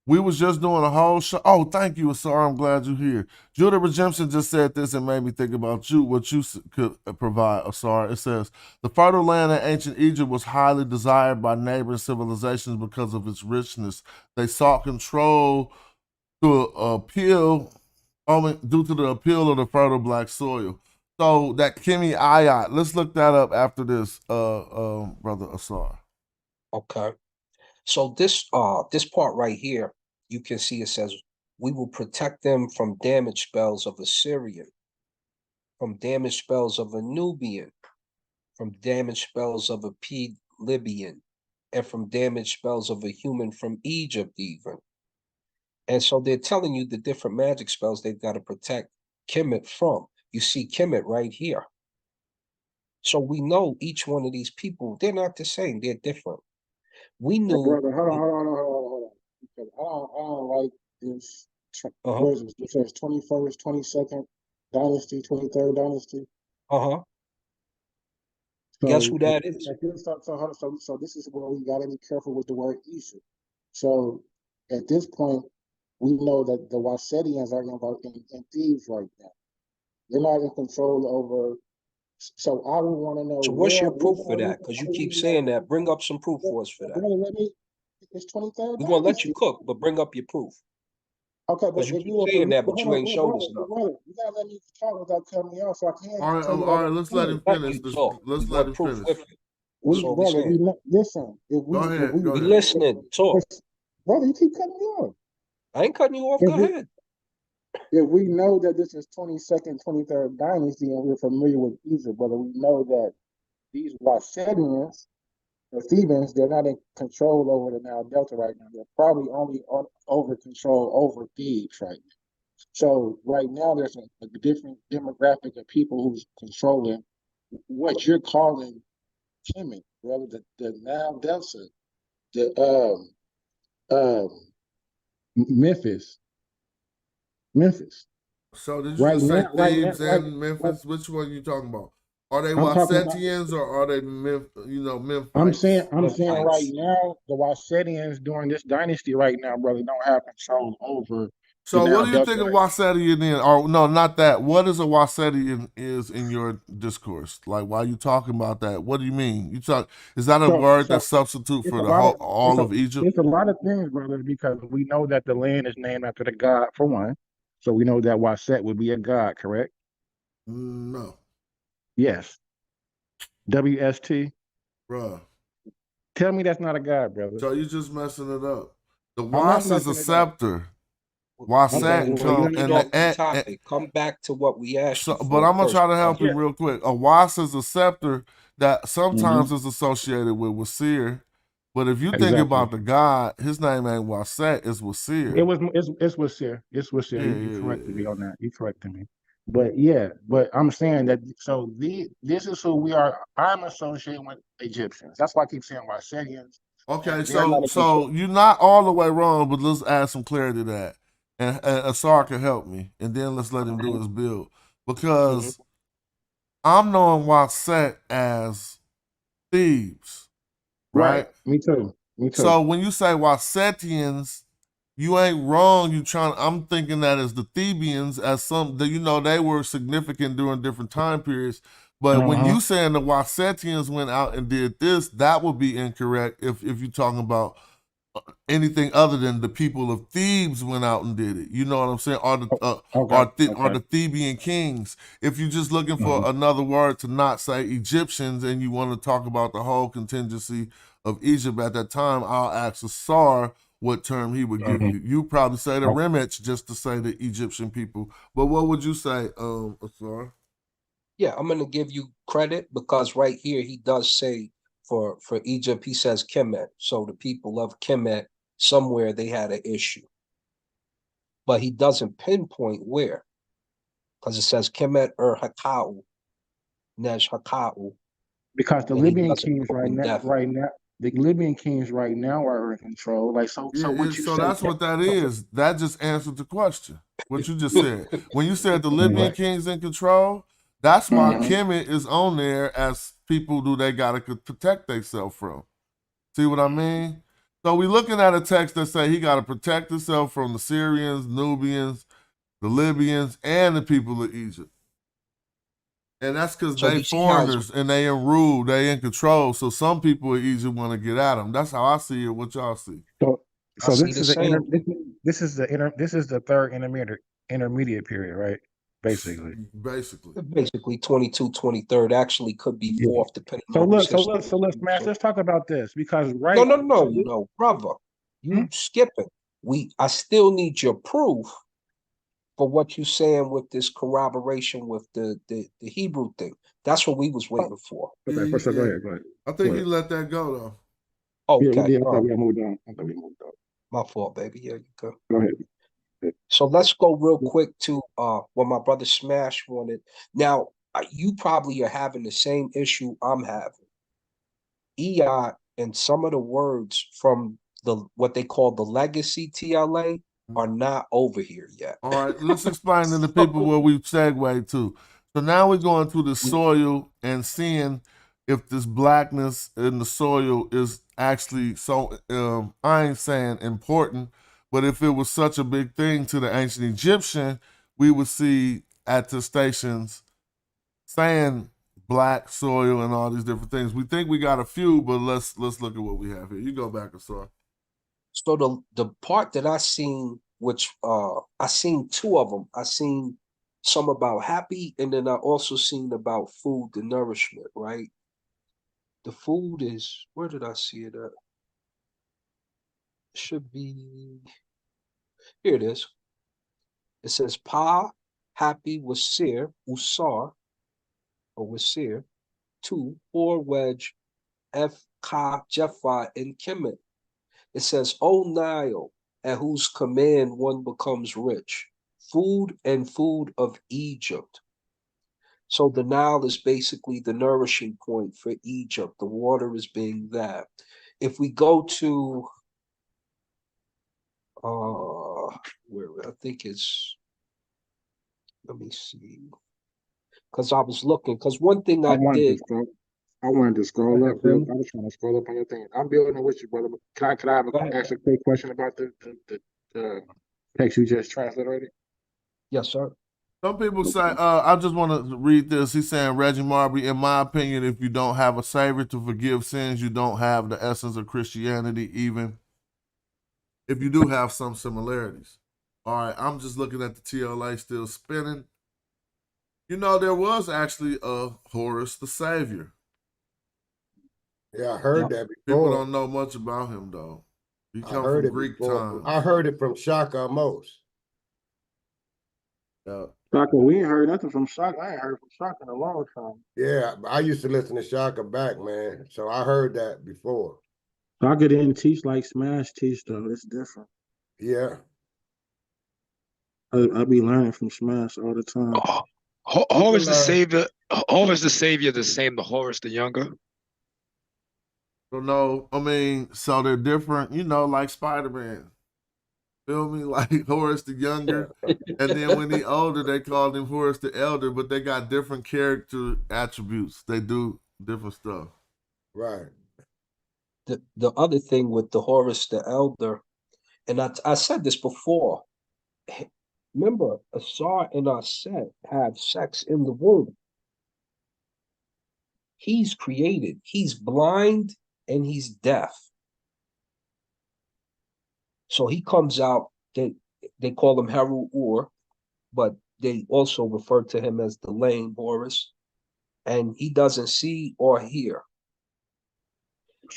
We was just doing a whole show. Oh, thank you, Asar. I'm glad you're here. Judah Redemption just said this and made me think about you, what you could provide, Asar. It says, the fertile land in ancient Egypt was highly desired by neighboring civilizations because of its richness. They sought control due to the appeal of the fertile black soil. So that Kimi Ayat, let's look that up after this, Brother Asar. Okay. So this part right here, you can see it says, we will protect them from damage spells of Assyrian, from damage spells of a Nubian, from damage spells of a Libyan, and from damage spells of a human from Egypt even. And so they're telling you the different magic spells they've got to protect Kemet from. You see Kemet right here. So we know each one of these people, they're not the same, they're different. We knew. Brother, hold on. Because I don't like this. What is this? It says 21st, 22nd dynasty, 23rd dynasty. So guess who that is? So this is where we got to be careful with the word Egypt. So at this point, we know that the Wasetians are involved in Thebes right now. They're not in control over. So I would want to know. So what's your proof for that? Because you keep saying that. Bring up some proof for us for that. It's 23rd. We're gonna let you cook, but bring up your proof. Okay, but you keep saying that, but you ain't showed us nothing. You gotta let me talk without cutting me off, so I can't. All right, let's let him finish. Let's let him finish. Listen. Go ahead. We listening. Talk. Brother, you keep cutting me off. I ain't cutting you off. Go ahead. If we know that this is 22nd, 23rd dynasty, and we're familiar with Egypt, brother, we know that these Wasetians, the Thebans, they're not in control over the Nile Delta right now. They're probably only over control over Thebes right now. So right now, there's a different demographic of people who's controlling what you're calling Kemet, brother, the Nile Delta, the Memphis. So did you just say Thebes and Memphis? Which one are you talking about? Are they Wasetians or are they Memphites? I'm saying right now, the Wasetians during this dynasty right now, brother, don't have control over. So what do you think a Wasetian is? Or no, not that. What is a Wasetian is in your discourse? Like, why are you talking about that? What do you mean? Is that a word that's substitute for all of Egypt? It's a lot of things, brother, because we know that the land is named after the god, for one. So we know that Waset would be a god, correct? No. Yes. WST? Bruh. Tell me that's not a god, brother. So you just messing it up. The Was is a scepter. Waset come back to what we asked. But I'm gonna try to help you real quick. A Was is a scepter that sometimes is associated with Wasir. But if you think about the god, his name ain't Waset, it's Wasir. It's Wasir. It's Wasir. You corrected me on that. You corrected me. But I'm saying that this is who we are. I'm associating with Egyptians. That's why I keep saying Wasetians. Okay, so you're not all the way wrong, but let's add some clarity to that. And Asar can help me. And then let's let him do his build. Because I'm knowing Waset as Thebes, right? Me too. Me too. So when you say Wasetians, you ain't wrong. I'm thinking that as the Thebians, as they were significant during different time periods. But when you saying the Wasetians went out and did this, that would be incorrect if you're talking about anything other than the people of Thebes went out and did it. You know what I'm saying? Or the Theban kings. If you're just looking for another word to not say Egyptians and you want to talk about the whole contingency of Egypt at that time, I'll ask Asar what term he would give you. You probably say the Remech just to say the Egyptian people. But what would you say, Asar? Yeah, I'm gonna give you credit because right here he does say for Egypt, he says Kemet. So the people of Kemet, somewhere they had an issue. But he doesn't pinpoint where. Because it says Kemet Hakau, Nesh Hakau. Because the Libyan kings the Libyan kings right now are in control. Like so what you So say, that's what that is. That just answered the question. What you just said. When you said the Libyan kings in control, that's why Kemet is on there as people they gotta protect themselves from. See what I mean? So we looking at a text that say he gotta protect himself from the Syrians, Nubians, the Libyans, and the people of Egypt. And that's because they foreigners and they in rule, they in control. So some people in Egypt want to get at them. That's how I see it. What y'all see? So this is the third intermediate period, right? Basically 22, 23rd actually could be fourth, depending so on let's talk about this because no, brother. You skipping. I still need your proof for what you saying with this corroboration with the Hebrew thing. That's what we was waiting for. Okay, go ahead. I think he let that go though. Okay. I thought we moved on. My fault, baby. Here you go. Go ahead. So let's go real quick to what my brother Smash wanted. Now, you probably are having the same issue I'm having. Eot and some of the words from what they call the legacy TLA are not over here yet. All right, let's explain to the people where we segue to. So now we're going through the soil and seeing if this blackness in the soil is actually I ain't saying important, but if it was such a big thing to the ancient Egyptian, we would see attestations saying black soil and all these different things. We think we got a few, but let's look at what we have here. You go back, Asar. So the part that I seen, which I seen two of them. I seen some about happy, and then I also seen about food, the nourishment, right? The food is, where did I see it at? It should be, here it is. It says Pa, happy, Wasir, Usar, or Wasir, 2, 4 wedge, F, Ka, Jepha, and Kemet. It says, O Nile, at whose command one becomes rich, food and food of Egypt. So the Nile is basically the nourishing point for Egypt. The water is being that. If we go to, where I think it's, let me see, because I was looking, because one thing I did. I wanted to scroll up. I was trying to scroll up on your thing. I'm building with you, brother. Can I ask a quick question about the text you just translated? Yes, sir. Some people say, I just want to read this. He's saying, Reggie Marbury, in my opinion, if you don't have a Savior to forgive sins, you don't have the essence of Christianity, even if you do have some similarities. All right, I'm just looking at the TLA still spinning. You know, there was actually a Horus the Savior. Yeah, I heard that before. People don't know much about him, though. He come from Greek times. I heard it from Shaka Amos. Yeah. Shaka, we ain't heard nothing from Shaka. I ain't heard from Shaka in a long time. Yeah, I used to listen to Shaka back, man. So I heard that before. Shaka didn't teach like Smash teach, though. It's different. Yeah. I be learning from Smash all the time. Horus the Savior. Horus the Savior, the same. The Horus the Younger. So no, I mean, so they're different. You know, like Spider-Man. Feel me? Like Horus the Younger. And then when he older, they called him Horus the Elder, but they got different character attributes. They do different stuff. Right. The other thing with the Horus the Elder, and I said this before. Remember, Asar and Aset have sex in the womb. He's created. He's blind and he's deaf. So he comes out. They call him Heru Ur, but they also refer to him as the lame Horus, and he doesn't see or hear.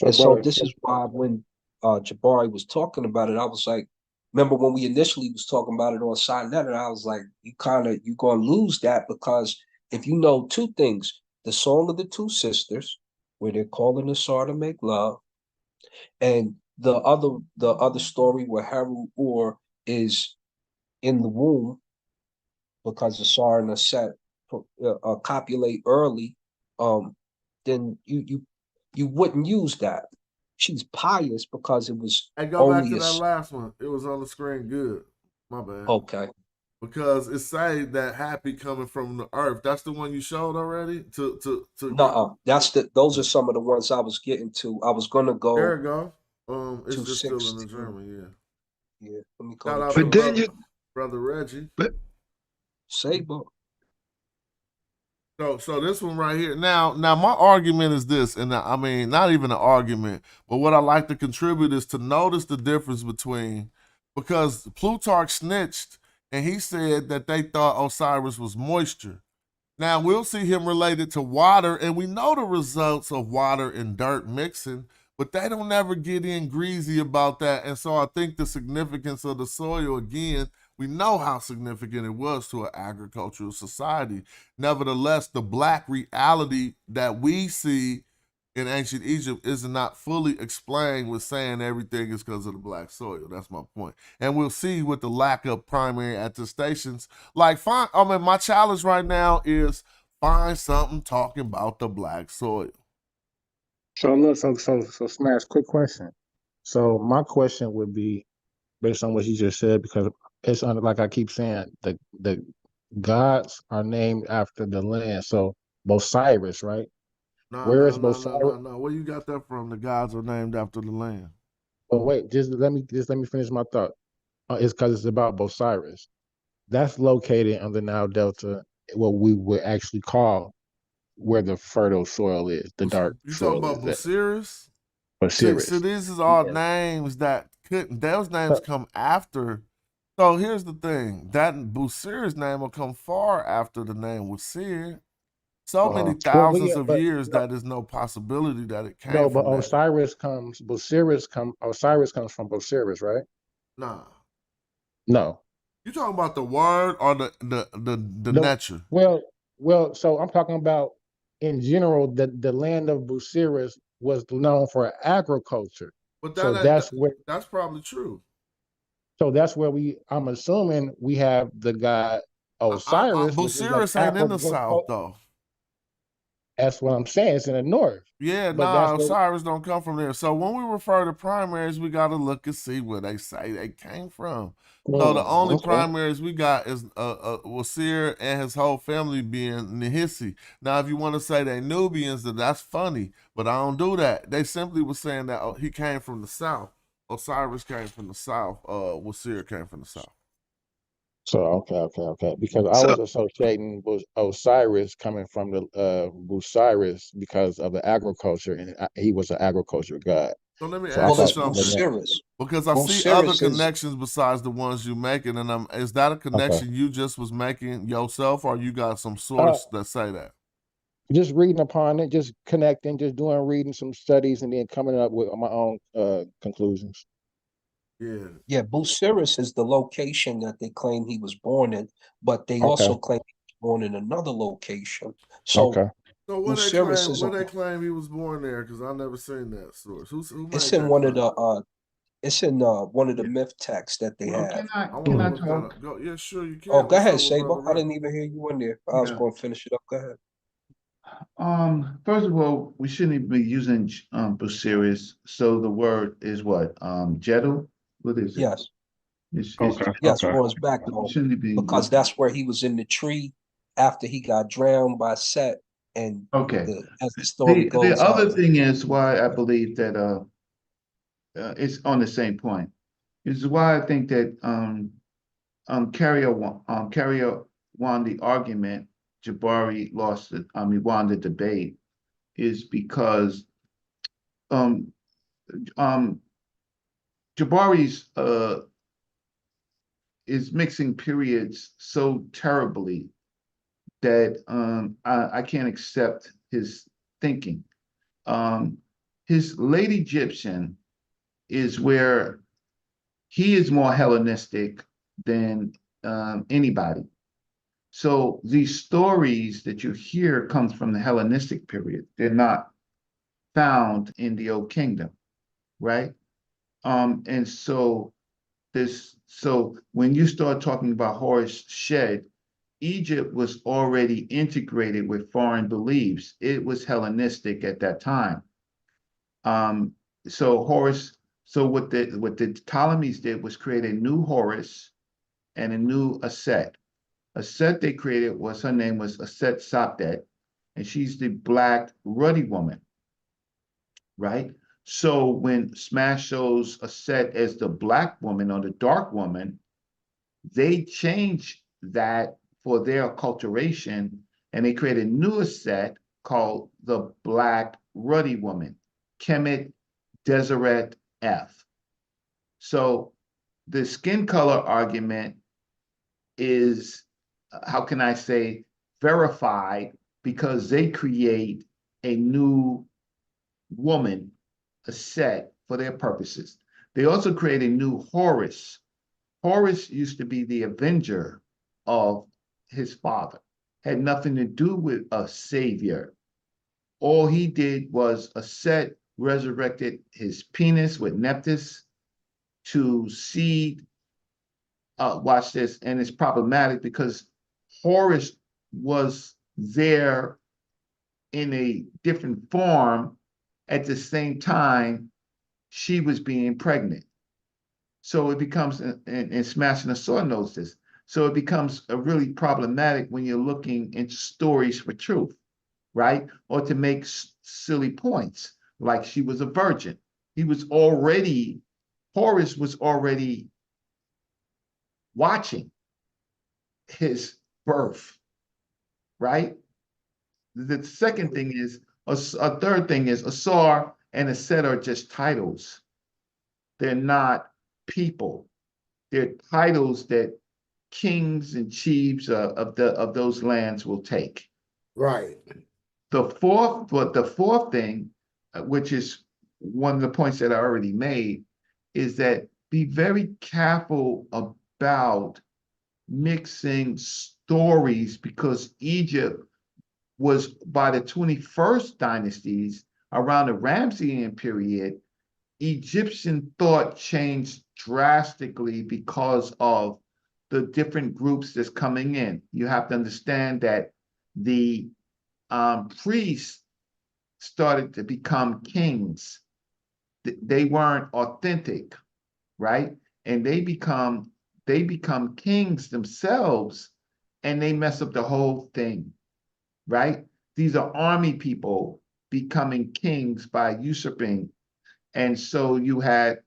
And so this is why when Jabari was talking about it, I was like, remember when we initially was talking about it on Silent Letter, I was like, you're gonna lose that, because if you know two things, the Song of the Two Sisters, where they're calling Asar to make love, and the other story where Heru Ur is in the womb because Asar and Aset copulate early, then you wouldn't use that. She's pious because it was Hey, go only back to that last one. It was on the screen good. My bad. Okay. Because it say that happy coming from the earth. That's the one you showed already? No, those are some of the ones I was getting to. I was gonna go. There you go. It's just still in the German, yeah. Yeah, let me Shout go. out to brother Reggie. Saber. So this one right here. Now my argument is this, and I mean not even an argument, but what I like to contribute is to notice the difference between, because Plutarch snitched and he said that they thought Osiris was moisture. Now we'll see him related to water, and we know the results of water and dirt mixing, but they don't ever get in greasy about that. And so I think the significance of the soil, again, we know how significant it was to an agricultural society. Nevertheless, the black reality that we see in ancient Egypt is not fully explained with saying everything is because of the black soil. That's my point. And we'll see with the lack of primary attestations. Like, my challenge right now is find something talking about the black soil. So look, so Smash, quick question. So my question would be, based on what you just said, because it's like I keep saying, the gods are named after the land. So Osiris, right? No. Osiris? Where you got that from? The gods are named after the land. But wait, just let me finish my thought. It's because it's about Osiris. That's located on the Nile Delta, what we would actually call where the fertile soil is, the dark You soil. talking about Osiris? Osiris. So these is all names that couldn't. Those names come after. So here's the thing: that Osiris name will come far after the name Osir. So many thousands of years that is no possibility that it came. No, but from Osiris comes. Osiris comes from Osiris, right? Nah. No. You talking about the word or the nature? Well. So I'm talking about in general. The land of Osiris was known for agriculture. But that's probably true. So that's where I'm assuming we have the god Osiris. Osiris ain't in the south though. That's what I'm saying. It's in the north. Yeah, but Osiris don't come from there. So when we refer to primaries, we got to look and see where they say they came from. So the only primaries we got is Osir and his whole family being Nihisi. Now, if you want to say they Nubians, then that's funny, but I don't do that. They simply were saying that he came from the south. Osiris came from the south. Osir came from the south. So okay. Because I was associating Osiris coming from the Osiris because of the agriculture, and he was an agriculture god. So let me ask you something. Because I see other connections besides the ones you making, and is that a connection you just was making yourself, or you got some source that say that? Just reading upon it, just connecting, just reading some studies, and then coming up with my own conclusions. Yeah, Osiris is the location that they claim he was born in, but they also claim he was born in another location. So, So where they claim he was born there? Because I never seen that source. It's in one of the it's in one of the myth texts that they have. Can I talk? Yeah, sure you can. Oh, go ahead, Saber. I didn't even hear you in there. I was going to finish it up. Go ahead. First of all, we shouldn't be using Osiris. So the word is what? Jedel? What is it? Yes. Yes, on his backbone, because that's where he was in the tree after he got drowned by Set, and as the story The goes other on. thing is why I believe that it's on the same point. This is why I think that Carrier won the argument, Jabari lost it, won the debate, is because Jabari's is mixing periods so terribly that I can't accept his thinking. His late Egyptian is where he is more Hellenistic than anybody. So these stories that you hear comes from the Hellenistic period. They're not found in the Old Kingdom, right? And so when you start talking about Horus shed, Egypt was already integrated with foreign beliefs. It was Hellenistic at that time. So what the Ptolemies did was create a new Horus and a new Aset. Aset they created her name was Aset Sapdet, and she's the black ruddy woman, right? So when Smash shows Aset as the black woman or the dark woman, they changed that for their acculturation, and they created a new Aset called the black ruddy woman, Kemet Deseret F. So the skin color argument is, how can I say, verified because they create a new woman, a set for their purposes. They also create a new Horus. Horus used to be the avenger of his father, had nothing to do with a savior. All he did was a set resurrected his penis with Nephthys to seed. Watch this, and it's problematic because Horus was there in a different form at the same time she was being pregnant. So it becomes, and Smashing the Sword knows this, so it becomes a really problematic when you're looking into stories for truth, right? Or to make silly points, like she was a virgin. Horus was already watching his birth, right? The second thing is, a third thing is, Asar and Aset are just titles. They're not people. They're titles that kings and chiefs of those lands will take. Right. The fourth thing, which is one of the points that I already made, is that be very careful about mixing stories, because Egypt was, by the 21st dynasties, around the Ramseyan period, Egyptian thought changed drastically because of the different groups that's coming in. You have to understand that the priests started to become kings. They weren't authentic, right? And they become kings themselves, and they mess up the whole thing, right? These are army people becoming kings by usurping. And so you had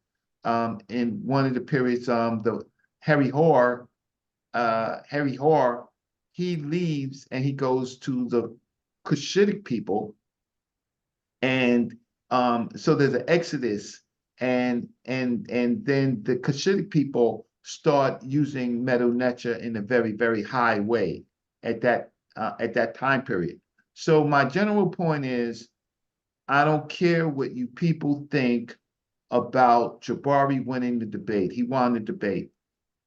in one of the periods, the Harry Hor, he leaves and he goes to the Cushitic people. And so there's an exodus, and then the Cushitic people start using Medu Neter in a very, very high way at that time period. So my general point is, I don't care what you people think about Jabari winning the debate. He won the debate.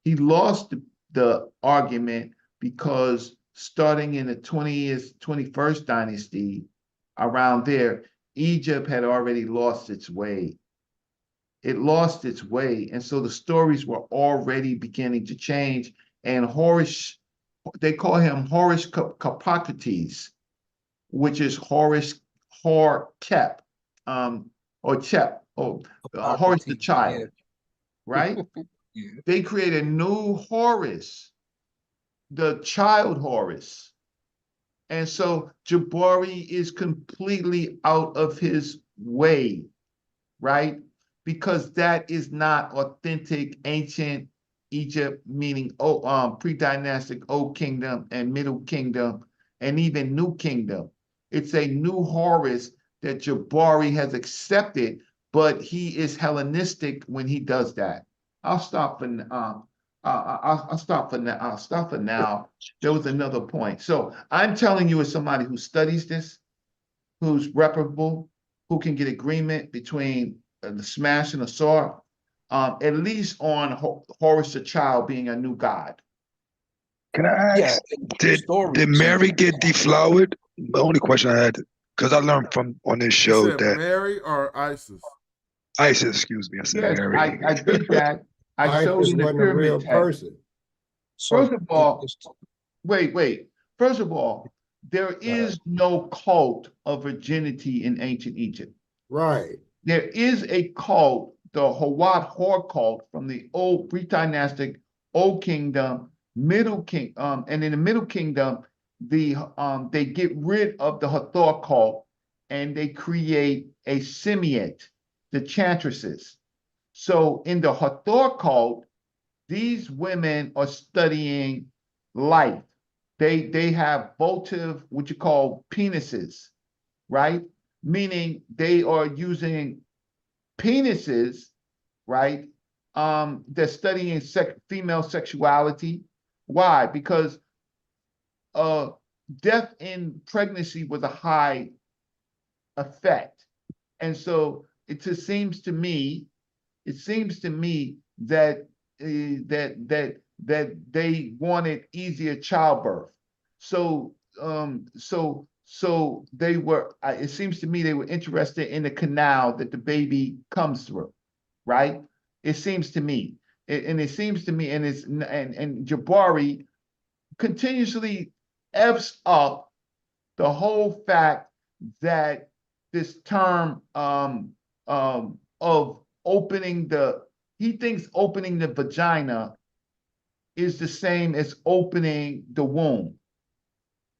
He lost the argument because starting in the 21st dynasty, around there, Egypt had already lost its way. It lost its way. And so the stories were already beginning to change. And Horus, they call him Horus Capocrates, which is Horus Hor-Kep, or Chep, or Horus the child, right? They create a new Horus, the child Horus. And so Jabari is completely out of his way, right? Because that is not authentic ancient Egypt, meaning pre-dynastic Old Kingdom and Middle Kingdom and even New Kingdom. It's a new Horus that Jabari has accepted, but he is Hellenistic when he does that. I'll stop for I'll stop for now. I'll stop for now. There was another point. So I'm telling you, as somebody who studies this, who's reputable, who can get agreement between the smash and the sword, at least on Horus the child being a new god. Can I ask, did Mary get deflowered? The only question I had, because I learned from on this You show said that Mary or Isis? Isis, excuse me, I said Yes, Mary. I did that. I showed in the wasn't a real pyramid text. person. First of all, wait. First of all, there is no cult of virginity in ancient Egypt. Right. There is a cult, the Hawat Hor cult from the old pre-dynastic Old Kingdom, Middle Kingdom, and in the Middle Kingdom, they get rid of the Hathor cult and they create a Semiate, the chantresses. So in the Hathor cult, these women are studying life. They have votive, what you call penises, right? Meaning they are using penises, right? They're studying female sexuality. Why? Because death in pregnancy was a high effect. And so it just seems to me, that that they wanted easier childbirth. So they were, it seems to me they were interested in the canal that the baby comes through, right? It seems to me. And Jabari continuously F's up the whole fact that this term of opening he thinks opening the vagina is the same as opening the womb.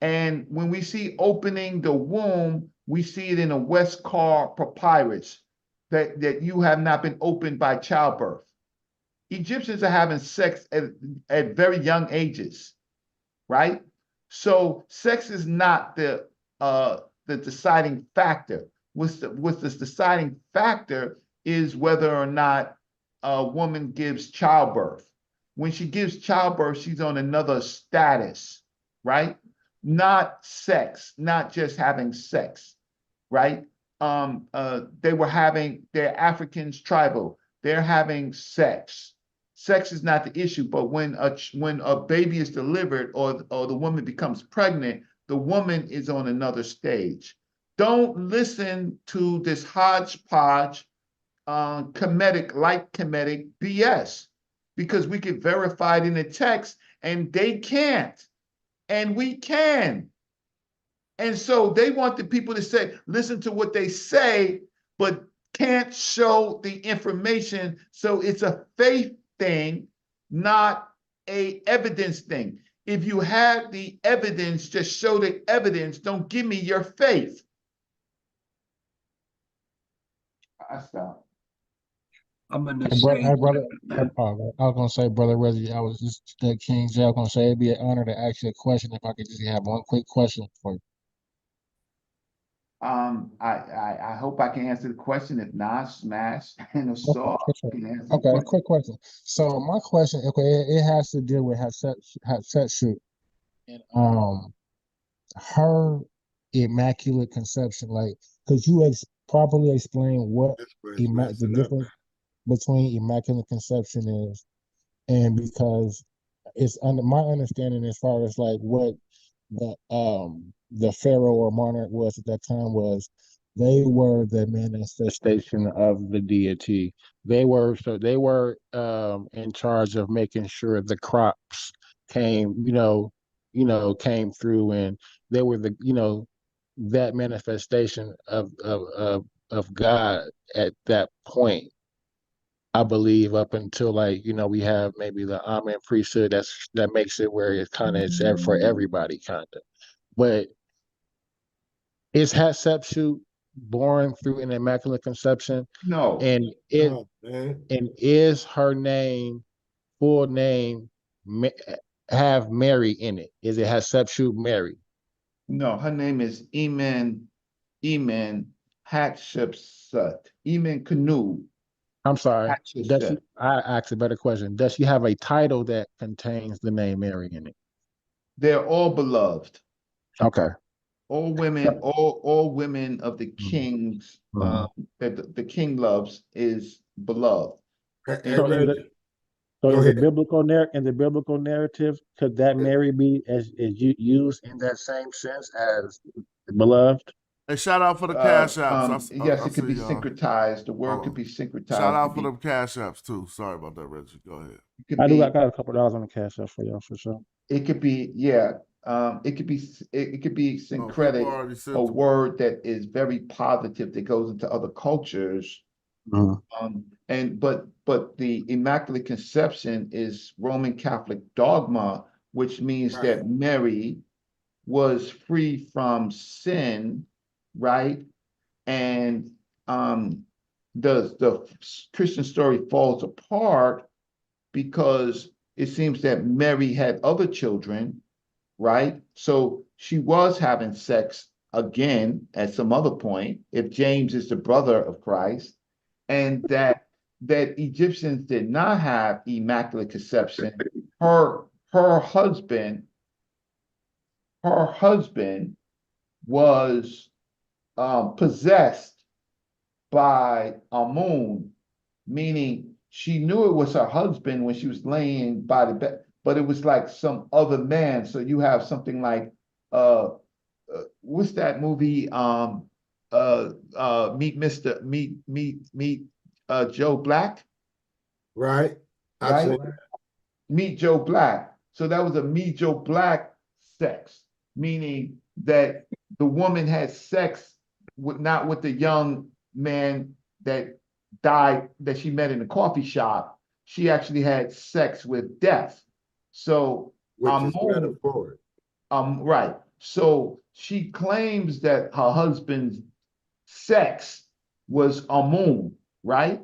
And when we see opening the womb, we see it in a Westcar papyrus that you have not been opened by childbirth. Egyptians are having sex at very young ages, right? So sex is not the deciding factor. What's the deciding factor is whether or not a woman gives childbirth. When she gives childbirth, she's on another status, right? Not sex, not just having sex, right? They're Africans tribal. They're having sex. Sex is not the issue, but when a baby is delivered or the woman becomes pregnant, the woman is on another stage. Don't listen to this hodgepodge, Kemetic BS, because we can verify it in the text and they can't, and we can. And so they want the people to say, listen to what they say, but can't show the information. So it's a faith thing, not a evidence thing. If you have the evidence, just show the evidence. Don't give me your faith. I stop. I'm gonna Hey, say, brother, I was gonna say, brother Reggie, I was just King J. I was gonna say it'd be an honor to ask you a question if I could just have one quick question for you. I hope I can answer the question. If not, smash and assault. Okay, quick question. So my question, okay, it has to deal with Hatshepsut and her immaculate conception. Like, could you properly explain what the difference between immaculate conception is? And because it's under my understanding, as far as like what the pharaoh or monarch was at that time, was they were the manifestation of the deity. They were in charge of making sure the crops came, came through, and they were that manifestation of God at that point. I believe up until like, we have maybe the Amen priesthood that makes it where it kind of is for everybody kind of. But is Hatshepsut born through an immaculate conception? No. And is her full name have Mary in it? Is it Hatshepsut Mary? No, her name is Emen Hatshepsut. Emen Canoe. I'm sorry. Hatshepsut. I asked a better question. Does she have a title that contains the name Mary in it? They're all beloved. Okay. All women of the kings that the king loves is beloved. So in the biblical narrative, could that Mary be as used in that same sense as beloved? Hey, shout out for the cash apps. Yes, it could be syncretized. The word could be syncretized. Shout out for them cash apps too. Sorry about that, Reggie. Go ahead. I got a couple dollars on the cash app for y'all for sure. It could be, it could be syncretic, a word that is very positive that goes into other cultures. But the Immaculate Conception is Roman Catholic dogma, which means that Mary was free from sin, right? And the Christian story falls apart because it seems that Mary had other children, right? So she was having sex again at some other point, if James is the brother of Christ, and that Egyptians did not have Immaculate Conception. Her husband was possessed by Amun, meaning she knew it was her husband when she was laying by the bed, but it was like some other man. So you have something like what's that movie? Meet Joe Black. Right. Meet Joe Black. So that was a Meet Joe Black sex, meaning that the woman had sex not with the young man that died that she met in the coffee shop. She actually had sex with death. So which is metaphoric. Right. So she claims that her husband's sex was Amun, right?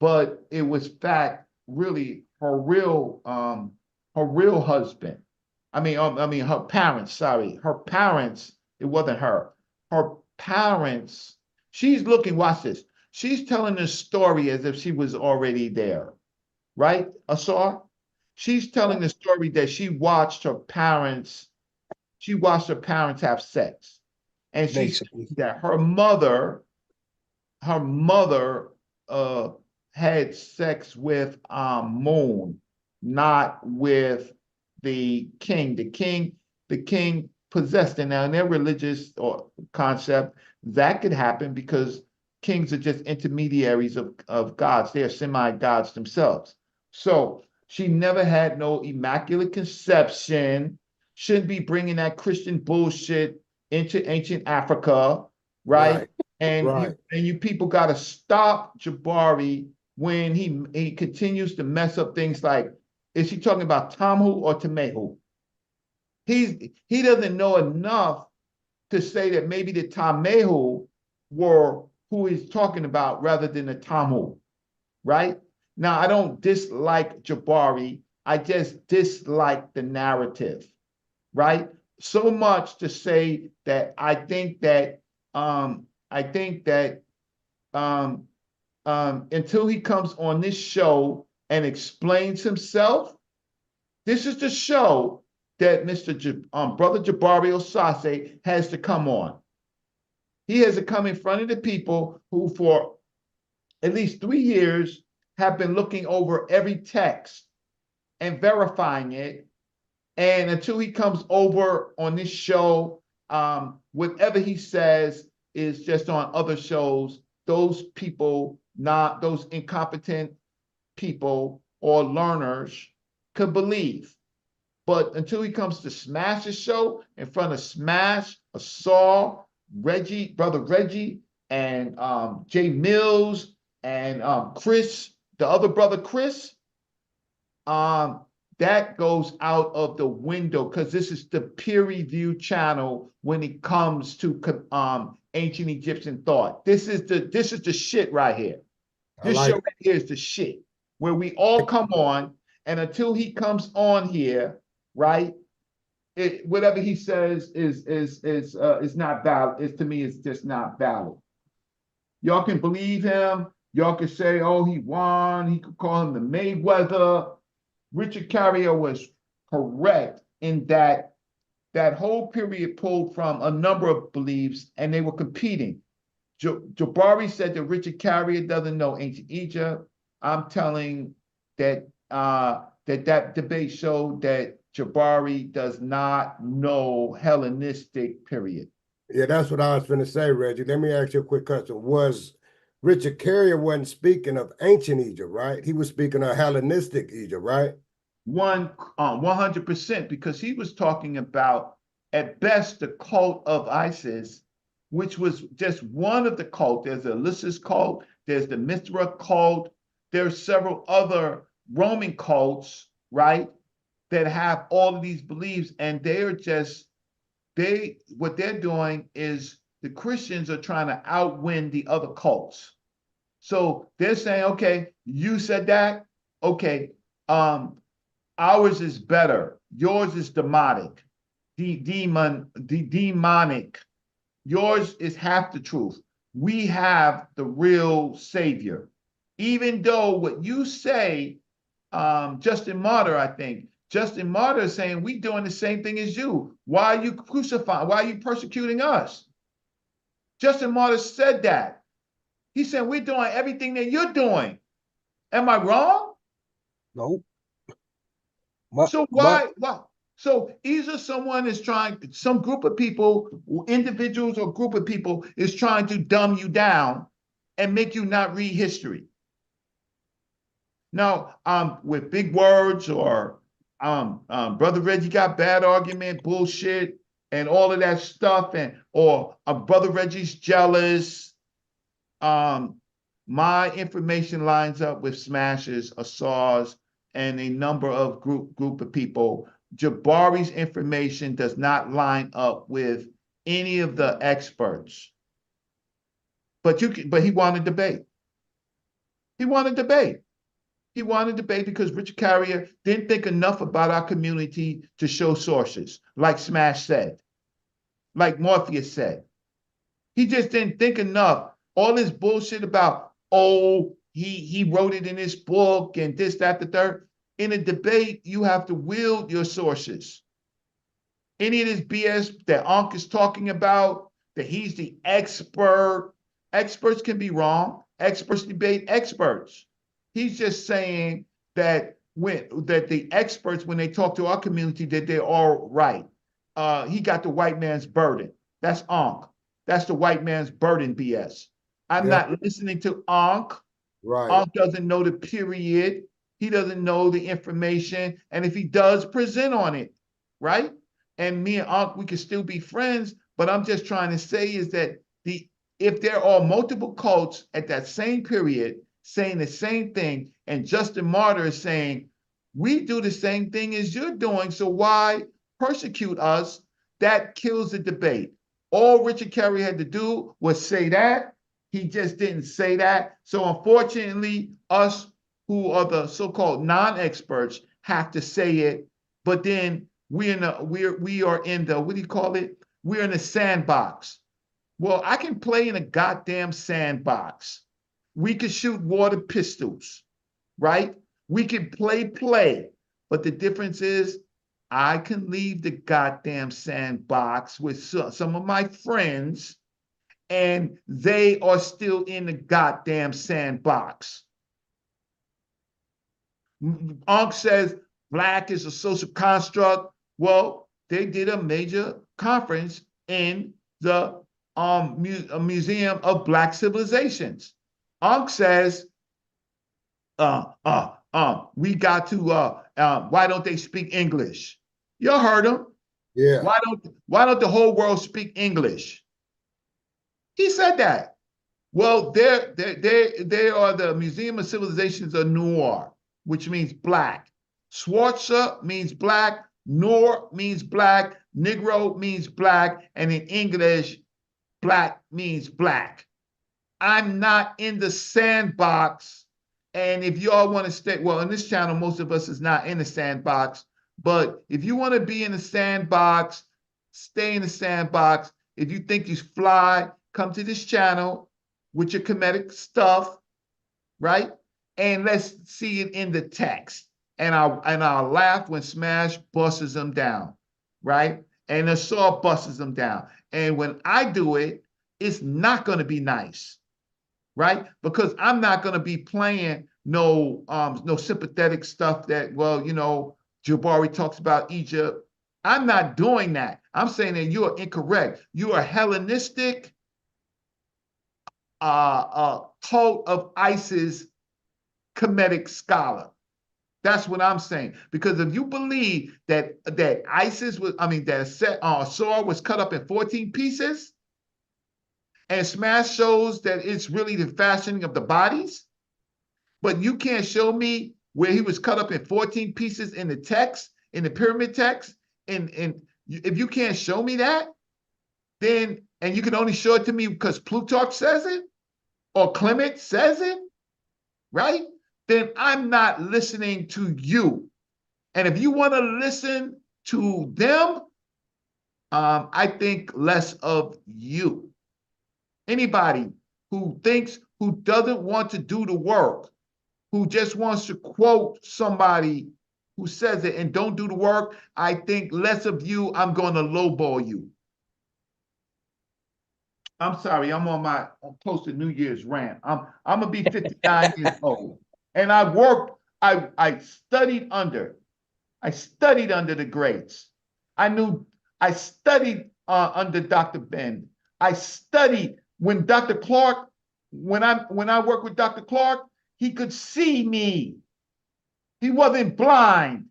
But it was fact really her real husband. I mean her parents, sorry. Her parents, it wasn't her. Her parents, she's looking, watch this. She's telling this story as if she was already there, right, Asar? She's telling the story that she watched her parents have sex. And she said that her mother had sex with Moon, not with the king. The king possessed her. Now in their religious or concept, that could happen because kings are just intermediaries of gods. They are semi-gods themselves. So she never had no Immaculate Conception. Shouldn't be bringing that Christian bullshit into ancient Africa, right? And you people got to stop Jabari when he continues to mess up things like, is he talking about Tamhu or Tamehu? He doesn't know enough to say that maybe the Tamehu were who he's talking about rather than the Tamhu, right? Now, I don't dislike Jabari. I just dislike the narrative, right? So much to say that I think that until he comes on this show and explains himself, this is the show that Brother Jabari Osase has to come on. He has to come in front of the people who for at least 3 years have been looking over every text and verifying it. And until he comes over on this show, whatever he says is just on other shows. Those people, not those incompetent people or learners, could believe. But until he comes to Smash's show in front of Smash, Asar, Reggie, Brother Reggie, and Jay Mills, and Chris the other brother, Chris, that goes out of the window because this is the peer review channel when it comes to ancient Egyptian thought. This is the shit right here. This show right here is the shit where we all come on, and until he comes on here, right? Whatever he says is not valid. To me, it's just not valid. Y'all can believe him. Y'all can say, oh, he won. He could call him the Mayweather. Richard Carrier was correct in that whole period pulled from a number of beliefs, and they were competing. Jabari said that Richard Carrier doesn't know ancient Egypt. I'm telling that that debate showed that Jabari does not know Hellenistic period. Yeah, that's what I was going to say, Reggie. Let me ask you a quick question. Was Richard Carrier wasn't speaking of ancient Egypt, right? He was speaking of Hellenistic Egypt, right? 100%, because he was talking about, at best, the cult of Isis, which was just one of the cults. There's the Osiris cult, there's the Mithra cult, there's several other Roman cults, right, that have all of these beliefs, and what they're doing is the Christians are trying to outwin the other cults. So they're saying, okay, you said that, okay, ours is better, yours is demonic, demonic. Yours is half the truth. We have the real savior. Even though what you say, Justin Martyr, I think, Justin Martyr is saying, we doing the same thing as you. Why are you crucifying? Why are you persecuting us? Justin Martyr said that. He said, we're doing everything that you're doing. Am I wrong? No. So why? So either someone is trying, some group of people, individuals or group of people is trying to dumb you down and make you not read history. Now, with big words or Brother Reggie got bad argument, bullshit, and all of that stuff, or Brother Reggie's jealous. My information lines up with Smash's, Asar's, and a number of group of people. Jabari's information does not line up with any of the experts. But he wanted debate. He wanted debate. He wanted debate because Richard Carrier didn't think enough about our community to show sources, like Smash said, like Morpheus said. He just didn't think enough. All this bullshit about, oh, he wrote it in his book and this, that, the third. In a debate, you have to wield your sources. Any of this BS that Ankh is talking about, that he's the expert. Experts can be wrong. Experts debate experts. He's just saying that the experts, when they talk to our community, that they're all right. He got the white man's burden. That's Ankh. That's the white man's burden BS. I'm not listening to Ankh. Right. Ankh doesn't know the period. He doesn't know the information. And if he does, present on it, right? And me and Ankh, we can still be friends. But I'm just trying to say is that if there are multiple cults at that same period saying the same thing, and Justin Martyr is saying, we do the same thing as you're doing, so why persecute us? That kills the debate. All Richard Carrier had to do was say that. He just didn't say that. So unfortunately, us who are the so-called non-experts have to say it, but then we are in the, what do you call it? We're in a sandbox. Well, I can play in a goddamn sandbox. We can shoot water pistols, right? We can play, but the difference is I can leave the goddamn sandbox with some of my friends, and they are still in the goddamn sandbox. Ankh says black is a social construct. Well, they did a major conference in the Museum of Black Civilizations. Ankh says, we got to, why don't they speak English? Y'all heard him. Yeah. Why don't the whole world speak English? He said that. Well, they are the Museum of Civilizations of Noir, which means black. Schwarzer means black. Noir means black. Negro means black. And in English, black means black. I'm not in the sandbox. And if y'all want to stay, well, in this channel, most of us is not in the sandbox. But if you want to be in the sandbox, stay in the sandbox. If you think you fly, come to this channel with your comedic stuff, right? And let's see it in the text. And I'll laugh when Smash busts them down, right? And Assault busts them down. And when I do it, it's not going to be nice, right? Because I'm not going to be playing no sympathetic stuff that, well, you know, Jabari talks about Egypt. I'm not doing that. I'm saying that you are incorrect. You are Hellenistic cult of ISIS comedic scholar. That's what I'm saying. Because if you believe that ISIS was, that Saw was cut up in 14 pieces, and Smash shows that it's really the fashioning of the bodies, but you can't show me where he was cut up in 14 pieces in the text, in the pyramid text, and if you can't show me that, then, and you can only show it to me because Plutarch says it, or Clement says it, right? Then I'm not listening to you. And if you want to listen to them, I think less of you. Anybody who doesn't want to do the work, who just wants to quote somebody who says it and don't do the work, I think less of you. I'm going to lowball you. I'm sorry, I'm close to New Year's rant. I'm gonna be 59 years old. And I studied under the greats. I studied under Dr. Ben. I studied when Dr. Clark, when I worked with Dr. Clark, he could see me. He wasn't blind.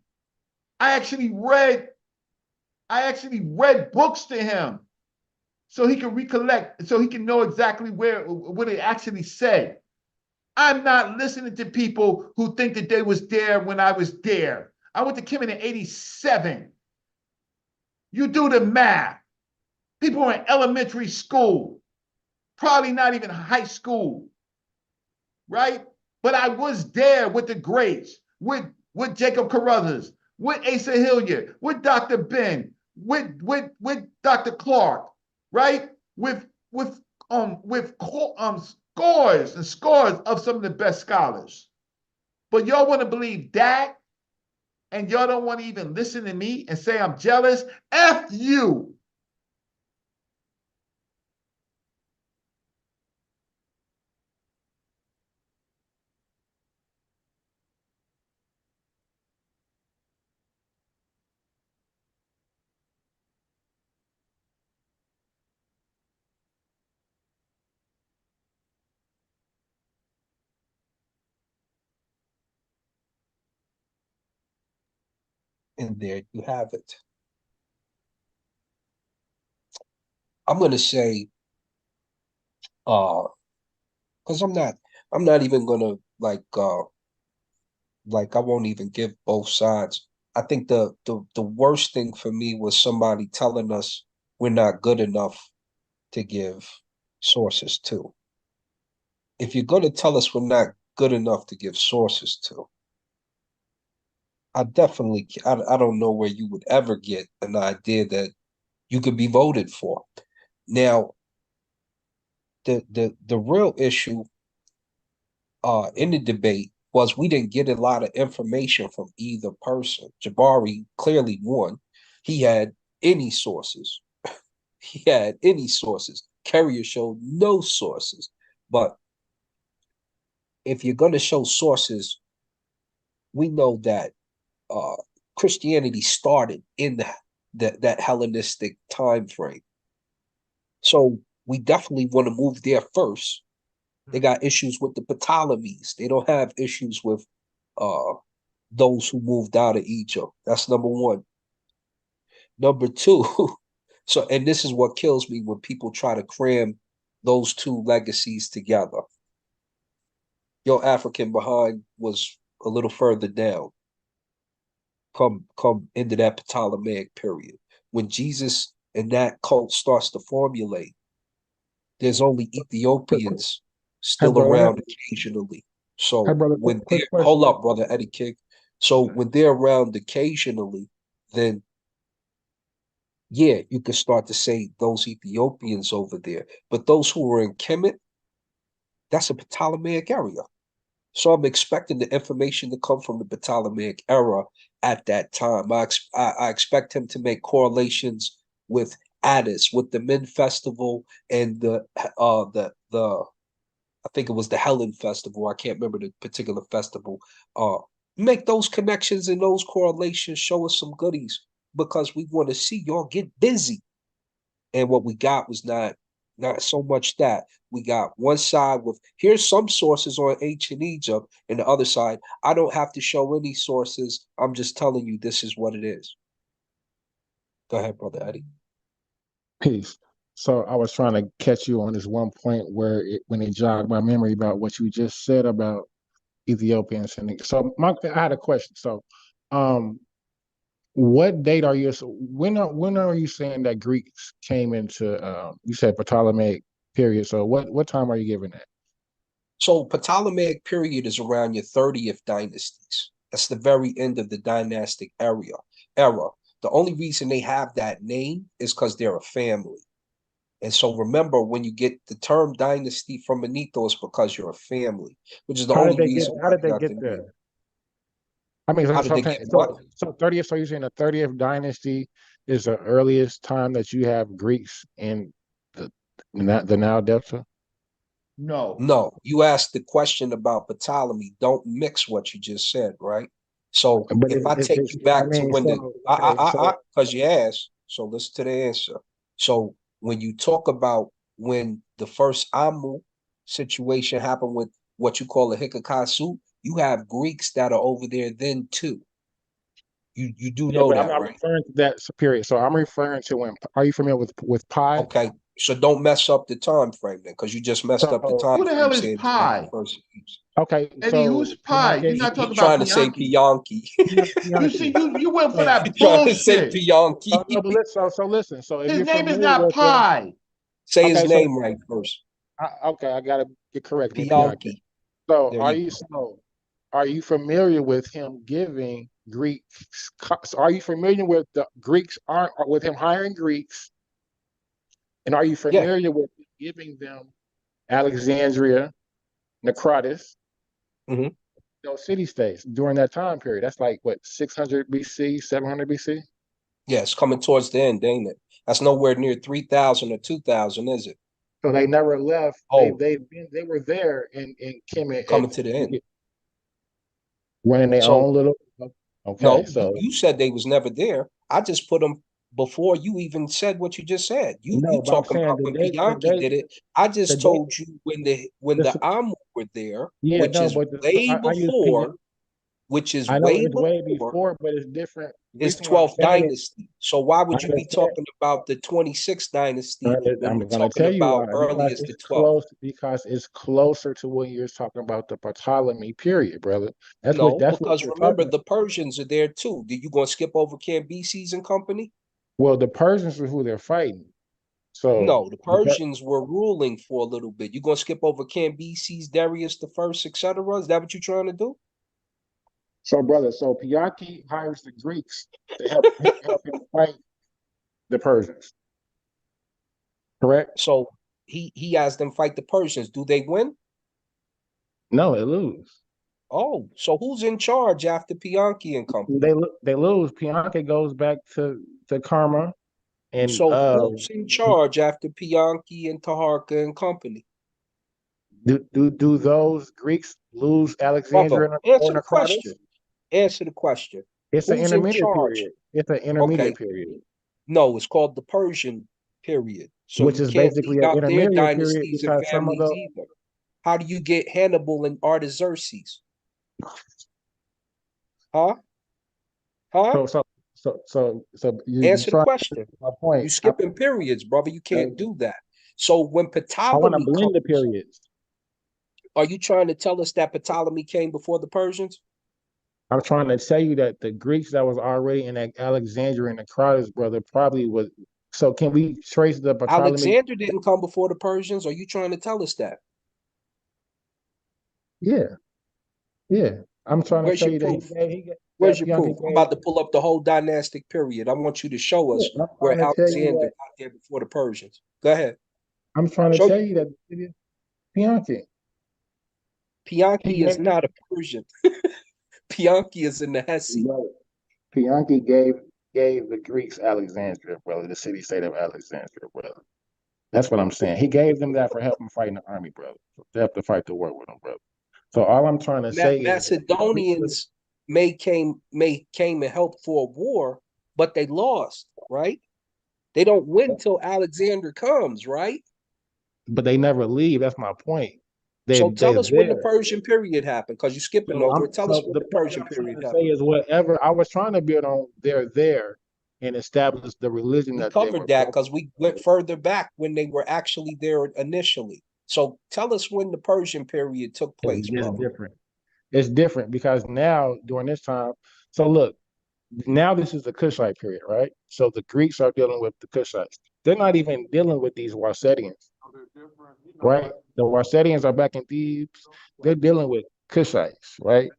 I actually read books to him so he can recollect, so he can know exactly what it actually said. I'm not listening to people who think that they was there when I was there. I went to Kemet in 87. You do the math. People were in elementary school, probably not even high school, right? But I was there with the greats, with Jacob Carruthers, with Asa Hilliard, with Dr. Ben, with Dr. Clark, right? With scores and scores of some of the best scholars. But y'all want to believe that, and y'all don't want to even listen to me and say I'm jealous? F you. And there you have it. I'm gonna say, because I'm not even gonna like I won't even give both sides. I think the worst thing for me was somebody telling us we're not good enough to give sources to. If you're gonna tell us we're not good enough to give sources to, I don't know where you would ever get an idea that you could be voted for. Now, the real issue in the debate was we didn't get a lot of information from either person. Jabari clearly won. He had any sources. He had any sources. Carrier showed no sources. But if you're going to show sources, we know that Christianity started in that Hellenistic time frame. So we definitely want to move there first. They got issues with the Ptolemies. They don't have issues with those who moved out of Egypt. That's number one. Number two, and this is what kills me when people try to cram those two legacies together. Your African behind was a little further down. Come into that Ptolemaic period. When Jesus and that cult starts to formulate, there's only Ethiopians still around occasionally. So when they're, hold up, brother Eddie King. So when they're around occasionally, then yeah, you can start to say those Ethiopians over there. But those who were in Kemet, that's a Ptolemaic area. So I'm expecting the information to come from the Ptolemaic era at that time. I expect him to make correlations with Addis, with the Min Festival and the I think it was the Helen Festival. I can't remember the particular festival. Make those connections and those correlations, show us some goodies because we want to see y'all get busy. And what we got was not so much that. We got one side with, here's some sources on ancient Egypt, and the other side, I don't have to show any sources. I'm just telling you this is what it is. Go ahead, Brother Eddie. Peace. So I was trying to catch you on this one point where when it jogged my memory about what you just said about Ethiopians. And so I had a question. So what date are you, when are you saying that Greeks came into, you said Ptolemaic period. So what time are you giving that? So Ptolemaic period is around your 30th dynasties. That's the very end of the dynastic era. The only reason they have that name is because they're a family. And so remember, when you get the term dynasty from Benito, it's because you're a family, which is the only reason. How did they get there? I mean, so 30th, so you're saying the 30th dynasty is the earliest time that you have Greeks in the Nile Delta? No, you asked the question about Ptolemy. Don't mix what you just said, right? So if I take you back to when because you asked, so listen to the answer. So when you talk about when the first Amu situation happened with what you call a Hikakasu, you have Greeks that are over there then too. You do know that, I'm right? referring to that period. So I'm referring to when. Are you familiar with pi? Okay, so don't mess up the time frame then, because you just messed up the time. Who the hell is pi? Okay, Eddie, who's pi? You're not talking about trying to say Piyanki. You see, you went for that trying to say bullshit. Piyanki. So listen. So if his you're name is familiar not with pi. Say his name right first. Okay, I gotta get correct. Piyanki. So are you familiar with him giving Greeks? Are you familiar with the Greeks? With him hiring Greeks? And are you familiar with giving them Alexandria, Necrotis, those city-states during that time period? That's like what, 600 BC, 700 BC? Yeah, it's coming towards the end, ain't it? That's nowhere near 3,000 or 2,000, is it? So they never left. Oh, they were there in Kemet, coming to the end, running their own little. Okay, no, so you said they was never there. I just put them before you even said what you just said. You talking about when Piyanki did it? I just told you when the Amu were there, which is way before. Which is way before, but it's different. It's 12th dynasty. So why would you be talking about the 26th dynasty when we're talking about earliest the 12th? Because it's closer to when you're talking about the Ptolemy period, brother. Because remember, the Persians are there too. Did you going to skip over Cambyses and company? Well, the Persians are who they're fighting. So no, the Persians were ruling for a little bit. You going to skip over Cambyses, Darius the First, etc.? Is that what you're trying to do? So, brother, Piyanki hires the Greeks to help him fight the Persians. Correct? So he has them fight the Persians. Do they win? No, they lose. Oh, so who's in charge after Piyanki and company? They lose. Piyanki goes back to Karma. And so who's in charge after Piyanki and Taharka and company? Do those Greeks lose Alexandria? Answer the question. Answer the question. It's an intermediate period. It's an intermediate period. No, it's called the Persian period. So which is basically an intermediate period because some of the. Either. How do you get Hannibal and Artaxerxes? Huh? So you answer the question. My point. You skipping periods, brother. You can't do that. So when I want to Ptolemy blend the comes, periods. are you trying to tell us that Ptolemy came before the Persians? I'm trying to tell you that the Greeks that was already in Alexandria and the Crowders, brother, probably was. So can we trace the Ptolemy? Alexander didn't come before the Persians. Are you trying to tell us that? Yeah, yeah. I'm trying to Where's tell your you that proof? that Where's your Bianchi proof? I'm gave. about to pull up the whole dynastic period. I want you to show us Yeah, I'm where trying to tell you Alexander that. got there before the Persians. Go ahead. I'm trying to Show tell you. you that it is Bianchi. He Pianki is gave. not a Persian. Pianki is in the Hesse. Bianchi gave the Greeks Alexandria, brother, the city-state of Alexandria, brother. That's what I'm saying. He gave them that for helping fight in the army, brother. To help to fight the war with them, brother. So all I'm trying to say is that the Greeks Macedonians may came and helped for a war, but they lost, right? They don't win till Alexander comes, right? but they never leave. That's my point. So They're tell us when the there. Persian period happened, because you're skipping So over I'm it. Tell us so when the the point that Persian I'm trying period to say happened. is whatever I was trying to build on, they're there and establish the religion We that they were covered that built. because we went further back when they were actually there initially. So tell us when the Persian period took place, It's brother. different. It's different because now during this time, so look, now this is the Kushite period, right? So the Greeks are dealing with the Kushites. They're not even dealing with these Warsetians, right? The Warsetians are back in Thebes. They're dealing with Kushites, right?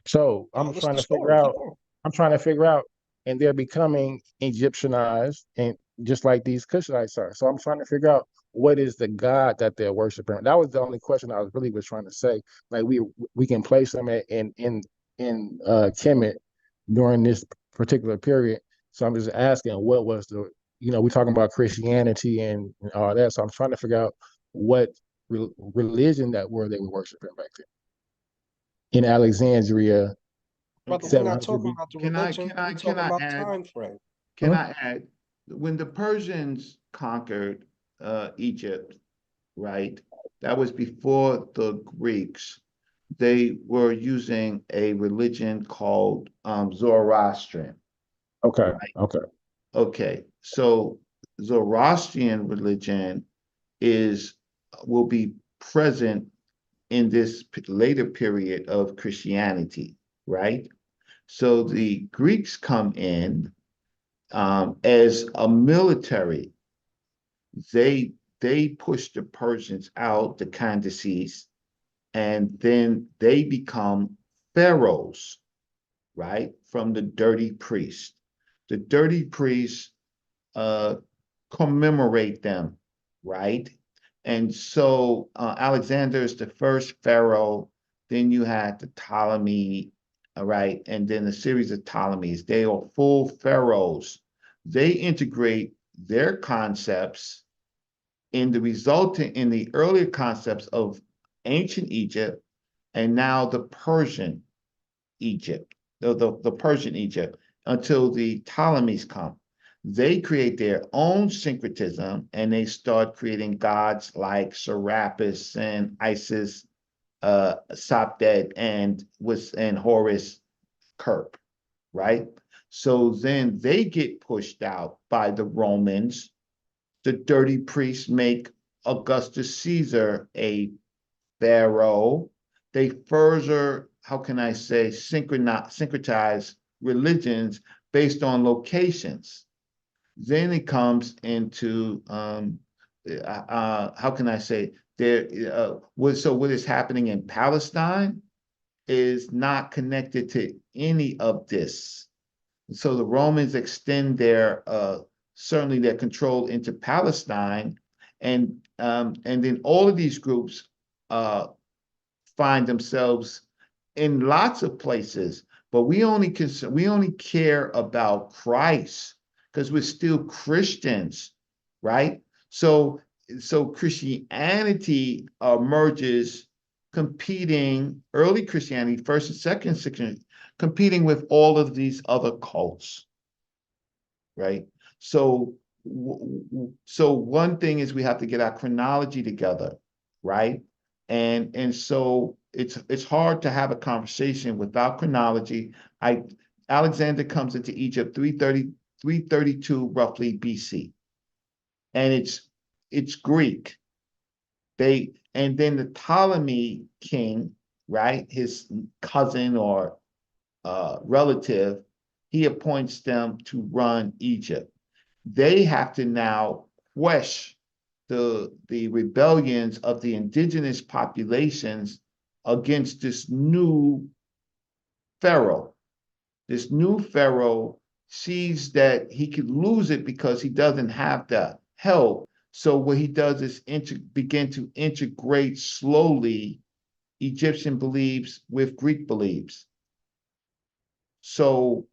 So Tell us trying the to figure story. Keep out, going. I'm trying to figure out, and they're becoming Egyptianized, and just like these Cushites are. So I'm trying to figure out what is the God that they're worshiping. That was the only question I was trying to say. Like we can place them in Kemet during this particular period. So I'm just asking, what was the, we're talking about Christianity and all that. So I'm trying to figure out what religion they were worshiping back then in Alexandria, Brother, we're not 700 talking B. about the Can I religion. can I We're can talking I about the add time frame. can I add when the Persians conquered Egypt, right? That was before the Greeks. They were using a religion called Zoroastrian. Okay, Right? okay. Okay, so Zoroastrian religion will be present in this later period of Christianity, right? So the Greeks come in as a military. They push the Persians out, the Candaces, and then they become pharaohs, right? From the dirty priest. The dirty priests commemorate them, right? And so Alexander is the first pharaoh. Then you had the Ptolemy, all right, and then a series of Ptolemies. They are full pharaohs. They integrate their concepts in the earlier concepts of ancient Egypt and now the Persian Egypt, the Persian Egypt, until the Ptolemies come. They create their own syncretism and they start creating gods like Serapis and Isis, Sopdet, and Horus Kerp, right? So then they get pushed out by the Romans. The dirty priests make Augustus Caesar a pharaoh. They further, how can I say, syncretize religions based on locations. Then it comes into how can I say there? What is happening in Palestine is not connected to any of this. So the Romans extend their certainly their control into Palestine, and then all of these groups find themselves in lots of places, but we only care about Christ because we're still Christians, right? So Christianity emerges competing, early Christianity, first and second, competing with all of these other cults, right? So one thing is we have to get our chronology together, right? And so it's hard to have a conversation without chronology. Alexander comes into Egypt 332 roughly BC, and it's Greek. And then the Ptolemy king, right, his cousin or relative, he appoints them to run Egypt. They have to now quash the rebellions of the indigenous populations against this new pharaoh. This new pharaoh sees that he could lose it because he doesn't have the help. So what he does is begin to integrate slowly Egyptian beliefs with Greek beliefs. So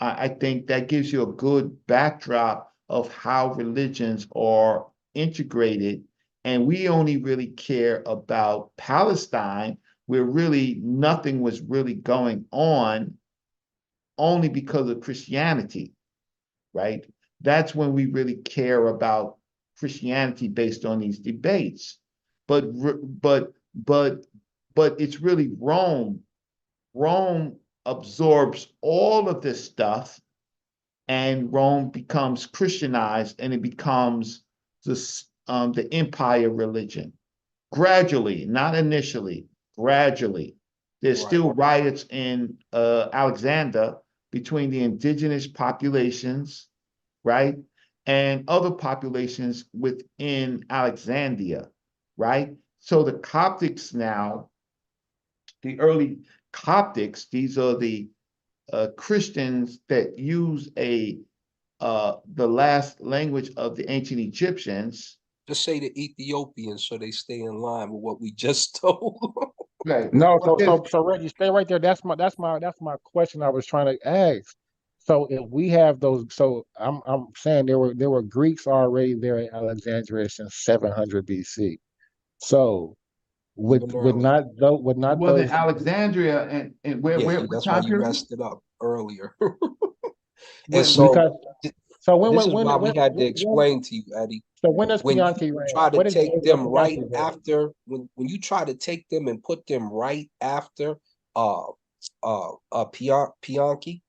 I think that gives you a good backdrop of how religions are integrated. And we only really care about Palestine, where really nothing was really going on, only because of Christianity, right? That's when we really care about Christianity based on these debates. But it's really Rome. Rome absorbs all of this stuff, and Rome becomes Christianized, and it becomes the empire religion. Gradually, not initially, gradually. There's still riots in Alexander between the indigenous populations, right, and other populations within Alexandria, right? So the Coptics now, the early Coptics, these are the Christians that use the last language of the ancient Egyptians. Just say the Ethiopians so they stay in line with what we just told. Right. No, so Reggie, stay right there. That's my question I was trying to ask. So if we have those, so I'm saying there were Greeks already there in Alexandria since 700 BC. So would not in those Alexandria and where that's why time you period? messed it up earlier. When- And so, when this is why we had to explain to you, Eddie. So when does When Pianki you reign? try to What is take David them right Pianki reign? after, when you try to take them and put them right after Pianki,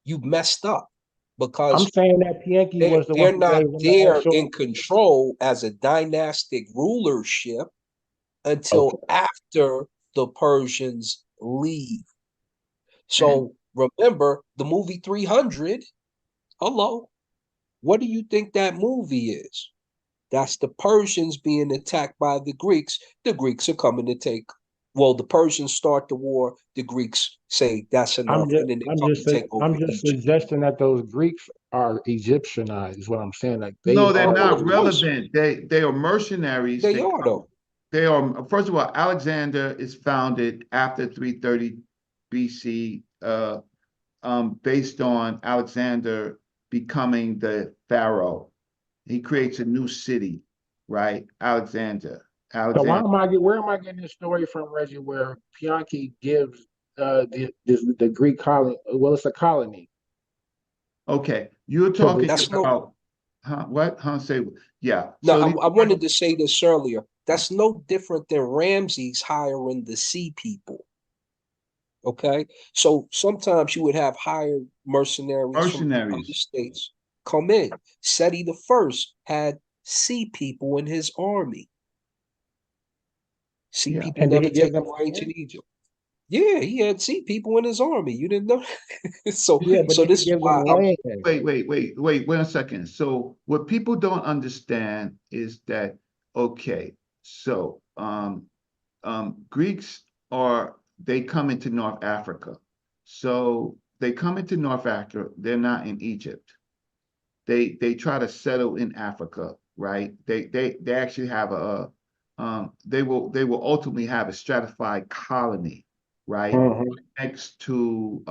you messed up, I'm because saying that Pianki was the one they're who not gave them the there actual. in control as a dynastic rulership until after the Persians leave. So remember the movie 300. Hello. What do you think that movie is? That's the Persians being attacked by the Greeks. The Greeks are coming to take. Well, the Persians start the war. The Greeks say that's enough, and then they come to take over I'm just Egypt. suggesting that those Greeks are Egyptianized. Is what I'm saying. Like No, they're are, not relevant. They are mercenaries. They are though. They are, first of all, Alexander is founded after 330 BC, based on Alexander becoming the pharaoh. He creates a new city, right? Alexander. So where am I getting this story from, Reggie? Where Pianki gives the Greek colony? Well, it's a colony. Okay, you're talking about what? Say yeah. No, I wanted to say this earlier. That's no different than Ramses hiring the sea people. Okay, so sometimes you would have hired mercenaries from other states come in. Seti the First had sea people in his army. Sea people never take over ancient Egypt. Yeah, he had sea people in his army. You didn't know? So this is why. Wait 1 second. So what people don't understand is that, okay, so Greeks they come into North Africa. So they come into North Africa, they're not in Egypt. They try to settle in Africa, right? They actually have they will ultimately have a stratified colony, right? Next to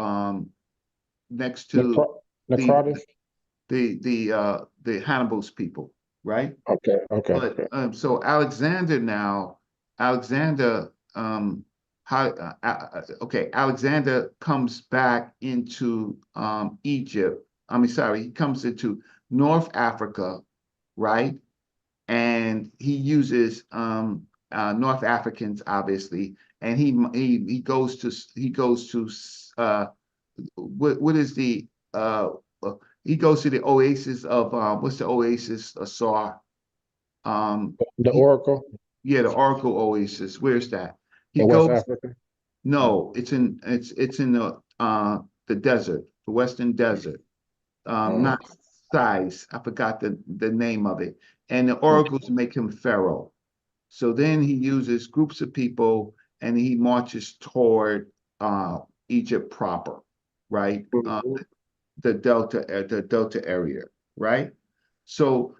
the Hannibal's people, right? Okay. But so Alexander Alexander comes back into Egypt. He comes into North Africa, right? And he uses North Africans, obviously, and he goes to what is the he goes to the oasis of what's the oasis of Sar? The Oracle. Yeah, the Oracle Oasis. Where's that? He In West goes. Africa. No, it's in the desert, the Western Desert. Not size. I forgot the name of it. And the oracles make him pharaoh. So then he uses groups of people and he marches toward Egypt proper, right? The Delta area, right? So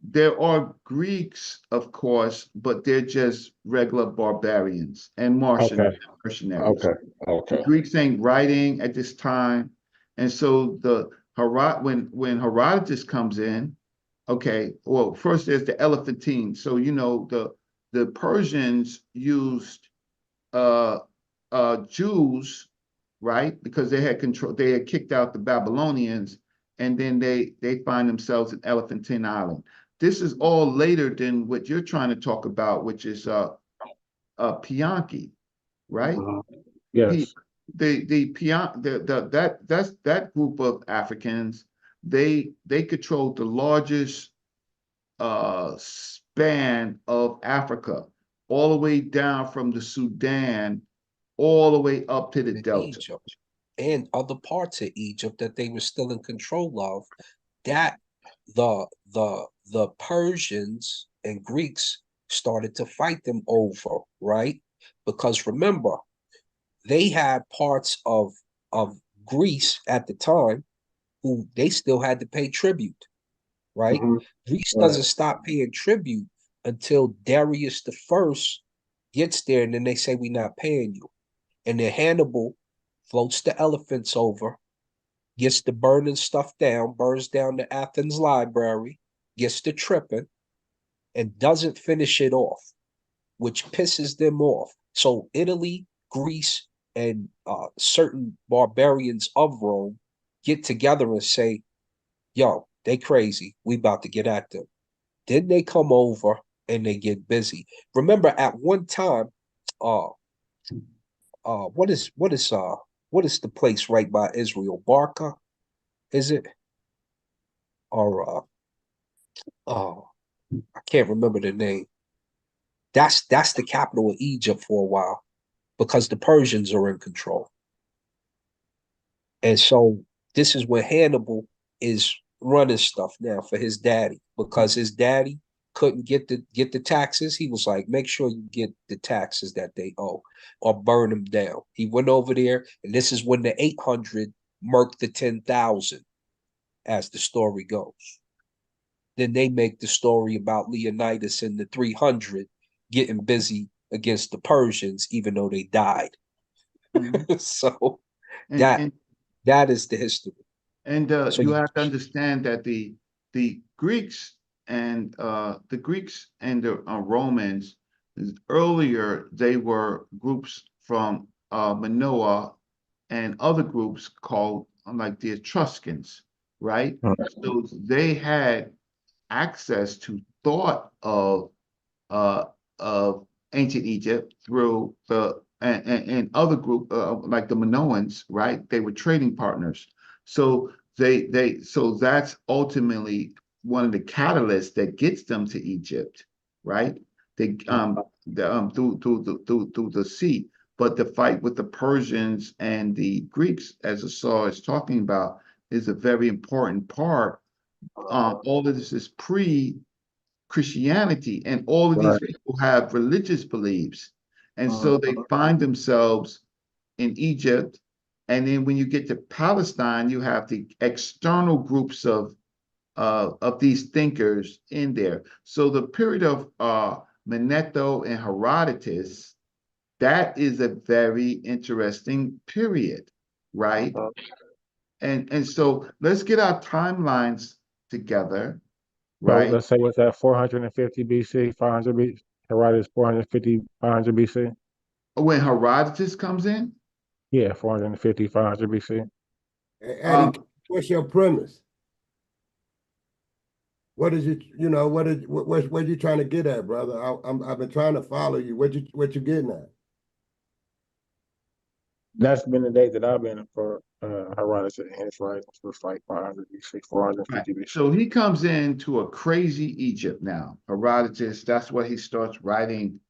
there are Greeks, of course, but they're just regular barbarians and mercenaries. Okay. The Greeks ain't writing at this time, and so when Herodotus comes in, okay, well, first there's the Elephantine. So the Persians used Jews, right? Because they had kicked out the Babylonians, and then they find themselves in Elephantine Island. This is all later than what you're trying to talk about, which is Pianki, right? Yes. That group of Africans, they controlled the largest span of Africa, all the way down from the Sudan, all the way up to the Delta. Egypt and other parts of Egypt that they were still in control of, that the Persians and Greeks started to fight them over, right? Because remember, they had parts of Greece at the time who they still had to pay tribute, right? Greece doesn't stop paying tribute until Darius the First gets there, and then they say, we're not paying you. And then Hannibal floats the elephants over, gets the burning stuff down, burns down the Athens library, gets the tripping, and doesn't finish it off, which pisses them off. So Italy, Greece, and certain barbarians of Rome get together and say, yo, they crazy. We about to get at them. Then they come over and they get busy. Remember, at one time, what is the place right by Israel? Barca, is it? Or I can't remember the name. That's the capital of Egypt for a while, because the Persians are in control. And so this is where Hannibal is running stuff now for his daddy, because his daddy couldn't get the taxes. He was like, make sure you get the taxes that they owe or burn them down. He went over there, and this is when the 800 murked the 10,000, as the story goes. Then they make the story about Leonidas and the 300 getting busy against the Persians, even though they died. So that is the history. And So you have to understand that the Greeks and the Romans, earlier they were groups from Minoa and other groups called like the Etruscans, right? So they had access to thought of ancient Egypt through and other group like the Minoans, right? They were trading partners. So so that's ultimately one of the catalysts that gets them to Egypt, right? They through the sea. But the fight with the Persians and the Greeks, as Asar is talking about, is a very important part. All of this is pre-Christianity, and all of these people have religious beliefs. And so they find themselves in Egypt. And then when you get to Palestine, you have the external groups of these thinkers in there. So the period of Manetho and Herodotus, that is a very interesting period, right? And so let's get our timelines together, right? So let's say what's that, 450 BC, 500 BC, Herodotus 450, 500 BC? When Herodotus comes in? Yeah, 450, 500 BC. Eddie, what's your premise? What is it? What you trying to get at, brother? I've been trying to follow you. What you getting at? Uh, Eddie, what's your premise? What is it? What you trying to get at, brother? I've been trying to follow you. What you trying to get at? What is it? What you trying to get at, brother? I'm trying to follow you. What you getting at? That's been the day that I've been for Herodotus and his writings was like 500 BC, 450 BC. So he comes into a crazy Egypt now. Herodotus, that's what he starts writing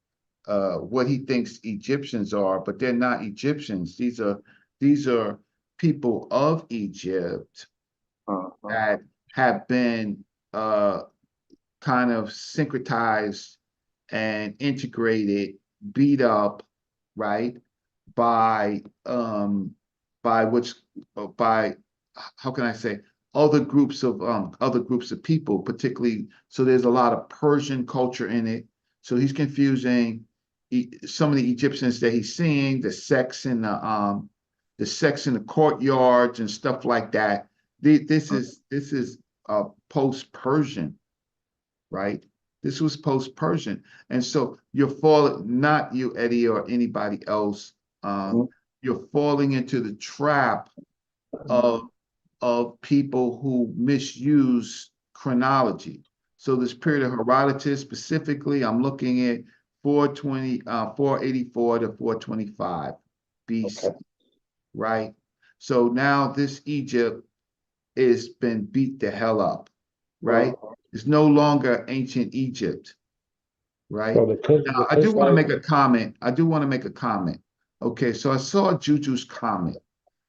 what he thinks Egyptians are, but they're not Egyptians. These are people of Egypt that have been kind of syncretized and integrated, beat up, right, by how can I say, other groups of people, particularly. So there's a lot of Persian culture in it. So he's confusing some of the Egyptians that he's seeing, the sex in the courtyards and stuff like that. This is post-Persian, right? This was post-Persian. And so you're falling, not you, Eddie, or anybody else, you're falling into the trap of people who misuse chronology. So this period of Herodotus specifically, I'm looking at 484 to 425 BC, right? So now this Egypt has been beat the hell up, right? It's no longer ancient Egypt, right? So now, I do want to make a comment. Okay, so I saw Juju's comment.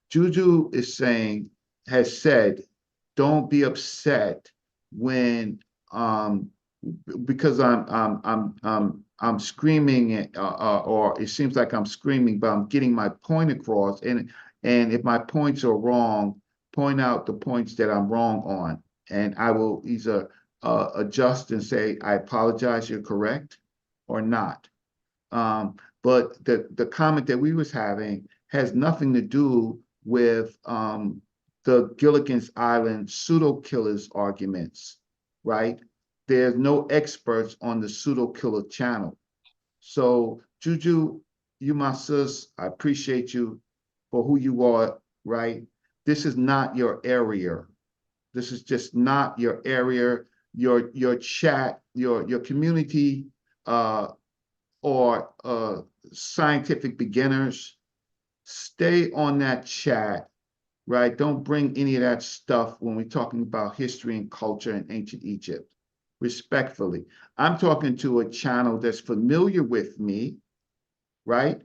Juju has said, don't be upset when because I'm screaming or it seems like I'm screaming, but I'm getting my point across. And if my points are wrong, point out the points that I'm wrong on, and I will either adjust and say, I apologize, you're correct, or not. But the comment that we was having has nothing to do with the Gilligan's Island pseudo-killers arguments, right? There's no experts on the pseudo-killer channel. So Juju, you my sis, I appreciate you for who you are, right? This is not your area. This is just not your area, your chat, your community, or scientific beginners. Stay on that chat, right? Don't bring any of that stuff when we're talking about history and culture in ancient Egypt. Respectfully, I'm talking to a channel that's familiar with me, right?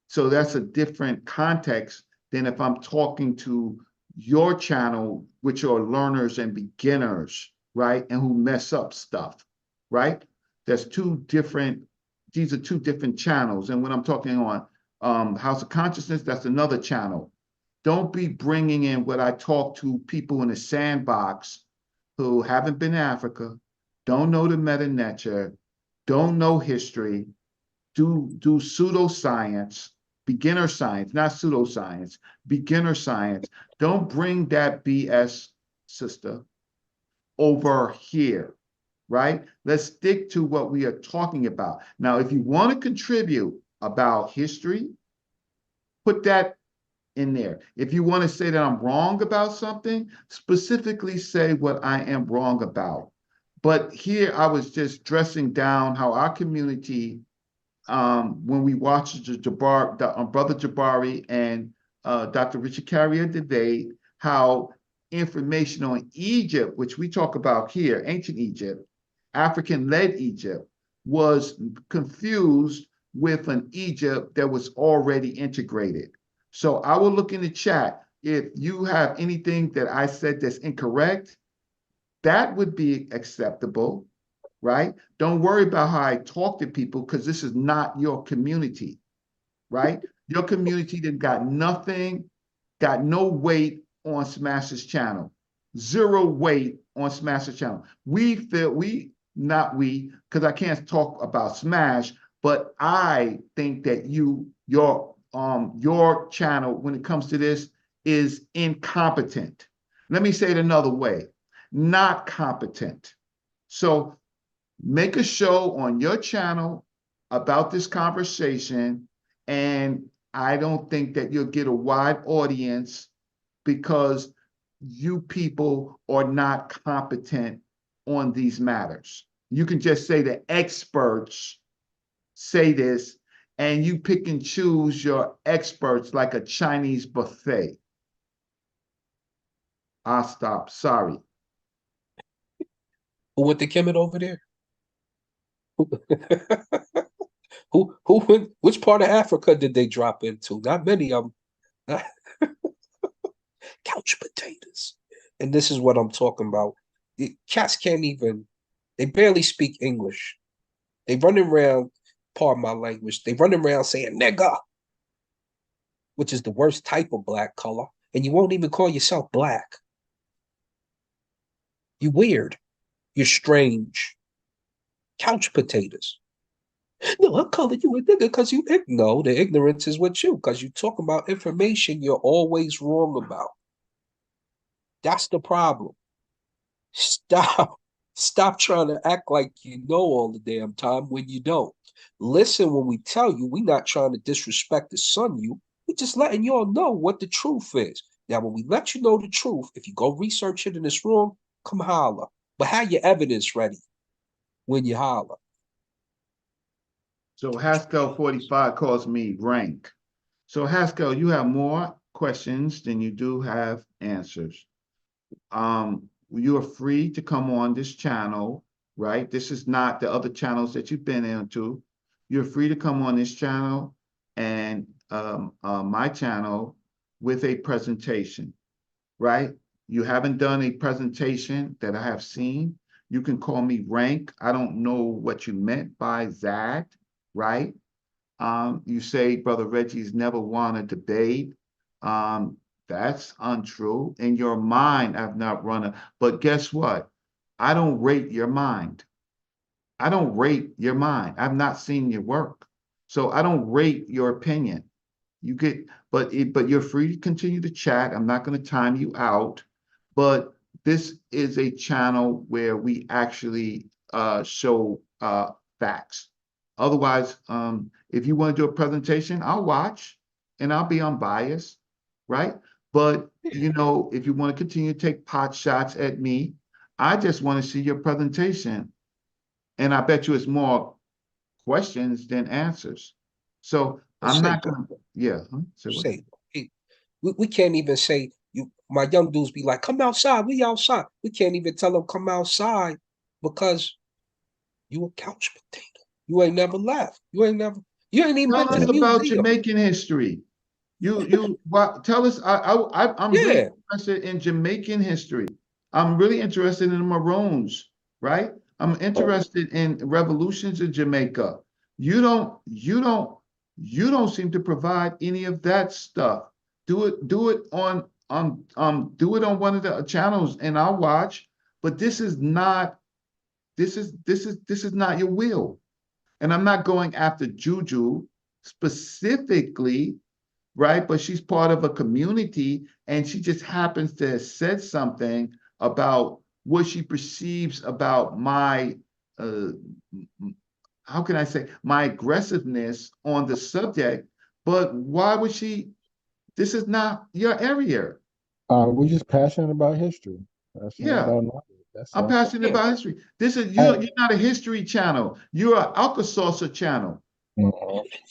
So that's a different context than if I'm talking to your channel, which are learners and beginners, right? And who mess up stuff, right? These are two different channels. And when I'm talking on House of Consciousness, that's another channel. Don't be bringing in what I talk to people in the sandbox who haven't been to Africa, don't know the meta nature, don't know history, do pseudoscience, beginner science, not pseudoscience, beginner science. Don't bring that BS, sister, over here, right? Let's stick to what we are talking about. Now, if you want to contribute about history, put that in there. If you want to say that I'm wrong about something, specifically say what I am wrong about. But here I was just dressing down how our community, when we watched Brother Jabari and Dr. Richard Carrier debate, how information on Egypt, which we talk about here, ancient Egypt, African-led Egypt, was confused with an Egypt that was already integrated. So I will look in the chat. If you have anything that I said that's incorrect, that would be acceptable, right? Don't worry about how I talk to people because this is not your community, right? Your community that got nothing, got no weight on Smash's channel. Zero weight on Smash's channel. Not we, because I can't talk about Smash, but I think that your channel, when it comes to this, is incompetent. Let me say it another way, not competent. So make a show on your channel about this conversation, and I don't think that you'll get a wide audience because you people are not competent on these matters. You can just say the experts say this, and you pick and choose your experts like a Chinese buffet. I'll stop. Sorry. Who went to Kemet over there? Who went? Which part of Africa did they drop into? Not many of them. Couch potatoes. And this is what I'm talking about. The cats can't even. They barely speak English. They running around. Pardon my language. They running around saying nigga, which is the worst type of black color, and you won't even call yourself black. You weird. You're strange. Couch potatoes. No, I'm calling you a nigga because you no, the ignorance is with you because you talk about information you're always wrong about. That's the problem. Stop trying to act like you know all the damn time when you don't. Listen when we tell you, we're not trying to disrespect the son you. We're just letting y'all know what the truth is. Now, when we let you know the truth, if you go research it and it's wrong, come holler. But have your evidence ready when you holler. So Haskell 45 calls me rank. So Haskell, you have more questions than you do have answers. You are free to come on this channel, right? This is not the other channels that you've been into. You're free to come on this channel and my channel with a presentation, right? You haven't done a presentation that I have seen. You can call me rank. I don't know what you meant by that, right? You say Brother Reggie's never won a debate. That's untrue. In your mind, I've not run a, but guess what? I don't rate your mind. I don't rate your mind. I've not seen your work. So I don't rate your opinion. You get, but you're free to continue to chat. I'm not going to time you out, but this is a channel where we actually show facts. Otherwise, if you want to do a presentation, I'll watch and I'll be unbiased, right? But, you know, if you want to continue to take pot shots at me, I just want to see your presentation. And I bet you it's more questions than answers. So I'm not going to, yeah. Say, we can't even say, my young dudes be like, come outside, we outside. We can't even tell them come outside because you a couch potato. You ain't never left. You ain't even tell been to us the about museum. Jamaican history. Tell us. I'm really interested in Jamaican history. I'm really interested in the Maroons, right? I'm interested in revolutions in Jamaica. You don't seem to provide any of that stuff. Do it on one of the channels and I'll watch. But this is not your will. And I'm not going after Juju specifically, right? But she's part of a community and she just happens to have said something about what she perceives about my, how can I say, my aggressiveness on the subject. But why would she, this is not your area. We're just passionate about history. Yeah. I'm passionate about history. This is you're not a history channel. You're an Alka-Seltzer channel. You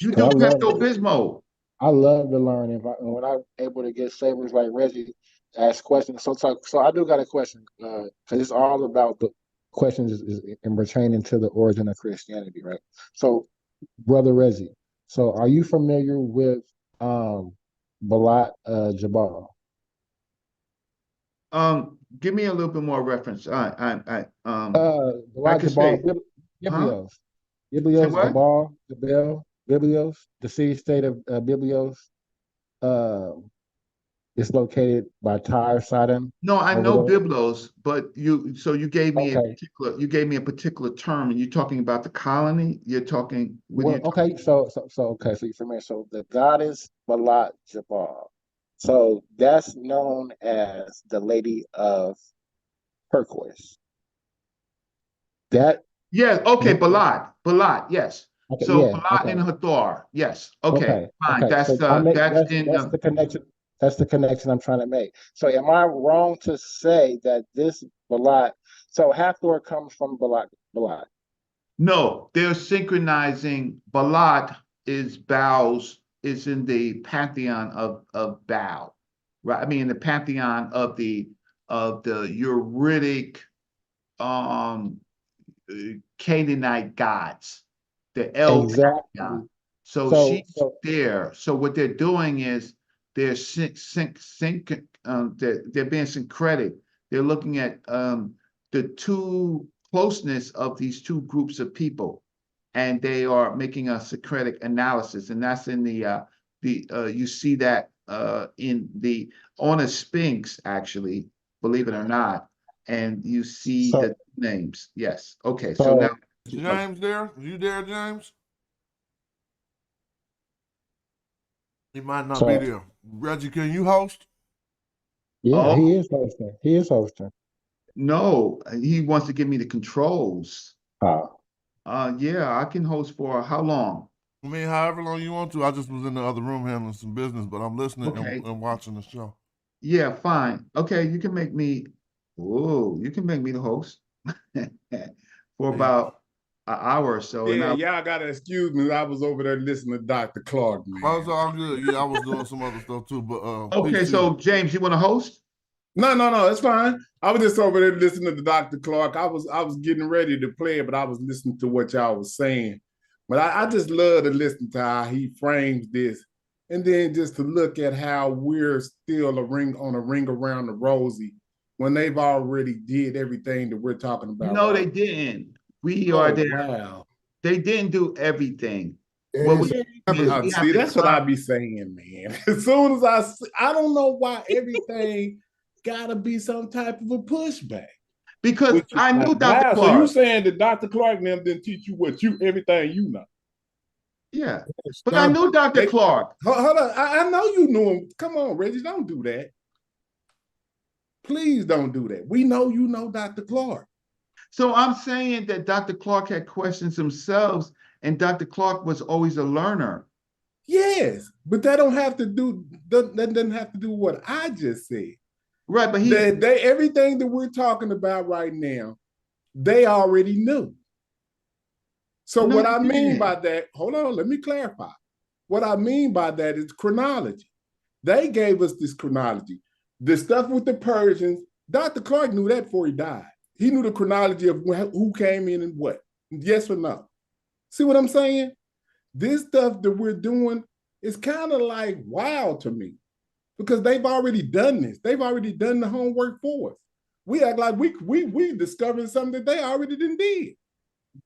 do Pepto-Bismol. I love to learn. When I'm able to get savers like Reggie ask questions, so I do got a question because it's all about the questions is in pertaining to the origin of Christianity, right? So, Brother Reggie, so are you familiar with Balat Jabal? Give me a little bit more reference. Balat can Jabal, say, Biblios, Jabal, Jabal, Biblios, the city state of Biblios. It's located by Tyre, Sidon. No, I know Biblos, but you gave me you gave me a particular term, and you're talking about the colony. You're talking. So you're familiar. So the goddess Balat Jabal. So that's known as the Lady of Turquoise. Balat, yes. Okay, Balat and Hathor, yes. Okay, fine. That's the connection. That's the connection I'm trying to make. So am I wrong to say that this Balat, so Hathor comes from Balat? No, they're synchronizing Balat is in the pantheon of Baal, right? I mean, in the pantheon of the Uritic Canaanite gods, the El pantheon. So she's there. So what they're doing is they're they're being syncretic. They're looking at the two closeness of these two groups of people, and they are making a syncretic analysis, and that's in the you see that on a Sphinx, actually, believe it or not, and you see the names. Yes. Okay. So now, James, there? You there, James? He might not be there. Reggie, can you host? Yeah, he is hosting. He is hosting. No, he wants to give me the controls. Oh. Yeah, I can host for how long? I mean, however long you want to. I just was in the other room handling some business, but I'm listening and watching the show. Yeah, fine. Okay, you can make me. Oh, you can make me the host for about an hour or so. Yeah, y'all gotta excuse me. I was over there listening to Dr. Clark, man. Oh, it's all good. Yeah, I was doing some other stuff too, but okay, so James, you want to host? No, it's fine. I was just over there listening to Dr. Clark. I was getting ready to play it, but I was listening to what y'all was saying. But I just love to listen to how he frames this, and then just to look at how we're still a ring around the rosy when they've already did everything that we're talking about. No, they didn't. We are there. Wow. They didn't do everything. See, that's what I be saying, man. As soon as I don't know why everything gotta be some type of a pushback. Because I knew Dr. Clark. So you saying that Dr. Clark and them didn't teach you everything you know? Yeah, but I knew Dr. Clark. Hold on, I know you knew him. Come on, Reggie, don't do that. Please don't do that. We know you know Dr. Clark. So I'm saying that Dr. Clark had questions himself, and Dr. Clark was always a learner. Yes, but that doesn't have to do what I just said. Right, but everything that we're talking about right now, they already knew. So what I mean by that, hold on, let me clarify. What I mean by that is chronology. They gave us this chronology. The stuff with the Persians, Dr. Clark knew that before he died. He knew the chronology of who came in and what. Yes or no? See what I'm saying? This stuff that we're doing is kind of like wild to me because they've already done this. They've already done the homework for us. We act like we discovering something that they already did.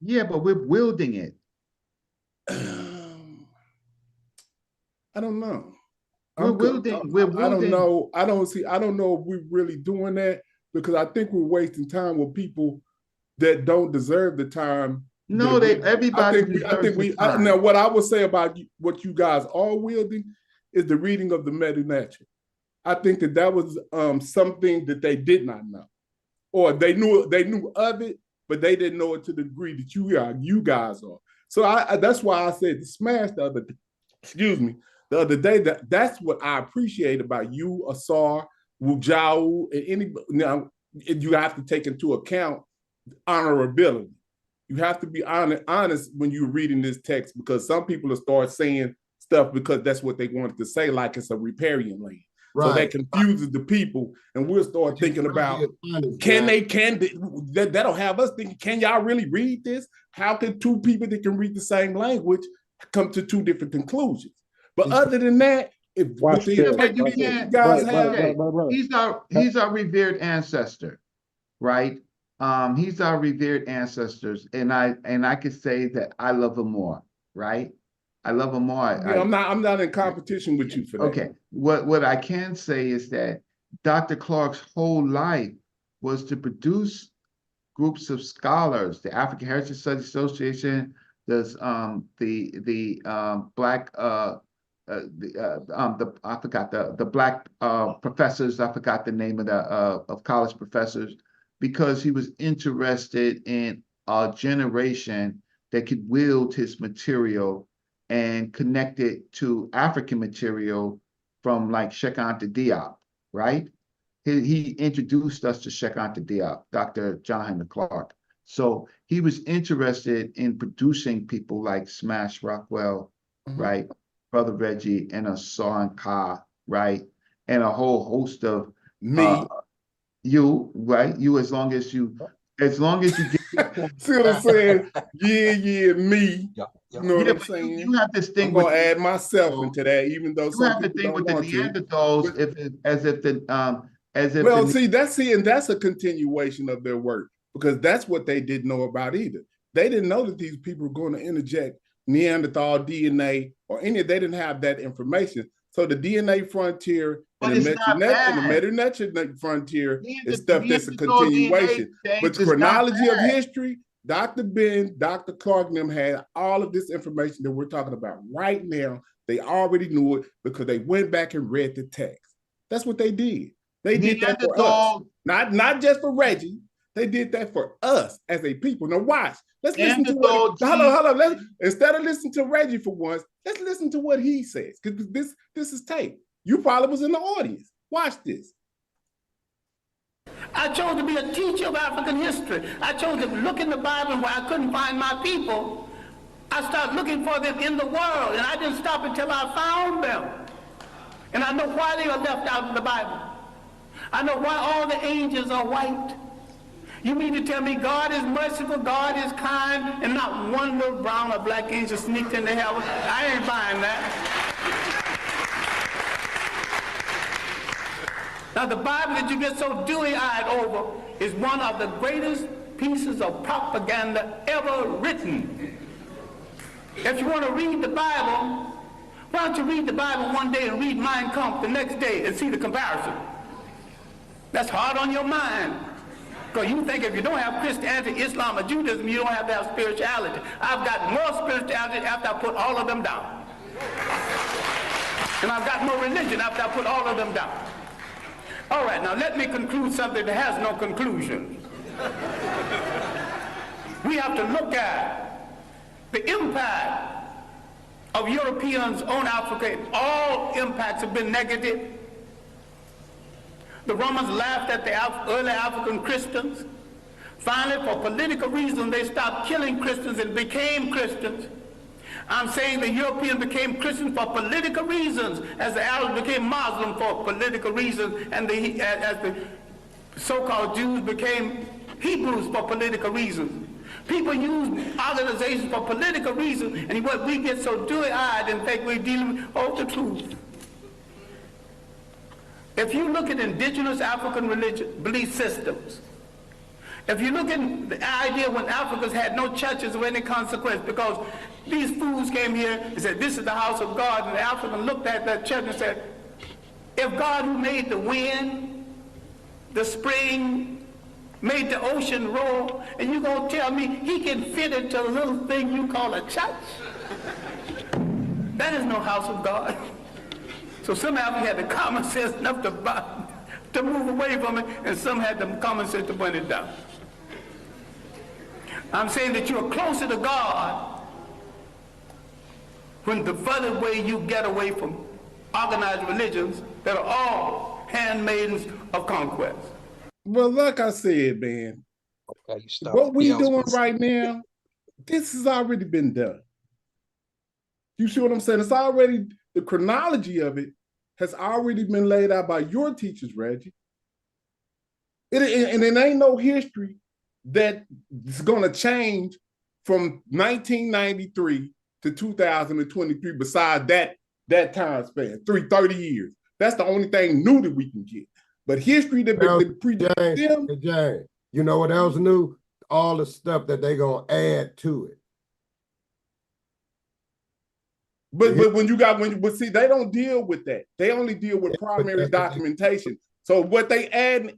Yeah, but we're wielding it. I don't know. We're wielding. I don't know. I don't know if we're really doing that because I think we're wasting time with people that don't deserve the time. No, everybody. Now, what I would say about what you guys are wielding is the reading of the Melanin. I think that was something that they did not know, or they knew of it, but they didn't know it to the degree that you guys are. So that's why I said the smash the other day. That's what I appreciate about you, Asar, Wujau, and anybody. Now, you have to take into account honorability. You have to be honest when you're reading this text because some people will start saying stuff because that's what they wanted to say, like it's a riparian land. Right. So that confuses the people, and we'll start thinking about that'll have us thinking, can y'all really read this? How can two people that can read the same language come to two different conclusions? But other than that, he's our revered ancestor, right? He's our revered ancestors, and I could say that I love him more, right? I love him more. Yeah, I'm not in competition with you for that. Okay. What I can say is that Dr. Clark's whole life was to produce groups of scholars, the African Heritage Studies Association, the Black I forgot the Black professors. I forgot the name of college professors, because he was interested in a generation that could wield his material and connect it to African material from like Cheikh Anta Diop, right? He introduced us to Cheikh Anta Diop, Dr. John Henry Clark. So he was interested in producing people like Smash Rockwell right? Brother Reggie and Asan Ka, right? And a whole host of you, right? You, as long as you get see what I'm saying? Yeah, me. You know what I'm saying? You have this thing. I'm gonna add myself into that, even though you have the thing with the Neanderthals, and that's a continuation of their work, because that's what they didn't know about either. They didn't know that these people were going to interject Neanderthal DNA or any. They didn't have that information. So the DNA frontier and the meta frontier is stuff that's a continuation. But the chronology of history, Dr. Ben, Dr. Clark and them had all of this information that we're talking about right now. They already knew it because they went back and read the text. That's what they did. They did that for us, not just for Reggie. They did that for us as a people. Now watch. Let's listen to what. Hold on. Instead of listening to Reggie for once, let's listen to what he says, because this is tape. You probably was in the audience. Watch this. I chose to be a teacher of African history. I chose to look in the Bible, and where I couldn't find my people, I started looking for them in the world, and I didn't stop until I found them. And I know why they were left out of the Bible. I know why all the angels are white. You mean to tell me God is merciful, God is kind, and not one little brown or black angel sneaked into heaven? I ain't buying that. Now, the Bible that you get so dewy-eyed over is one of the greatest pieces of propaganda ever written. If you want to read the Bible, why don't you read the Bible one day and read Mein Kampf the next day and see the comparison? That's hard on your mind. Because you think if you don't have Christianity, Islam, or Judaism, you don't have that spirituality. I've got more spirituality after I put all of them down. And I've got more religion after I put all of them down. All right, now let me conclude something that has no conclusion. We have to look at the impact of Europeans on Africa. All impacts have been negative. The Romans laughed at the early African Christians. Finally, for political reasons, they stopped killing Christians and became Christians. I'm saying the Europeans became Christians for political reasons, as the Arabs became Muslim for political reasons, and as the so-called Jews became Hebrews for political reasons. People use organizations for political reasons, and what we get so dewy-eyed and think we're dealing with the truth. If you look at indigenous African religion, belief systems, if you look at the idea when Africans had no churches of any consequence, because these fools came here and said, this is the house of God, and the African looked at that church and said, if God who made the wind, the spring, made the ocean roar, and you're going to tell me he can fit into a little thing you call a church? That is no house of God. So some Africans had the common sense enough to move away from it, and some had the common sense to burn it down. I'm saying that you're closer to God when the further away you get away from organized religions that are all handmaidens of conquest. Well, like I said, man, what we doing right now, this has already been done. You see what I'm saying? It's already, the chronology of it has already been laid out by your teachers, Reggie. And it ain't no history that is going to change from 1993 to 2023 besides that time span, 30 years. That's the only thing new that we can get. But history that predates them. James, you know what else new? All the stuff that they going to add to it. But see, they don't deal with that. They only deal with primary documentation. So what they add,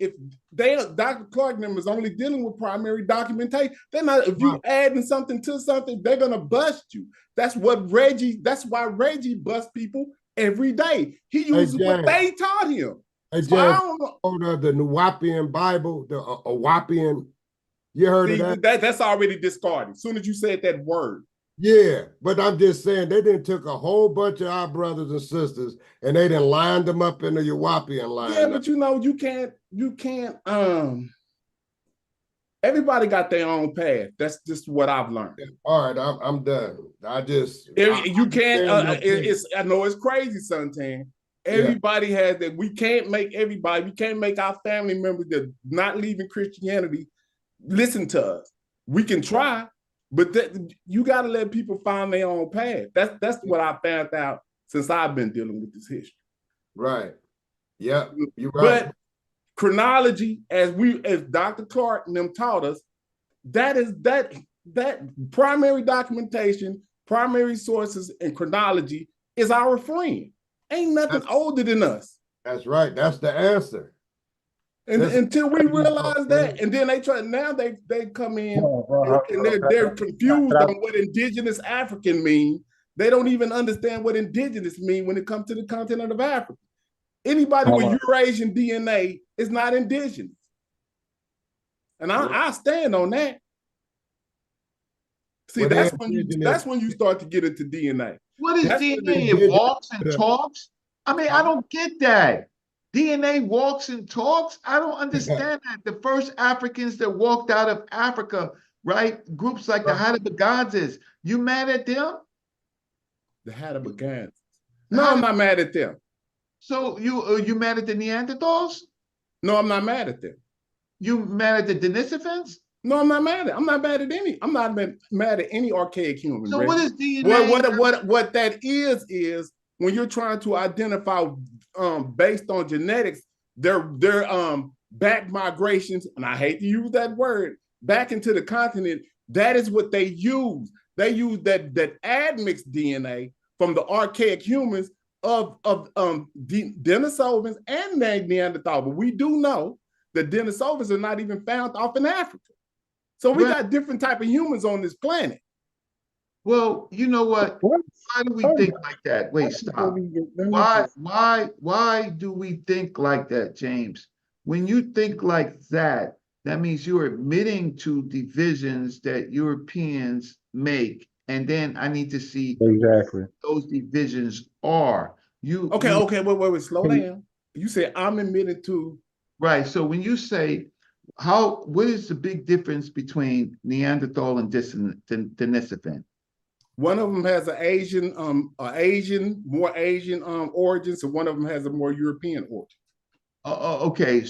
Dr. Clark and them is only dealing with primary documentation. They're not, if you adding something to something, they're gonna bust you. That's why Reggie busts people every day. He uses what they taught him. Hey, James, the Nuwapian Bible, the Awapian, you heard of that? That's already discarded as soon as you said that word. Yeah, but I'm just saying they didn't took a whole bunch of our brothers and sisters and they didn't lined them up in the Uwapian line. Yeah, but you know, you can't Everybody got their own path. That's just what I've learned. All right, I'm done. You can't. understand your It's I know it's crazy, Suntan. Everybody has that. We can't make everybody. We can't make our family members that not leaving Christianity listen to us. We can try, but you got to let people find their own path. That's what I found out since I've been dealing with this history. Right. Yeah, you're right. But chronology, as Dr. Clark and them taught us, that primary documentation, primary sources, and chronology is our friend. Ain't nothing older than us. That's right. That's the answer. And until we realize that, and then they try. Now they come in and they're confused on what indigenous African mean. They don't even understand what indigenous mean when it comes to the continent of Africa. Anybody with Eurasian DNA is not indigenous. And I stand on that. See, that's when you start to get into DNA. What is DNA? It walks and talks? I mean, I don't get that. DNA walks and talks? I don't understand that. The first Africans that walked out of Africa, right? Groups like the Helenistic, you mad at them? The Helenistic. No, I'm not mad at them. So you mad at the Neanderthals? No, I'm not mad at them. You mad at the Denisovans? No, I'm not mad at. I'm not mad at any. I'm not mad at any archaic human. So what is DNA? What that is when you're trying to identify based on genetics, their back migrations, and I hate to use that word, back into the continent. That is what they use. They use that admixed DNA from the archaic humans of Denisovans and Neanderthal. But we do know that Denisovans are not even found off in Africa. So we got different type of humans on this planet. Well, you know what? Why do we think like that? Wait, stop. Why do we think like that, James? When you think like that, that means you're admitting to divisions that Europeans make. And then I need to see exactly those divisions are. Okay, wait, slow down. You say I'm admitted to. Right. So when you say what is the big difference between Neanderthal and Denisovan? One of them has more Asian origin, so one of them has a more European origin. Okay,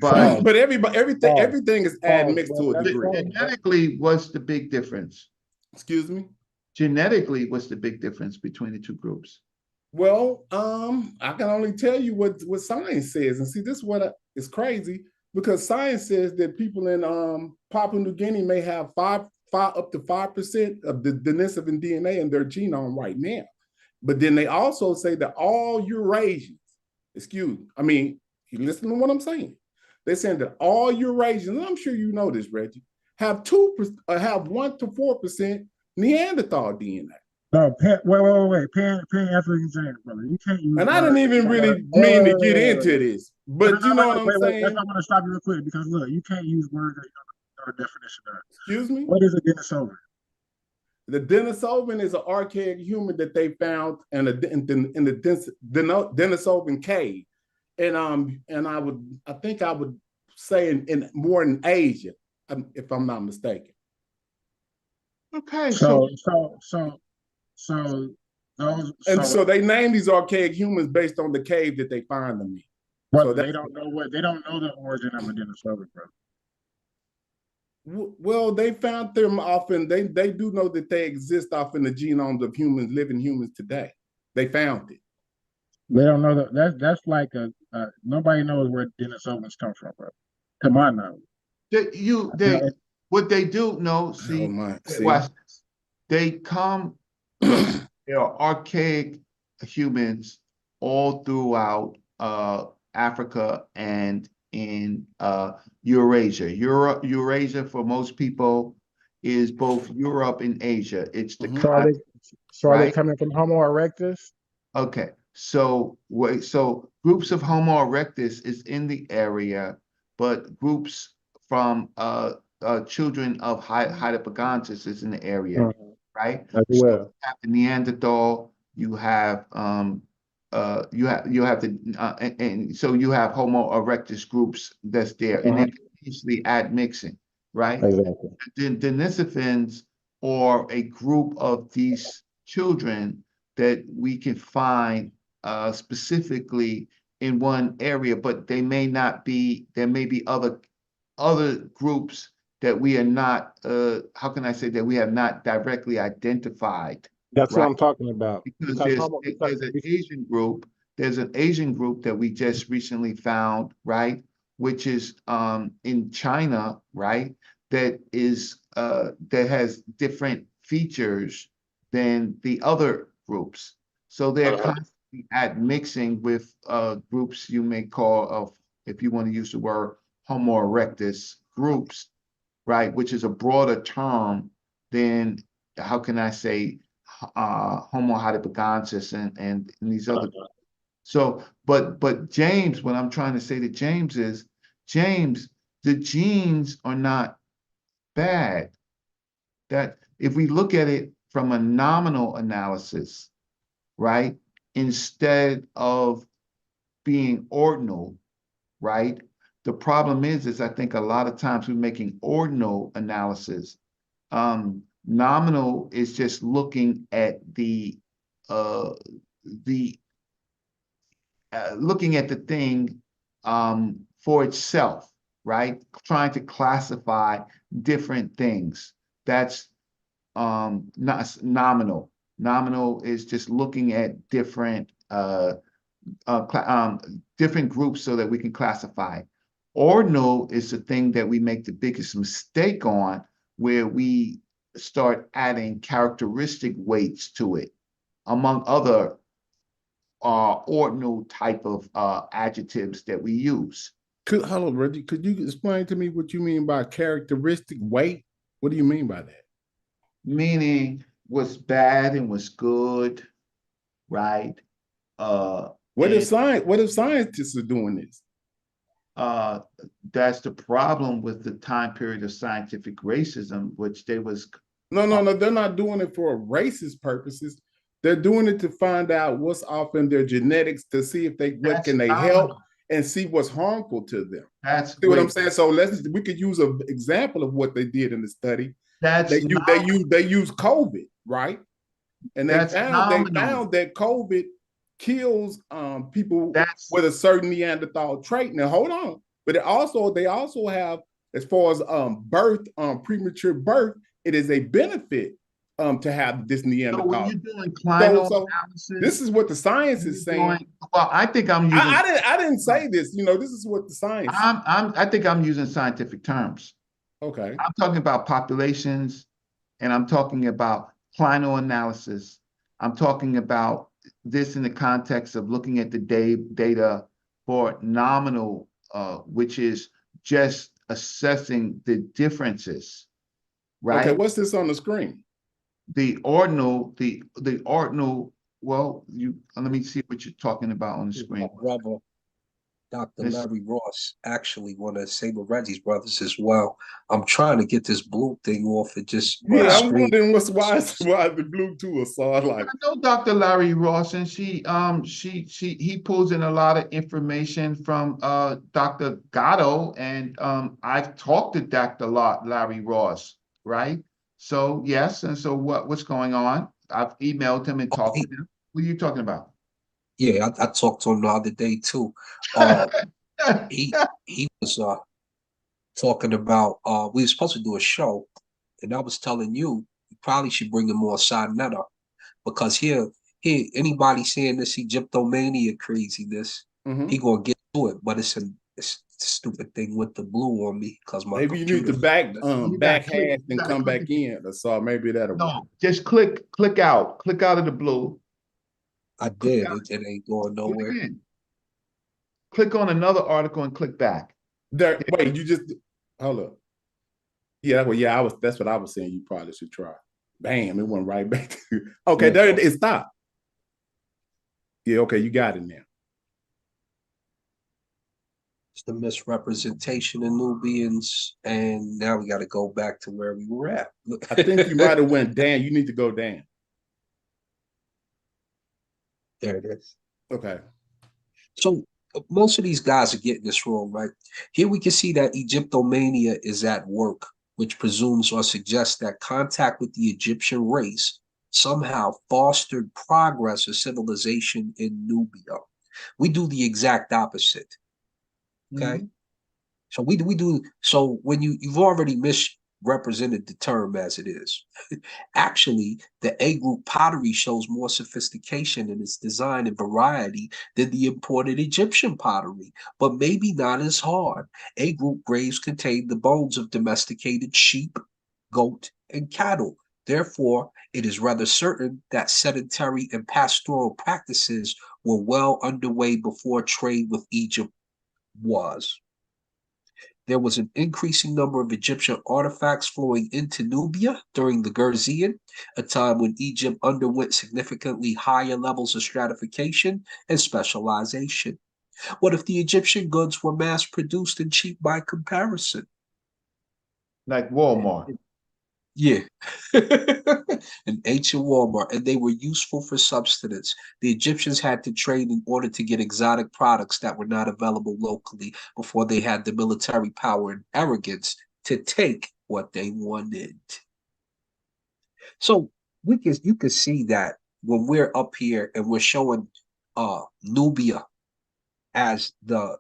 but everything is admixed to a degree. Genetically, what's the big difference? Excuse me? Genetically, what's the big difference between the two groups? Well, I can only tell you what science says. And see, this is what is crazy, because science says that people in Papua New Guinea may have up to 5% of the Denisovan DNA in their genome right now. But then they also say that all Eurasians, you listen to what I'm saying. They're saying that all Eurasians, and I'm sure you know this, Reggie, have 1 to 4% Neanderthal DNA. No, wait. Pan-African giant, brother. You can't use. And I didn't even really mean to get into this, but you know what I'm saying. I'm going to stop you real quick, because look, you can't use words that you don't know the definition of. Excuse me. What is a Denisovan? The Denisovan is an archaic human that they found in the Denisovan cave, and I think I would say in more in Asia, if I'm not mistaken. Okay, so they name these archaic humans based on the cave that they find them in. But so they don't know the origin of a Denisovan, bro. Well, they found them often. They do know that they exist off in the genomes of living humans today. They found it. They don't know that. That's like nobody knows where Denisovans come from, bro. To my knowledge. What they do know, watch this. They come, they are archaic humans all throughout Africa and in Eurasia. Eurasia for most people is both Europe and Asia. It's the are they coming from Homo erectus? Okay, so groups of Homo erectus is in the area, but groups from children of Heidelbergensis is in the area, right? As well. So you have the Neanderthal, you have you have to and so you have Homo erectus groups that's there, and they're usually admixing, right? Exactly. The Denisovans or a group of these children that we can find specifically in one area, but they may not be, there may be other groups that we are not, how can I say, that we have not directly identified. That's right? what I'm talking about. Because Because there's an Asian group, that we just recently found, right? Which is in China, right? That has different features than the other groups. So they're constantly admixing with groups you may call of, if you want to use the word, Homo erectus groups, right? Which is a broader term than, how can I say, Homo heidelbergensis and these other. So, but James, what I'm trying to say to James is, James, the genes are not bad. That if we look at it from a nominal analysis, right, instead of being ordinal, right? The problem is I think a lot of times we're making ordinal analysis. Nominal is just looking at the looking at the thing for itself, right? Trying to classify different things. That's not nominal. Nominal is just looking at different different groups so that we can classify. Ordinal is the thing that we make the biggest mistake on, where we start adding characteristic weights to it, among other ordinal type of adjectives that we use. Hello, Reggie. Could you explain to me what you mean by characteristic weight? What do you mean by that? Meaning what's bad and what's good, right? What if scientists are doing this? That's the problem with the time period of scientific racism, which they was. No, they're not doing it for racist purposes. They're doing it to find out what's off in their genetics to see if what can they help and see what's harmful to them. See what I'm saying? So we could use an example of what they did in the study. They use COVID, right? And they found that COVID kills people with a certain Neanderthal trait. Now hold on, but they also have, as far as birth, premature birth, it is a benefit to have this Neanderthal. So when you're doing clinal analysis, this is what the science is saying. Well, I think I'm using. I didn't say this. This is what the science. I think I'm using scientific terms. Okay. I'm talking about populations, and I'm talking about clinal analysis. I'm talking about this in the context of looking at the data for nominal, which is just assessing the differences, right? Okay, what's this on the screen? The ordinal, the ordinal. Well, let me see what you're talking about on the screen. Brother, Dr. Larry Ross, actually one of Saber Reggie's brothers as well. I'm trying to get this blue thing off. It just I'm wondering why the blue too is so like. I know Dr. Larry Ross, and he pulls in a lot of information from Dr. Gatto, and I've talked to Dr. Larry Ross, right? So yes, and so what's going on? I've emailed him and talked to him. What are you talking about? Yeah, I talked to him the other day too. He was talking about we were supposed to do a show, and I was telling you probably should bring him on Sinetta, because here anybody saying this Egyptomania craziness, he gonna get to it, but it's a stupid thing with the blue on me because my maybe you need to back hash and come back in. So maybe that'll work. Just click out of the blue. I did. It ain't going nowhere. Click on another article and click back. Wait, you just hold up. Yeah, that's what I was saying. You probably should try. Bam, it went right back. Okay, there it stopped. Yeah, okay, you got it now. It's the misrepresentation of Nubians, and now we got to go back to where we were at. I think you might have went down. You need to go down. There it is. Okay. So most of these guys are getting this wrong, right? Here we can see that Egyptomania is at work, which presumes or suggests that contact with the Egyptian race somehow fostered progress or civilization in Nubia. We do the exact opposite. Okay. So we do so when you've already misrepresented the term as it is. Actually, the A group pottery shows more sophistication in its design and variety than the imported Egyptian pottery, but maybe not as hard. A group graves contain the bones of domesticated sheep, goat, and cattle. Therefore, it is rather certain that sedentary and pastoral practices were well underway before trade with Egypt was. There was an increasing number of Egyptian artifacts flowing into Nubia during the Gurzean, a time when Egypt underwent significantly higher levels of stratification and specialization. What if the Egyptian goods were mass produced and cheap by comparison? Like Walmart. Yeah. An ancient Walmart, and they were useful for subsistence. The Egyptians had to trade in order to get exotic products that were not available locally before they had the military power and arrogance to take what they wanted. So you can see that when we're up here and we're showing Nubia as the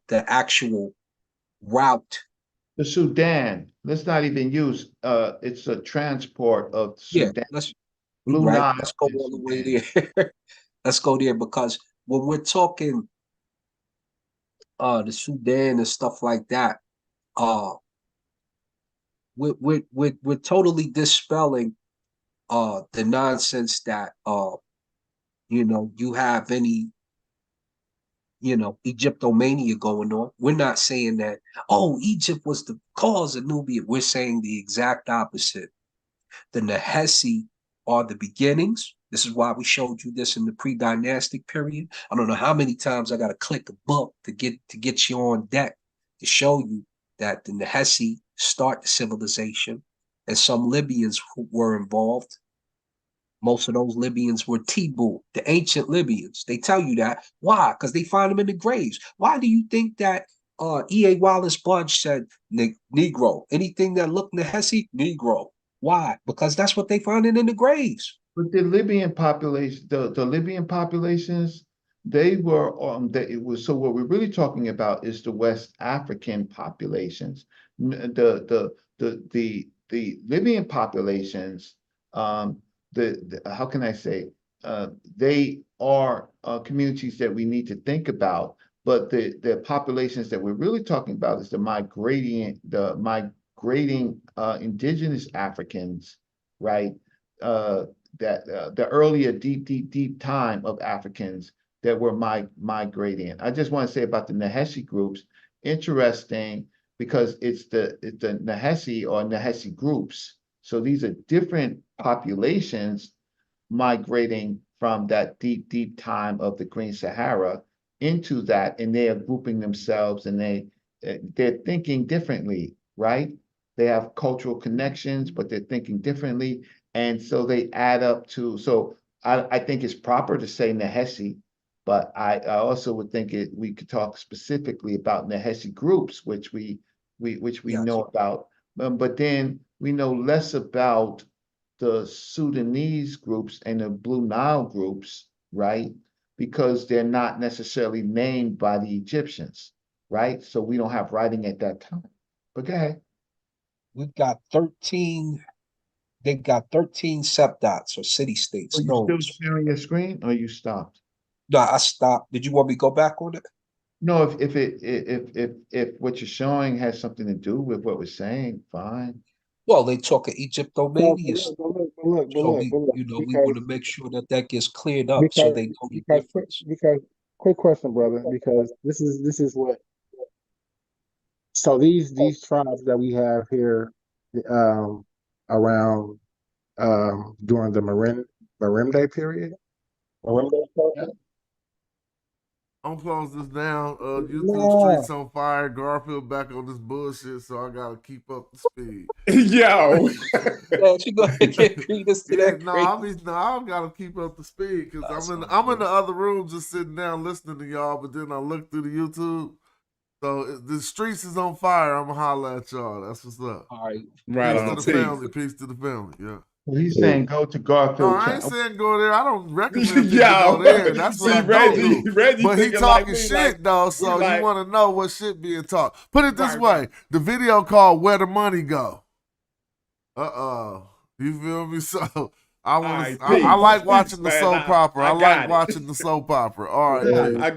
actual route. The Sudan. Let's not even use it's a transport of Sudan. Yeah, let's Blue right. Nile Let's go all the way there. Let's go there because when we're talking the Sudan and stuff like that, we're totally dispelling the nonsense that you have any Egyptomania going on. We're not saying that, oh, Egypt was the cause of Nubia. We're saying the exact opposite. The Nehesi are the beginnings. This is why we showed you this in the pre-dynastic period. I don't know how many times I got to click a book to get you on deck to show you that the Nehesi start the civilization, and some Libyans were involved. Most of those Libyans were Tibu, the ancient Libyans. They tell you that. Why? Because they find them in the graves. Why do you think that E.A. Wallace Budge said Negro? Anything that looked Nehesi, Negro. Why? Because that's what they finding in the graves. But the Libyan population, the Libyan populations, they were it was so what we're really talking about is the West African populations. The Libyan populations, how can I say, they are communities that we need to think about, but the populations that we're really talking about is the migrating indigenous Africans, right? The earlier deep time of Africans that were migrating. I just want to say about the Nehesi groups, interesting because it's the Nehesi or Nehesi groups. So these are different populations migrating from that deep time of the Green Sahara into that, and they are grouping themselves, and they're thinking differently, right? They have cultural connections, but they're thinking differently, and so they add up to. So I think it's proper to say Nehesi, but I also would think we could talk specifically about Nehesi groups, which we know about, but then we know less about the Sudanese groups and the Blue Nile groups, right? Because they're not necessarily named by the Egyptians, right? So we don't have writing at that time. But go ahead. We've got 13. They've got 13 septots or city-states. Are you still sharing your screen, or you stopped? No, I stopped. Did you want me to go back on it? No, if what you're showing has something to do with what we're saying, fine. Well, they talk of Egyptomania. Look, So we want to make sure that gets cleared up so they know the difference. Because quick question, brother, because this is what. So these tribes that we have here, around during the Marimde period, Marimde period, I'm gonna close this down. YouTube streets on fire. Garfield back on this bullshit, so I gotta keep up the speed. Yo, you go ahead and read us to that. I gotta keep up the speed because I'm in the other room just sitting down listening to y'all, but then I look through the YouTube. So the streets is on fire. I'm gonna holler at y'all. That's what's up. All right, right Peace to the family. Peace to the family. Yeah. Well, he's saying go to Garfield. No, I ain't saying go there. I don't recommend people go there. That's what I don't do. Reggie but he thinking talking like me, shit like, though, so like, you want to know what shit being talked. Put it this Right, way: right. the video called "Where the Money Go." You feel me? So I want. All right, I like peace, watching the man. soap opera. I I like got it. watching the soap opera. All right, I